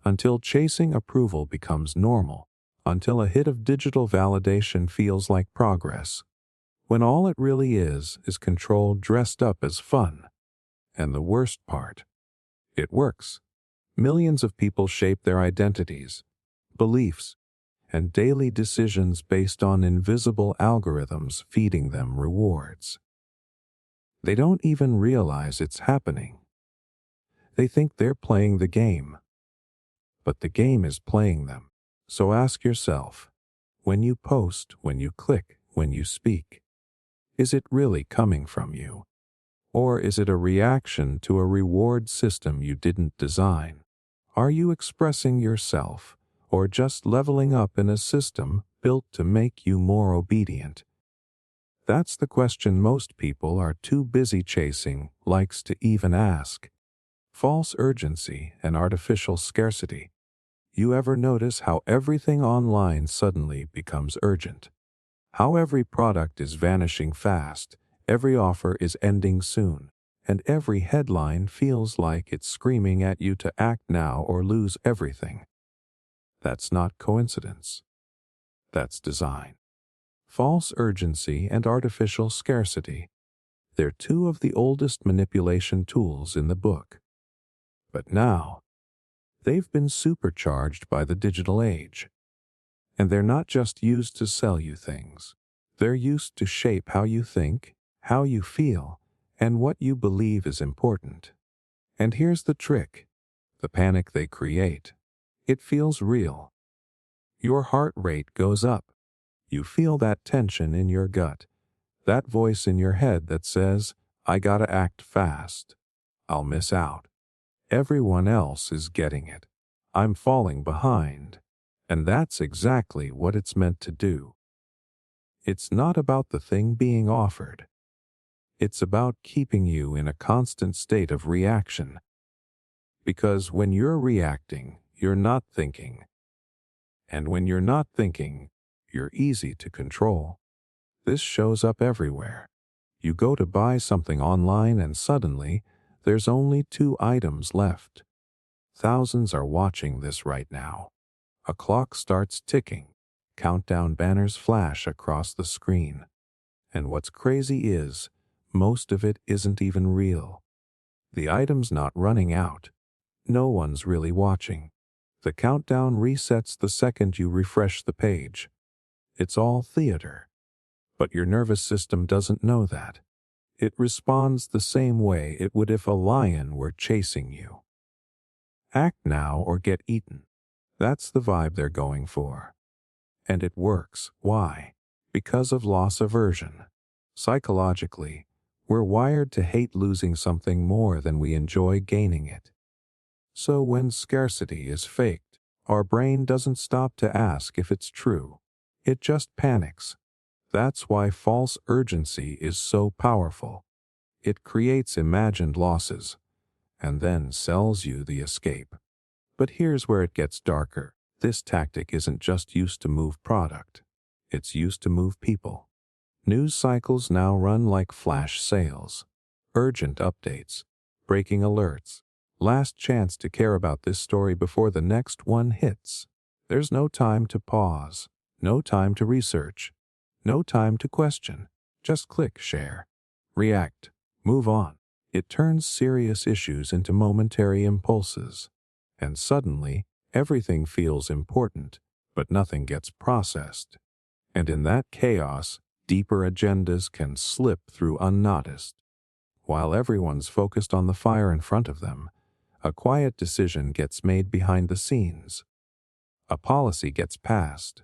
Until chasing approval becomes normal, until a hit of digital validation feels like progress, when all it really is control dressed up as fun. And the worst part, it works. Millions of people shape their identities, beliefs, and daily decisions based on invisible algorithms feeding them rewards. They don't even realize it's happening. They think they're playing the game, but the game is playing them. So ask yourself, when you post, when you click, when you speak, is it really coming from you? Or is it a reaction to a reward system you didn't design? Are you expressing yourself, or just leveling up in a system built to make you more obedient? That's the question most people are too busy chasing likes to even ask. False urgency and artificial scarcity. You ever notice how everything online suddenly becomes urgent? How every product is vanishing fast, every offer is ending soon, and every headline feels like it's screaming at you to act now or lose everything. That's not coincidence. That's design. False urgency and artificial scarcity. They're two of the oldest manipulation tools in the book. But now, they've been supercharged by the digital age. And they're not just used to sell you things. They're used to shape how you think, how you feel, and what you believe is important. And here's the trick. The panic they create. It feels real. Your heart rate goes up. You feel that tension in your gut, that voice in your head that says, I gotta act fast. I'll miss out. Everyone else is getting it. I'm falling behind. And that's exactly what it's meant to do. It's not about the thing being offered. It's about keeping you in a constant state of reaction. Because when you're reacting, you're not thinking. And when you're not thinking, you're easy to control. This shows up everywhere. You go to buy something online and suddenly, there's only 2 items left. Thousands are watching this right now. A clock starts ticking. Countdown banners flash across the screen. And what's crazy is, most of it isn't even real. The item's not running out. No one's really watching. The countdown resets the second you refresh the page. It's all theater. But your nervous system doesn't know that. It responds the same way it would if a lion were chasing you. Act now or get eaten. That's the vibe they're going for. And it works. Why? Because of loss aversion. Psychologically, we're wired to hate losing something more than we enjoy gaining it. So when scarcity is faked, our brain doesn't stop to ask if it's true. It just panics. That's why false urgency is so powerful. It creates imagined losses, and then sells you the escape. But here's where it gets darker. This tactic isn't just used to move product. It's used to move people. News cycles now run like flash sales. Urgent updates, breaking alerts, last chance to care about this story before the next one hits. There's no time to pause, no time to research, no time to question. Just click share, react, move on. It turns serious issues into momentary impulses. And suddenly, everything feels important, but nothing gets processed. And in that chaos, deeper agendas can slip through unnoticed. While everyone's focused on the fire in front of them, a quiet decision gets made behind the scenes. A policy gets passed.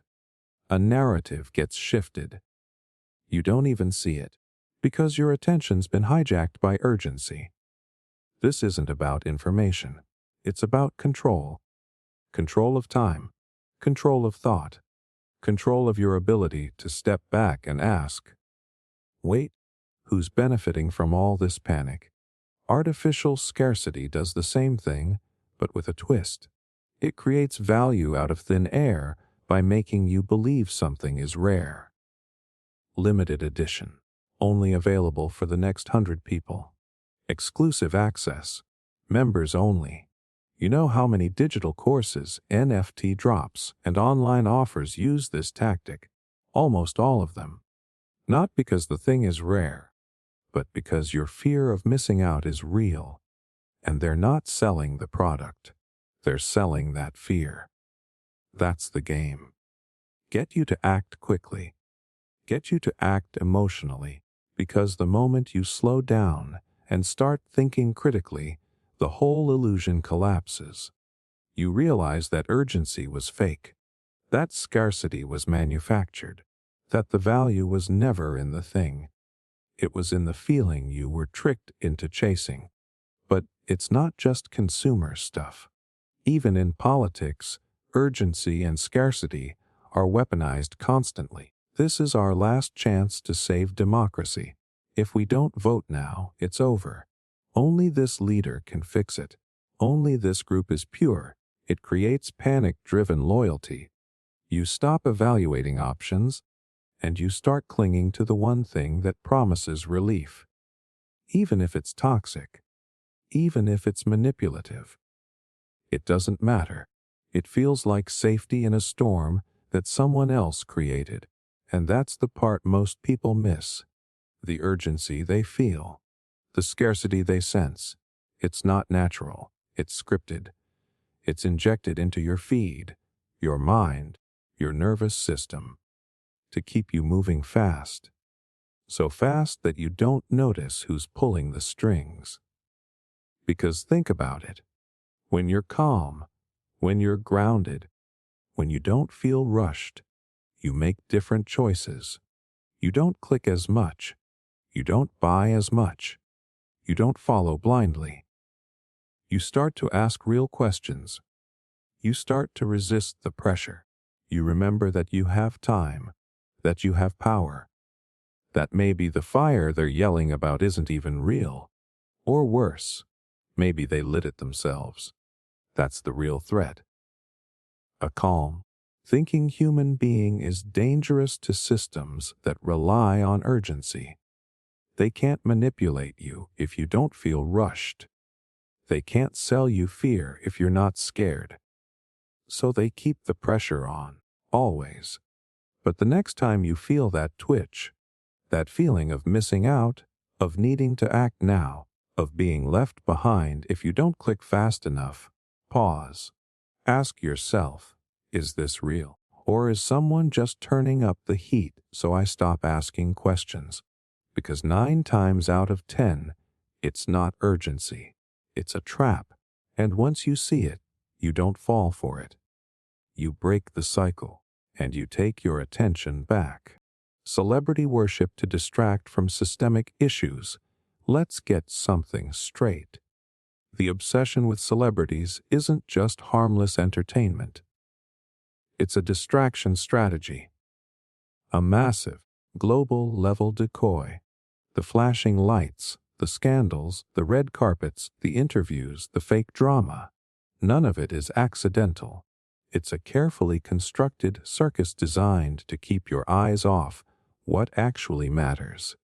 A narrative gets shifted. You don't even see it, because your attention's been hijacked by urgency. This isn't about information. It's about control. Control of time. Control of thought. Control of your ability to step back and ask, wait, who's benefiting from all this panic? Artificial scarcity does the same thing, but with a twist. It creates value out of thin air by making you believe something is rare. Limited edition. Only available for the next 100 people. Exclusive access. Members only. You know how many digital courses, NFT drops, and online offers use this tactic? Almost all of them. Not because the thing is rare, but because your fear of missing out is real. And they're not selling the product. They're selling that fear. That's the game. Get you to act quickly. Get you to act emotionally. Because the moment you slow down and start thinking critically, the whole illusion collapses. You realize that urgency was fake, that scarcity was manufactured, that the value was never in the thing. It was in the feeling you were tricked into chasing. But it's not just consumer stuff. Even in politics, urgency and scarcity are weaponized constantly. This is our last chance to save democracy. If we don't vote now, it's over. Only this leader can fix it. Only this group is pure. It creates panic-driven loyalty. You stop evaluating options, and you start clinging to the one thing that promises relief. Even if it's toxic, even if it's manipulative. It doesn't matter. It feels like safety in a storm that someone else created. And that's the part most people miss. The urgency they feel. The scarcity they sense. It's not natural. It's scripted. It's injected into your feed, your mind, your nervous system, to keep you moving fast. So fast that you don't notice who's pulling the strings. Because think about it. When you're calm, when you're grounded, when you don't feel rushed, you make different choices. You don't click as much. You don't buy as much. You don't follow blindly. You start to ask real questions. You start to resist the pressure. You remember that you have time, that you have power, that maybe the fire they're yelling about isn't even real. Or worse, maybe they lit it themselves. That's the real threat. A calm, thinking human being is dangerous to systems that rely on urgency. They can't manipulate you if you don't feel rushed. They can't sell you fear if you're not scared. So they keep the pressure on, always. But the next time you feel that twitch, that feeling of missing out, of needing to act now, of being left behind if you don't click fast enough, pause. Ask yourself, is this real? Or is someone just turning up the heat so I stop asking questions? Because 9 times out of 10, it's not urgency. It's a trap. And once you see it, you don't fall for it. You break the cycle, and you take your attention back. Celebrity worship to distract from systemic issues. Let's get something straight. The obsession with celebrities isn't just harmless entertainment. It's a distraction strategy. A massive, global-level decoy. The flashing lights, the scandals, the red carpets, the interviews, the fake drama. None of it is accidental. It's a carefully constructed circus designed to keep your eyes off what actually matters.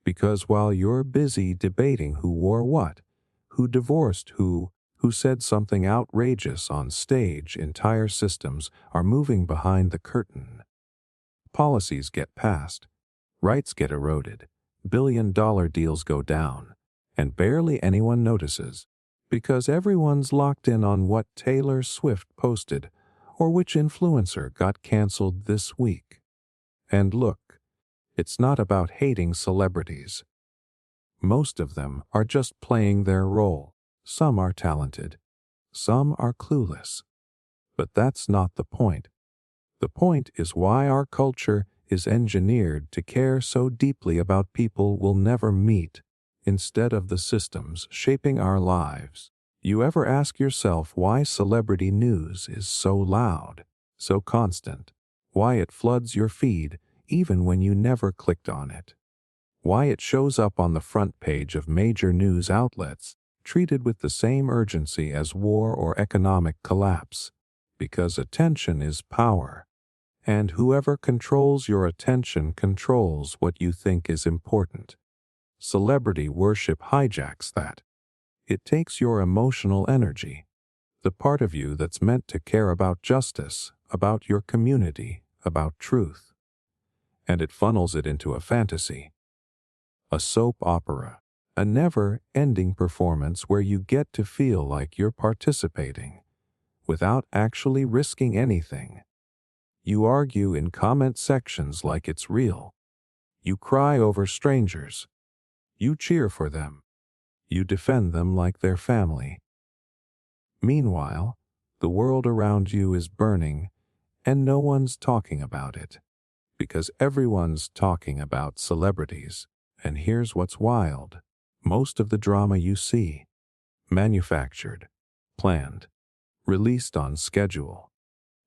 Because while you're busy debating who wore what, who divorced who said something outrageous on stage, entire systems are moving behind the curtain. Policies get passed, rights get eroded, billion-dollar deals go down, and barely anyone notices, because everyone's locked in on what Taylor Swift posted or which influencer got canceled this week. And look, it's not about hating celebrities. Most of them are just playing their role. Some are talented. Some are clueless. But that's not the point. The point is why our culture is engineered to care so deeply about people we'll never meet, instead of the systems shaping our lives. You ever ask yourself why celebrity news is so loud, so constant? Why it floods your feed even when you never clicked on it? Why it shows up on the front page of major news outlets, treated with the same urgency as war or economic collapse? Because attention is power. And whoever controls your attention controls what you think is important. Celebrity worship hijacks that. It takes your emotional energy, the part of you that's meant to care about justice, about your community, about truth. And it funnels it into a fantasy, a soap opera, a never-ending performance where you get to feel like you're participating without actually risking anything. You argue in comment sections like it's real. You cry over strangers. You cheer for them. You defend them like they're family. Meanwhile, the world around you is burning, and no one's talking about it, because everyone's talking about celebrities. And here's what's wild. Most of the drama you see, manufactured, planned, released on schedule.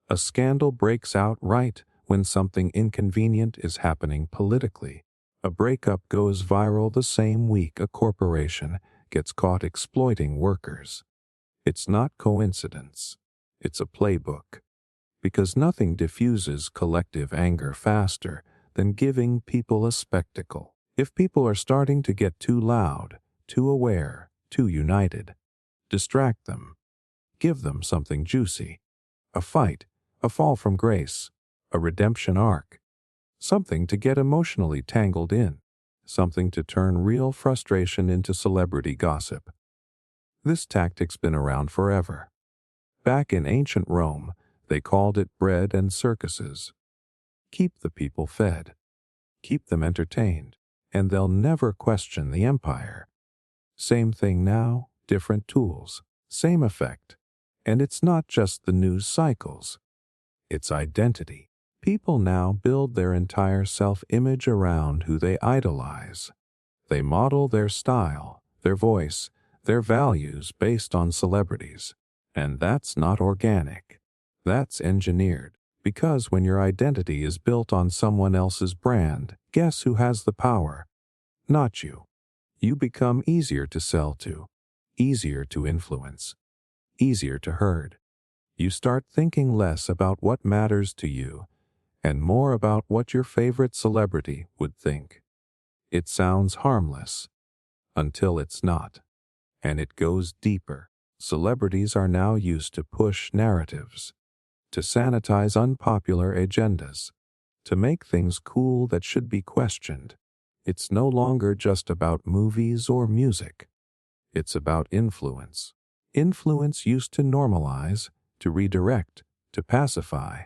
A scandal breaks out right when something inconvenient is happening politically. A breakup goes viral the same week a corporation gets caught exploiting workers. It's not coincidence. It's a playbook. Because nothing diffuses collective anger faster than giving people a spectacle. If people are starting to get too loud, too aware, too united, distract them. Give them something juicy. A fight, a fall from grace, a redemption arc. Something to get emotionally tangled in. Something to turn real frustration into celebrity gossip. This tactic's been around forever. Back in ancient Rome, they called it bread and circuses. Keep the people fed. Keep them entertained, and they'll never question the empire. Same thing now, different tools, same effect. And it's not just the news cycles. It's identity. People now build their entire self-image around who they idolize. They model their style, their voice, their values based on celebrities. And that's not organic. That's engineered. Because when your identity is built on someone else's brand, guess who has the power? Not you. You become easier to sell to, easier to influence, easier to herd. You start thinking less about what matters to you and more about what your favorite celebrity would think. It sounds harmless until it's not. And it goes deeper. Celebrities are now used to push narratives, to sanitize unpopular agendas, to make things cool that should be questioned. It's no longer just about movies or music. It's about influence. Influence used to normalize, to redirect, to pacify.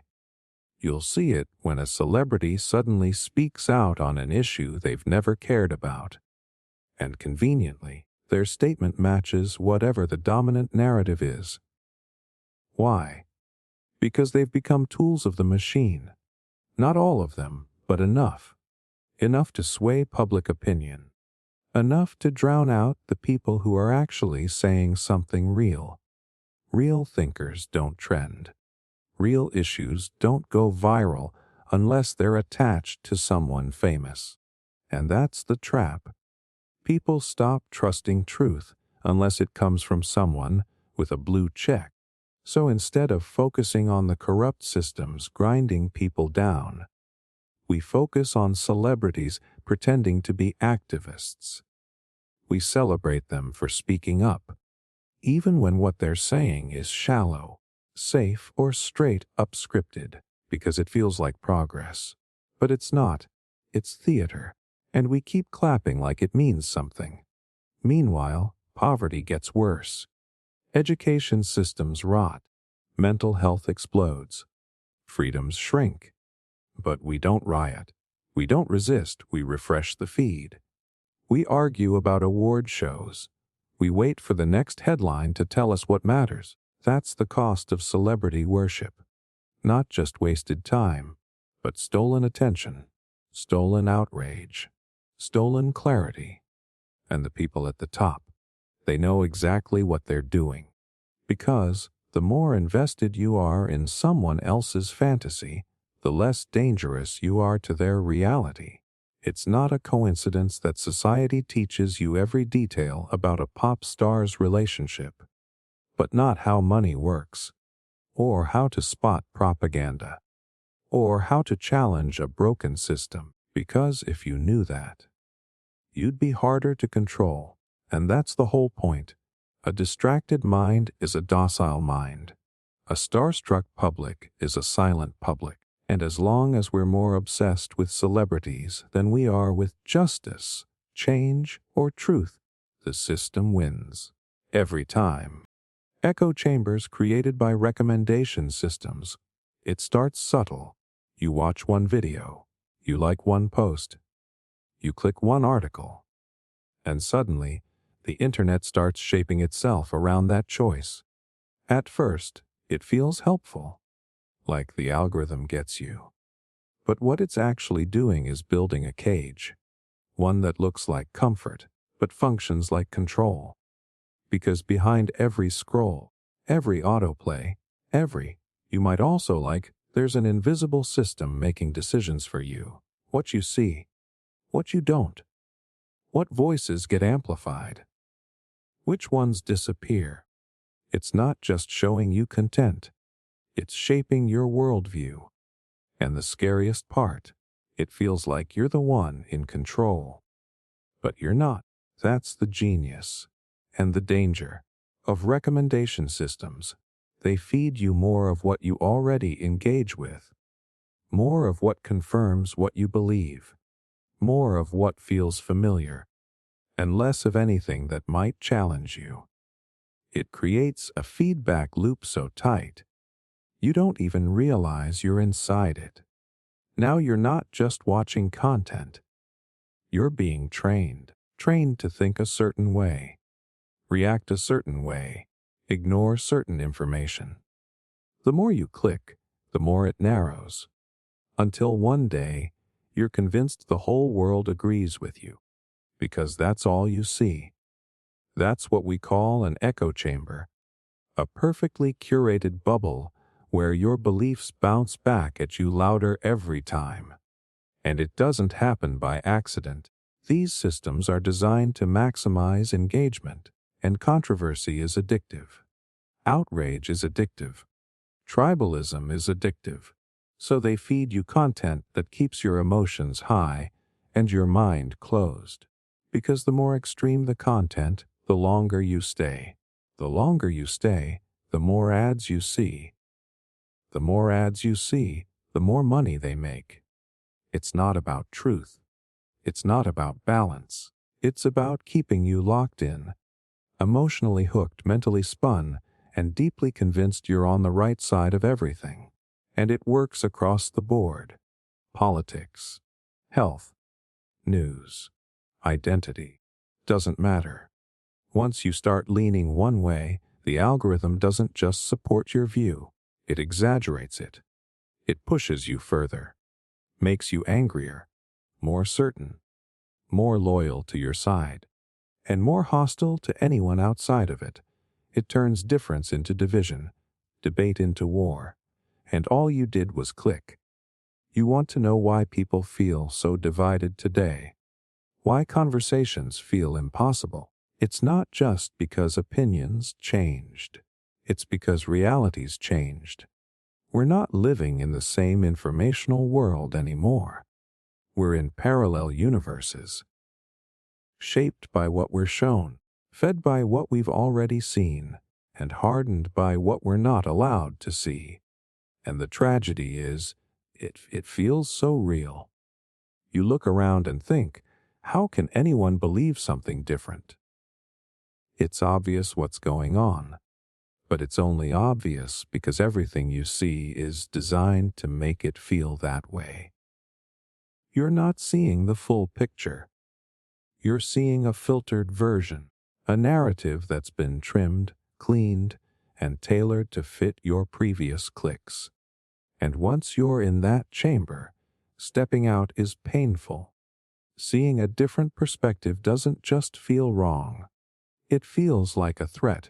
You'll see it when a celebrity suddenly speaks out on an issue they've never cared about. And conveniently, their statement matches whatever the dominant narrative is. Why? Because they've become tools of the machine. Not all of them, but enough. Enough to sway public opinion. Enough to drown out the people who are actually saying something real. Real thinkers don't trend. Real issues don't go viral unless they're attached to someone famous. And that's the trap. People stop trusting truth unless it comes from someone with a blue check. So instead of focusing on the corrupt systems grinding people down, we focus on celebrities pretending to be activists. We celebrate them for speaking up, even when what they're saying is shallow, safe, or straight up scripted, because it feels like progress. But it's not. It's theater, and we keep clapping like it means something. Meanwhile, poverty gets worse. Education systems rot. Mental health explodes. Freedoms shrink. But we don't riot. We don't resist. We refresh the feed. We argue about award shows. We wait for the next headline to tell us what matters. That's the cost of celebrity worship. Not just wasted time, but stolen attention, stolen outrage, stolen clarity. And the people at the top, they know exactly what they're doing. Because the more invested you are in someone else's fantasy, the less dangerous you are to their reality. It's not a coincidence that society teaches you every detail about a pop star's relationship, but not how money works, or how to spot propaganda, or how to challenge a broken system. Because if you knew that, you'd be harder to control, and that's the whole point A distracted mind is a docile mind. A starstruck public is a silent public. And as long as we're more obsessed with celebrities than we are with justice, change, or truth, the system wins. Every time. Echo chambers created by recommendation systems. It starts subtle. You watch one video. You like one post. You click one article. And suddenly, the internet starts shaping itself around that choice. At first, it feels helpful, like the algorithm gets you. But what it's actually doing is building a cage, one that looks like comfort, but functions like control. Because behind every scroll, every autoplay, you might also like, there's an invisible system making decisions for you. What you see, what you don't, what voices get amplified, which ones disappear. It's not just showing you content, it's shaping your worldview. And the scariest part, it feels like you're the one in control. But you're not. That's the genius and the danger of recommendation systems. They feed you more of what you already engage with, more of what confirms what you believe, more of what feels familiar, and less of anything that might challenge you. It creates a feedback loop so tight, you don't even realize you're inside it. Now you're not just watching content. You're being trained to think a certain way, react a certain way, ignore certain information. The more you click, the more it narrows, until one day you're convinced the whole world agrees with you, because that's all you see. That's what we call an echo chamber, a perfectly curated bubble where your beliefs bounce back at you louder every time. And it doesn't happen by accident. These systems are designed to maximize engagement, and controversy is addictive. Outrage is addictive. Tribalism is addictive. So they feed you content that keeps your emotions high and your mind closed. Because the more extreme the content, the longer you stay. The longer you stay, the more ads you see. The more ads you see, the more money they make. It's not about truth. It's not about balance. It's about keeping you locked in, emotionally hooked, mentally spun, and deeply convinced you're on the right side of everything. And it works across the board. Politics, health, news, identity. Doesn't matter. Once you start leaning one way, the algorithm doesn't just support your view. It exaggerates it. It pushes you further, makes you angrier, more certain, more loyal to your side, and more hostile to anyone outside of it. It turns difference into division, debate into war, and all you did was click. You want to know why people feel so divided today? Why conversations feel impossible? It's not just because opinions changed. It's because realities changed. We're not living in the same informational world anymore. We're in parallel universes, shaped by what we're shown, fed by what we've already seen, and hardened by what we're not allowed to see. And the tragedy is, it feels so real. You look around and think, how can anyone believe something different? It's obvious what's going on, but it's only obvious because everything you see is designed to make it feel that way. You're not seeing the full picture. You're seeing a filtered version, a narrative that's been trimmed, cleaned, and tailored to fit your previous clicks. And once you're in that chamber, stepping out is painful. Seeing a different perspective doesn't just feel wrong. It feels like a threat.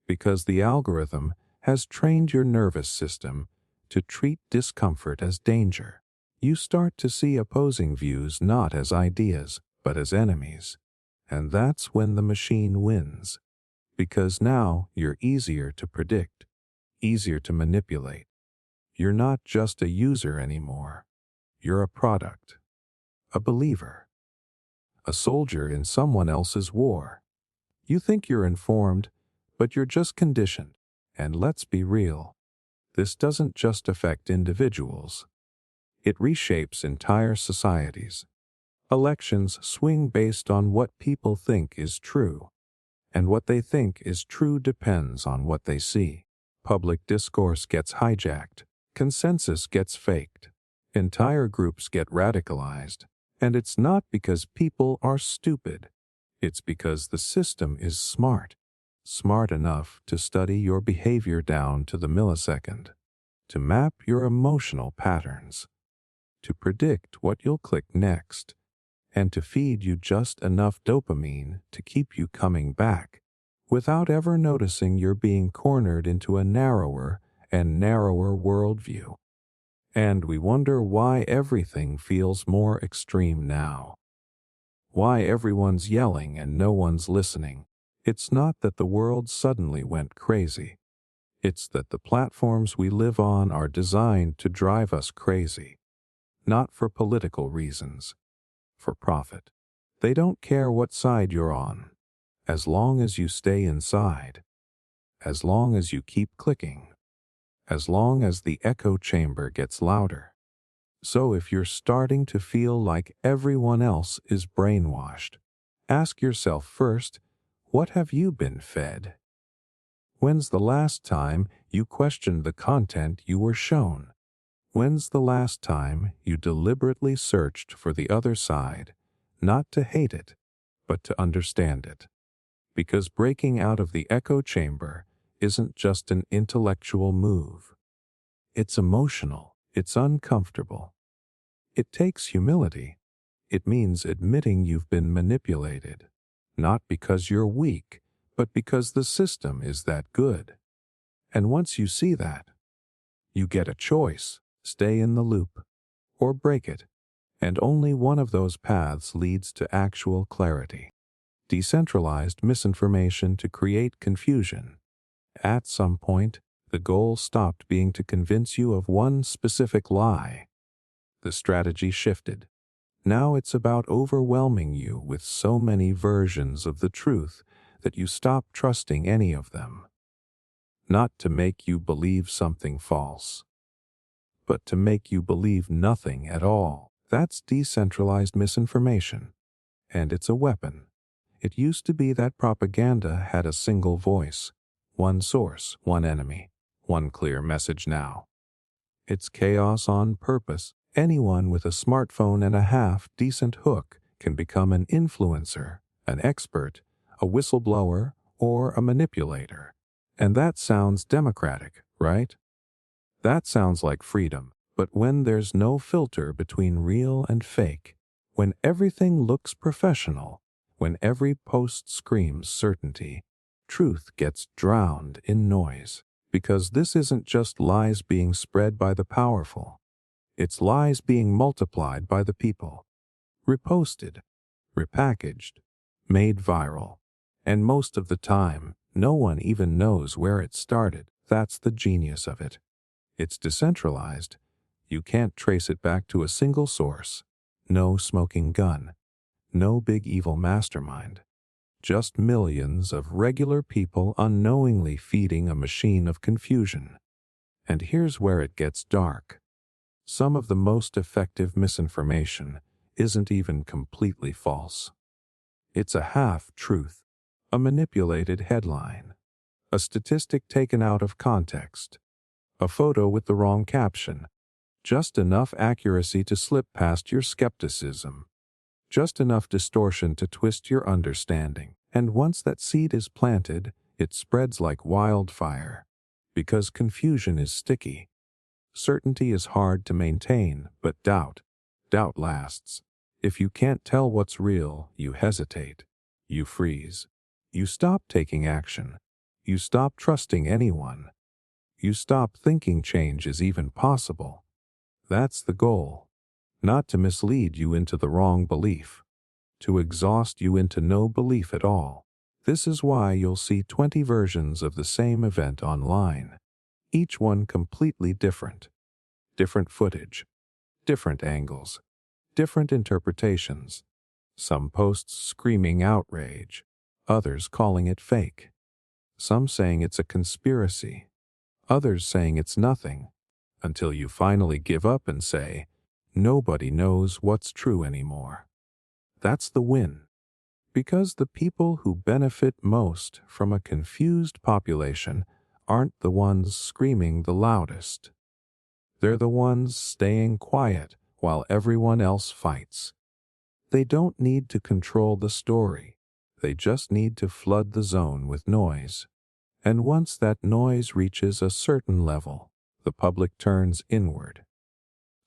Because the algorithm has trained your nervous system to treat discomfort as danger. You start to see opposing views not as ideas, but as enemies. And that's when the machine wins. Because now you're easier to predict, easier to manipulate. You're not just a user anymore. You're a product, a believer, a soldier in someone else's war. You think you're informed, but you're just conditioned. And let's be real, this doesn't just affect individuals. It reshapes entire societies. Elections swing based on what people think is true, and what they think is true depends on what they see. Public discourse gets hijacked, consensus gets faked, entire groups get radicalized, and it's not because people are stupid. It's because the system is smart, smart enough to study your behavior down to the millisecond, to map your emotional patterns, to predict what you'll click next, and to feed you just enough dopamine to keep you coming back, without ever noticing you're being cornered into a narrower and narrower worldview. And we wonder why everything feels more extreme now. Why everyone's yelling and no one's listening. It's not that the world suddenly went crazy. It's that the platforms we live on are designed to drive us crazy. Not for political reasons, for profit. They don't care what side you're on, as long as you stay inside, as long as you keep clicking, as long as the echo chamber gets louder. So if you're starting to feel like everyone else is brainwashed, ask yourself first, what have you been fed? When's the last time you questioned the content you were shown? When's the last time you deliberately searched for the other side, not to hate it, but to understand it? Because breaking out of the echo chamber isn't just an intellectual move. It's emotional. It's uncomfortable. It takes humility. It means admitting you've been manipulated, not because you're weak, but because the system is that good. And once you see that, you get a choice: stay in the loop or break it. And only one of those paths leads to actual clarity. Decentralized misinformation to create confusion. At some point, the goal stopped being to convince you of one specific lie. The strategy shifted. Now it's about overwhelming you with so many versions of the truth that you stop trusting any of them. Not to make you believe something false, but to make you believe nothing at all. That's decentralized misinformation. And it's a weapon. It used to be that propaganda had a single voice, one source, one enemy, one clear message. Now it's chaos on purpose. Anyone with a smartphone and a half-decent hook can become an influencer, an expert, a whistleblower, or a manipulator. And that sounds democratic, right? That sounds like freedom. But when there's no filter between real and fake, when everything looks professional, when every post screams certainty, truth gets drowned in noise. Because this isn't just lies being spread by the powerful. It's lies being multiplied by the people. Reposted, repackaged, made viral. And most of the time, no one even knows where it started. That's the genius of it. It's decentralized. You can't trace it back to a single source. No smoking gun. No big evil mastermind. Just millions of regular people unknowingly feeding a machine of confusion. And here's where it gets dark. Some of the most effective misinformation isn't even completely false. It's a half-truth, a manipulated headline, a statistic taken out of context, a photo with the wrong caption, just enough accuracy to slip past your skepticism, just enough distortion to twist your understanding. And once that seed is planted, it spreads like wildfire. Because confusion is sticky. Certainty is hard to maintain, but doubt lasts. If you can't tell what's real, you hesitate. You freeze. You stop taking action. You stop trusting anyone. You stop thinking change is even possible. That's the goal. Not to mislead you into the wrong belief. To exhaust you into no belief at all. This is why you'll see 20 versions of the same event online. Each one completely different. Different footage. Different angles. Different interpretations. Some posts screaming outrage. others calling it fake, some saying it's a conspiracy, others saying it's nothing, until you finally give up and say, nobody knows what's true anymore. That's the win. Because the people who benefit most from a confused population aren't the ones screaming the loudest. They're the ones staying quiet while everyone else fights. They don't need to control the story. They just need to flood the zone with noise. And once that noise reaches a certain level, the public turns inward,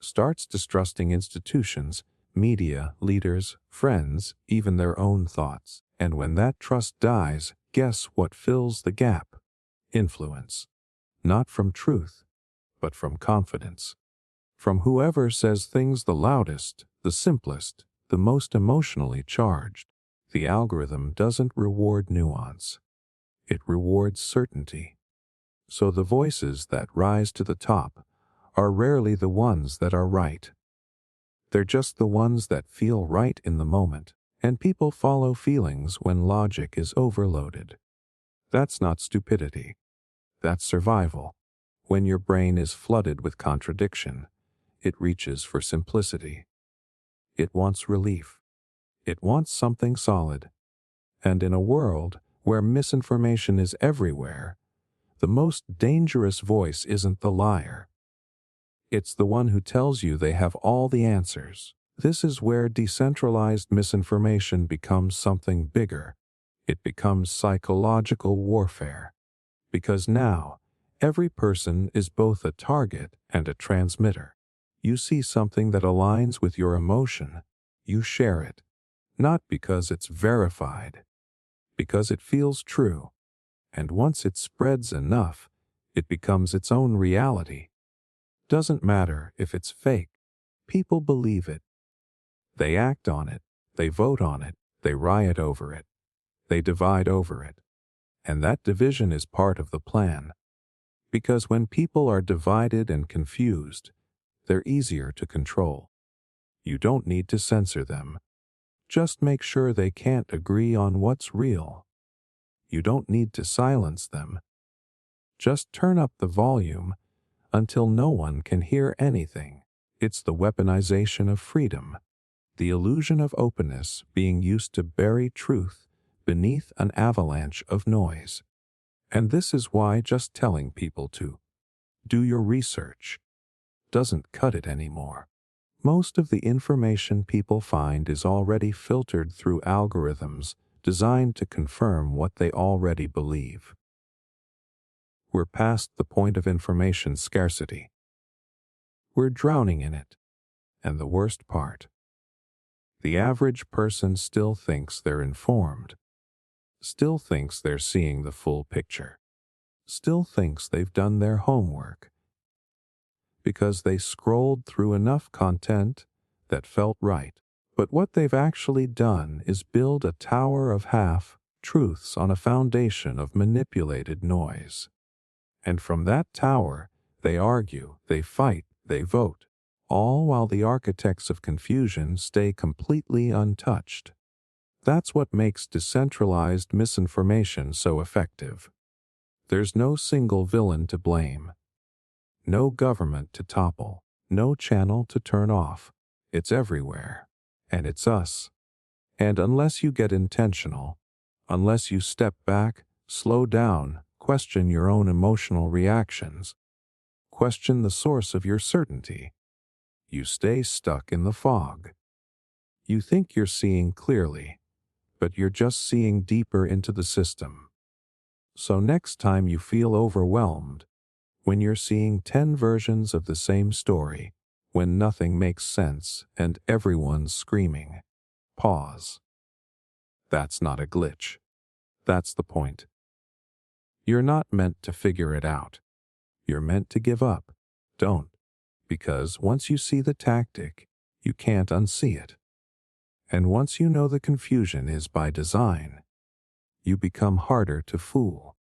starts distrusting institutions, media, leaders, friends, even their own thoughts. And when that trust dies, guess what fills the gap? Influence. Not from truth, but from confidence. From whoever says things the loudest, the simplest, the most emotionally charged. The algorithm doesn't reward nuance. It rewards certainty. So the voices that rise to the top are rarely the ones that are right. They're just the ones that feel right in the moment, and people follow feelings when logic is overloaded. That's not stupidity. That's survival. When your brain is flooded with contradiction, it reaches for simplicity. It wants relief. It wants something solid. And in a world where misinformation is everywhere, the most dangerous voice isn't the liar. It's the one who tells you they have all the answers. This is where decentralized misinformation becomes something bigger. It becomes psychological warfare. Because now, every person is both a target and a transmitter. You see something that aligns with your emotion, you share it. Not because it's verified, because it feels true. And once it spreads enough, it becomes its own reality. Doesn't matter if it's fake. People believe it. They act on it. They vote on it. They riot over it. They divide over it. And that division is part of the plan. Because when people are divided and confused, they're easier to control. You don't need to censor them. Just make sure they can't agree on what's real. You don't need to silence them. Just turn up the volume until no one can hear anything. It's the weaponization of freedom, the illusion of openness being used to bury truth beneath an avalanche of noise. And this is why just telling people to do your research doesn't cut it anymore. Most of the information people find is already filtered through algorithms designed to confirm what they already believe. We're past the point of information scarcity. We're drowning in it. And the worst part, the average person still thinks they're informed, still thinks they're seeing the full picture, still thinks they've done their homework, because they scrolled through enough content that felt right. But what they've actually done is build a tower of half-truths on a foundation of manipulated noise. And from that tower, they argue, they fight, they vote, all while the architects of confusion stay completely untouched. That's what makes decentralized misinformation so effective. There's no single villain to blame. No government to topple. No channel to turn off. It's everywhere. And it's us. And unless you get intentional, unless you step back, slow down, question your own emotional reactions, question the source of your certainty, you stay stuck in the fog. You think you're seeing clearly, but you're just seeing deeper into the system. So next time you feel overwhelmed, when you're seeing 10 versions of the same story, when nothing makes sense and everyone's screaming, pause. That's not a glitch. That's the point. You're not meant to figure it out. You're meant to give up. Don't. Because once you see the tactic, you can't unsee it. And once you know the confusion is by design, you become harder to fool.